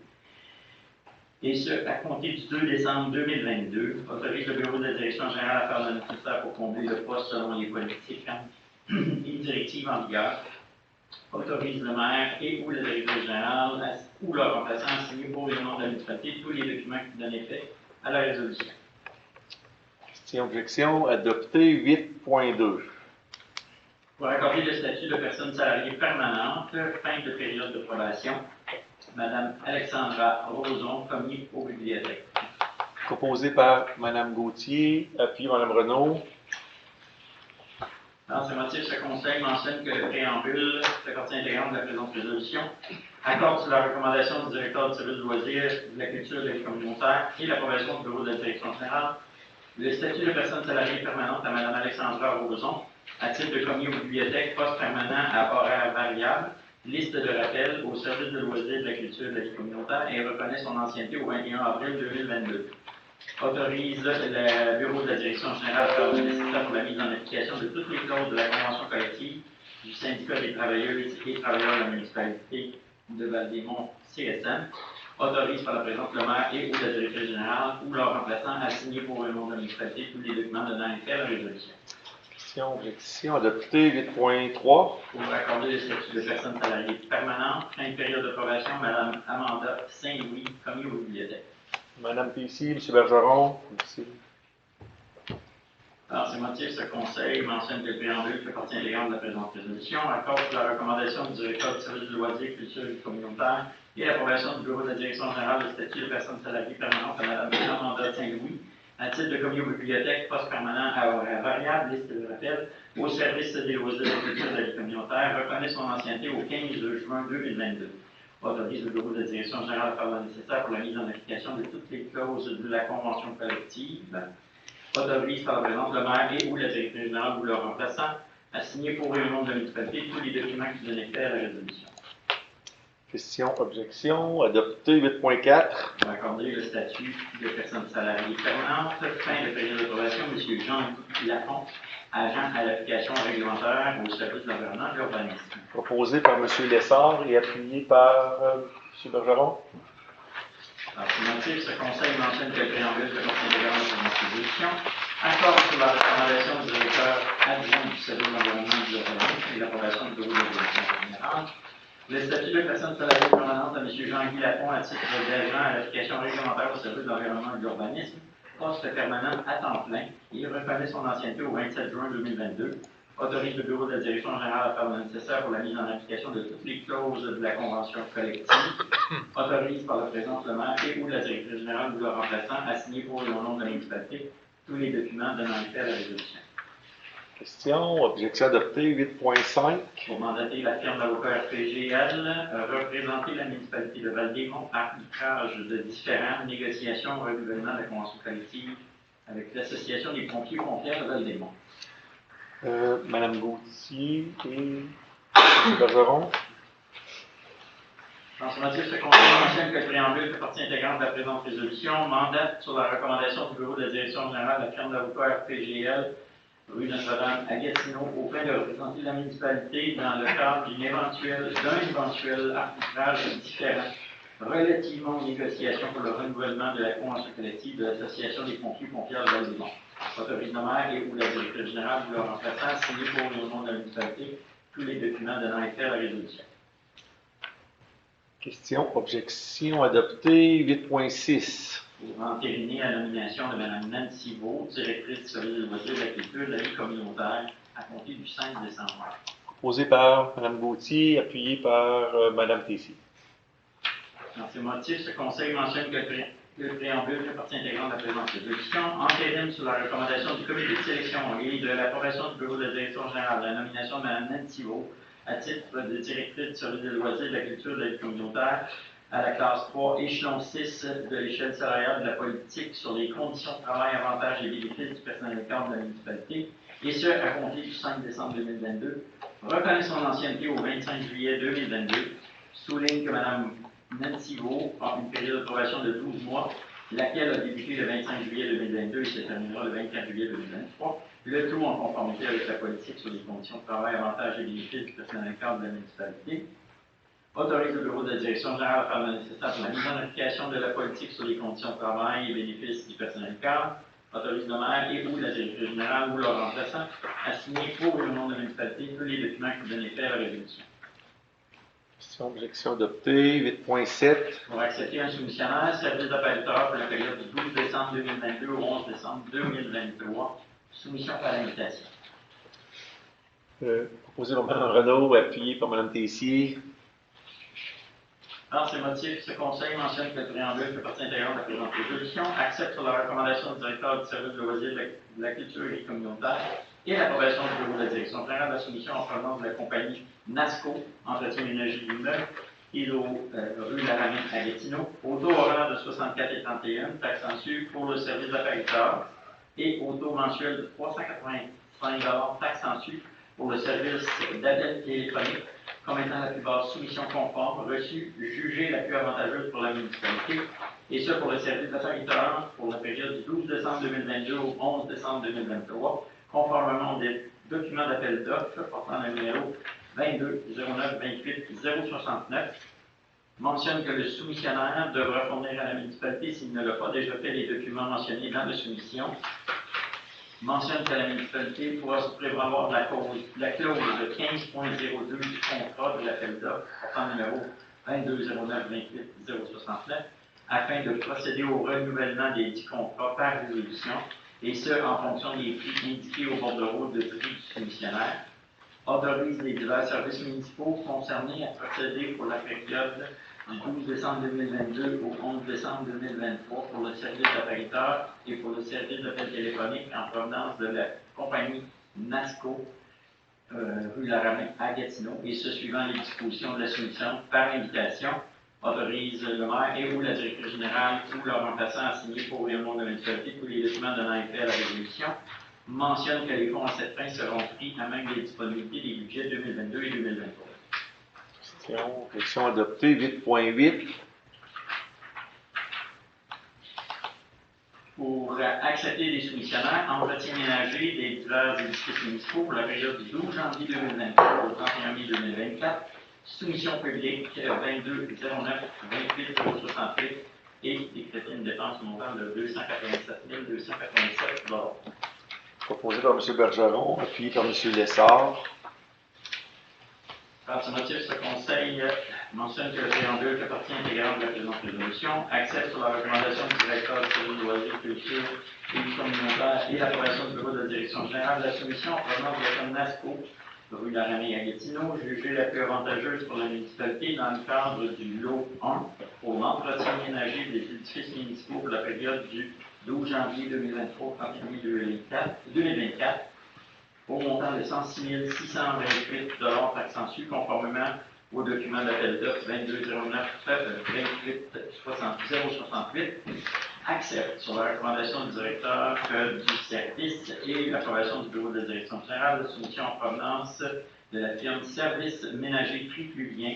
Et ce, à compter du 2 décembre 2022, autorise le bureau de la direction générale à faire le nécessaire pour combler le poste selon les politiques et directives en vigueur. Autorise le maire et ou le directeur général ou leur remplaçant à signer pour le nom de la municipalité tous les documents qui donnent effet à la résolution. Question, objection. Adopté. 8.2. Pour accorder le statut de personne salariée permanente, fin de période de probation, Mme Alexandra Roson, commis aux bibliothèques. Proposé par Mme Gauthier, appuyé par Mme Renaud. Dans ce motif, ce conseil mentionne que le préambule fait partie intégrante de la présente résolution, accorde sur la recommandation du directeur du service de loisirs, de la culture et de la vie communautaire et l'approbation du bureau de la direction générale, le statut de personne salariée permanente à Mme Alexandra Roson, à titre de commis aux bibliothèques, poste permanent à horaire variable, liste de rappel au service de loisirs, de la culture et de la vie communautaire et reconnaît son ancienneté au 21 avril 2022. Autorise le bureau de la direction générale à faire le nécessaire pour la mise en application de toutes les clauses de la convention collective du syndicat des travailleuses et travailleurs de la municipalité de Val-des-Monts CSM. Autorise par la présente le maire et ou la directrice générale ou leur remplaçant à signer pour le nom de la municipalité tous les documents donnant effet à la résolution. Question, objection. Adopté. 8.3. Pour accorder le statut de personne salariée permanente, fin de période de probation, Mme Amanda Saint-Louis, commis aux bibliothèques. Mme Tessier, M. Bergeron. Merci. Dans ces motifs, ce conseil mentionne que le préambule fait partie intégrante de la présente résolution, accorde sur la recommandation du directeur du service de loisirs, culture et communautaire et l'approbation du bureau de la direction générale de statut de personnes salariées permanentes à Mme Amanda Saint-Louis, à titre de commis aux bibliothèques, poste permanent à horaire variable, liste de rappel, au service des loisirs de la culture de la vie communautaire, reconnaît son ancienneté au 15 juin 2022. Autorise le bureau de la direction générale à faire le nécessaire pour la mise en application de toutes les clauses de la convention collective. Autorise par la présence le maire et ou la directrice générale ou leur remplaçant à signer pour et au nom de la municipalité tous les documents qui donnent effet à la résolution. Question, objection, adopté 8.4. On va accorder le statut de personne salariée permanente. Fin de période d'approbation, M. Jean Lafont, agent à l'application réglementaire au service de l'environnement et de l'urbanisme. Proposé par M. Lessard et appuyé par M. Bergeron. Alors, pour motif, ce conseil mentionne que le préambule fait partie intégrante de notre résolution, accorde sur la recommandation du directeur adjoint du service de l'environnement et de l'urbanisme et l'approbation du bureau de la direction générale. Le statut de personne salariée permanente à M. Jean-Guy Lafont à titre d'agent à l'application réglementaire au service de l'environnement et de l'urbanisme, poste permanent à temps plein. Il reconnaît son ancienneté au 27 juin 2022, autorise le bureau de la direction générale à faire le nécessaire pour la mise en application de toutes les clauses de la convention collective, autorise par la présence le maire et ou la directrice générale ou leur remplaçant à signer pour et au nom de la municipalité tous les documents donnant effet à la résolution. Question, objection adoptée 8.5. Pour mandater la firme d'avocats RPGL, représenter la municipalité de Val-des-Monts, arbitrage de différentes négociations, renouvellement de la convention collective avec l'Association des pompiers pompières de Val-des-Monts. Mme Gauthier et M. Bergeron. Dans ce motif, ce conseil mentionne que le préambule fait partie intégrante de la présente résolution, mandate sur la recommandation du bureau de la direction générale de la firme d'avocats RPGL, rue Notre-Dame à Gatineau, au point de représenter la municipalité dans le cadre d'un éventuel arbitrage différent relativement aux négociations pour le renouvellement de la convention collective de l'Association des pompiers pompières de Val-des-Monts. Autorise le maire et ou la directrice générale ou leur remplaçant à signer pour et au nom de la municipalité tous les documents donnant effet à la résolution. Question, objection adoptée 8.6. Pour entériner la nomination de Mme Nancy Vaux, directrice du service de loisirs de la culture de la vie communautaire, à compter du 5 décembre. Proposé par Mme Gauthier, appuyé par Mme Tessier. Dans ces motifs, ce conseil mentionne que le préambule fait partie intégrante de la présente résolution, entérine sur la recommandation du comité de sélection et de l'approbation du bureau de la direction générale la nomination de Mme Nancy Vaux à titre de directrice du service de loisirs de la culture de la vie communautaire à la classe 3, échelon 6 de l'échelle salariale de la politique sur les conditions de travail, avantages et bénéfices du personnel cadre de la municipalité, et ce, à compter du 5 décembre 2022, reconnaît son ancienneté au 25 juillet 2022, souligne que Mme Nancy Vaux a une période de probation de 12 mois, laquelle a débuté le 25 juillet 2022 et se terminera le 24 juillet 2023, le tout en conformité avec la politique sur les conditions de travail, avantages et bénéfices du personnel cadre de la municipalité. Autorise le bureau de la direction générale à faire le nécessaire pour la mise en application de la politique sur les conditions de travail et bénéfices du personnel cadre. Autorise le maire et ou la directrice générale ou leur remplaçant à signer pour et au nom de la municipalité tous les documents qui donnent effet à la résolution. Question, objection adoptée 8.7. Pour accepter un soumissionnaire, service d'appariteur pour la période du 12 décembre 2022 au 11 décembre 2023. Soumission par invitation. Proposé par Mme Renaud, appuyé par Mme Tessier. Dans ces motifs, ce conseil mentionne que le préambule fait partie intégrante de la présente résolution, accepte sur la recommandation du directeur du service de loisirs de la culture et communautaire et l'approbation du bureau de la direction générale de la soumission en provenance de la compagnie NASCO, entretien ménager d'immeubles, rue Laramie à Gatineau, au taux horaire de 64,31 taxe en sucre pour le service d'appariteur et au taux mensuel de 385 taxe en sucre pour le service d'appel téléphonique, comme étant la plus basse soumission conforme, reçue, jugée la plus avantageuse pour la municipalité, et ce pour le service d'appariteur pour la période du 12 décembre 2022 au 11 décembre 2023, conformément des documents d'appel d'offres portant le numéro 22 09 28 069, mentionne que le soumissionnaire devra fournir à la municipalité, s'il ne l'a pas déjà fait, les documents mentionnés dans la soumission, mentionne que la municipalité pourra se prévaloir de la clause de 15.02 du contrat de l'appel d'offres portant le numéro 22 09 28 069 afin de procéder au renouvellement des 10 contrats par résolution, et ce, en fonction des prix indiqués au bordereau de prix du soumissionnaire. autorise les divers services municipaux concernés à procéder pour la période du 12 décembre 2022 au 11 décembre 2023 pour le service d'appariteur et pour le service d'appel téléphonique en provenance de la compagnie NASCO, rue Laramie à Gatineau, et ce suivant les dispositions de la soumission par invitation, autorise le maire et ou la directrice générale ou leur remplaçant à signer pour le nom de la municipalité tous les documents donnant effet à la résolution, mentionne que les fonds à cette fin seront pris à même des disponibilités des budgets 2022 et 2023. Section adoptée, 8.8. Pour accepter les soumissionnaires, entretien ménager des divers édifices municipaux pour la période du 12 janvier 2023 au 31 mai 2024, soumission publique 2209 28 068 et décréter une dépense montant de 287 287 $. Proposé par M. Bergeron, appuyé par M. Lessard. Par ce motif, ce conseil mentionne que le préambule qui appartient intégralement de la présente résolution accepte sur la recommandation du directeur du service de loisirs, culture et du communautaire et l'approbation du bureau de la direction générale de la soumission en provenance de la firme NASCO, rue Laramie à Gatineau, jugée la plus avantageuse pour la municipalité dans le cadre du lot 1 pour l'entretien ménager des édifices municipaux pour la période du 12 janvier 2023 au 31 mai 2024 au montant de 106 628 $ taxes sensu, conformément au document d'appel d'offres 2209-28-068, accepte sur la recommandation du directeur du service et l'approbation du bureau de la direction générale de soumission en provenance de la firme Service Ménager Trifluvien,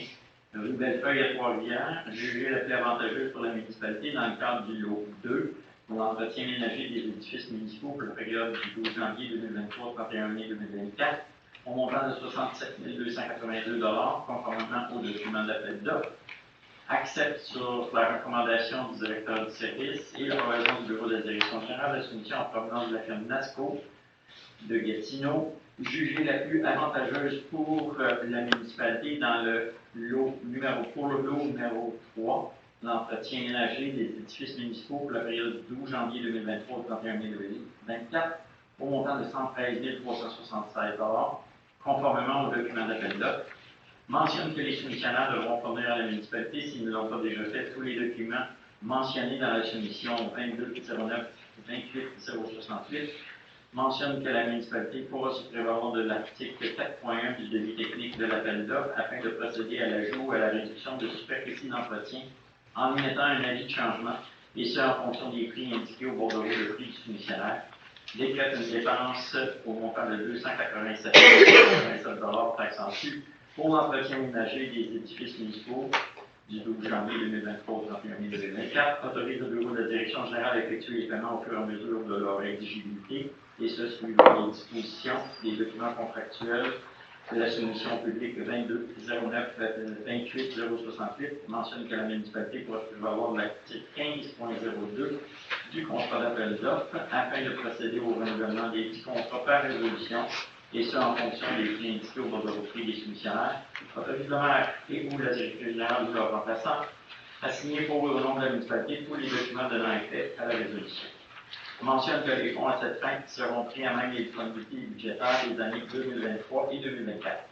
rue Bellefeuille à Trois-Rivières, jugée la plus avantageuse pour la municipalité dans le cadre du lot 2 pour l'entretien ménager des édifices municipaux pour la période du 12 janvier 2023 au 31 mai 2024, au montant de 67 282 $, conformément au document d'appel d'offres. Accepte sur la recommandation du directeur du service et l'approbation du bureau de la direction générale la soumission en provenance de la firme NASCO de Gatineau, jugée la plus avantageuse pour la municipalité dans le lot numéro 3, l'entretien ménager des édifices municipaux pour la période du 12 janvier 2023 au 31 mai 2024, au montant de 113 376 $, conformément au document d'appel d'offres. Mentionne que les soumissionnaires devront fournir à la municipalité, s'ils ne l'ont pas déjà fait, tous les documents mentionnés dans la soumission 2209-28-068. Mentionne que la municipalité pourra se prévaloir de l'article 4.1 du devis technique de l'appel d'offres afin de procéder à l'ajout ou à la réduction de superficie d'entretien en émettant un avis de changement, et ce en fonction des prix indiqués au bordereau de prix du soumissionnaire. Décrète une dépense au montant de 287 $, taxes sensu, pour l'entretien ménager des édifices municipaux du 12 janvier 2023 au 31 mai 2024, autorise le bureau de la direction générale à effectuer les paiements au fur et à mesure de leur exigibilité, et ce suivant les dispositions des documents contractuels de la soumission publique 2209-28-068, mentionne que la municipalité pourra prévaloir de l'article 15.02 du contrat d'appel d'offres afin de procéder au renouvellement des petits contrats par résolution, et ce en fonction des prix indiqués au bordereau prix des soumissionnaires, autorise le maire et ou la directrice générale ou leur remplaçant à signer pour le nom de la municipalité tous les documents donnant effet à la résolution. Mentionne que les fonds à cette fin seront pris à même les disponibilités budgétaires des années 2023 et 2024.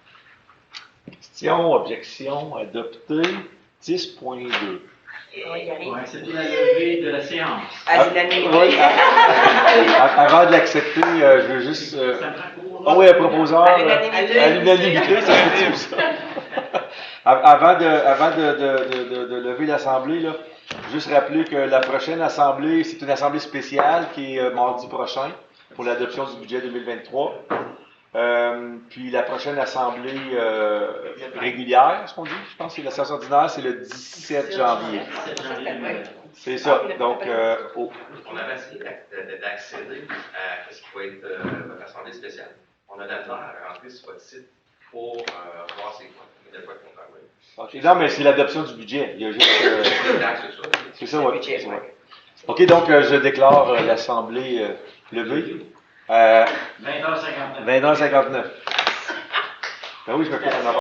Question, objection, adopté. 10.2. Pour accepter la levée de la séance. Avant de l'accepter, je veux juste. Oui, un proposeur. À l'unanimité, ça fait ça. Avant de lever l'Assemblée, là, juste rappeler que la prochaine Assemblée, c'est une Assemblée spéciale qui est mardi prochain pour l'adoption du budget 2023. Puis la prochaine Assemblée régulière, ce qu'on dit, je pense que la séance ordinaire, c'est le 17 janvier. C'est ça. Donc, On avait essayé d'accéder à ce qui va être votre Assemblée spéciale. On a de la misère à rentrer sur votre site pour voir c'est quoi. Okay. Non, mais c'est l'adoption du budget. Il y a juste. C'est ça, oui. OK, donc je déclare l'Assemblée levée. 20h59. 20h59. Ben oui, je me fais en avant.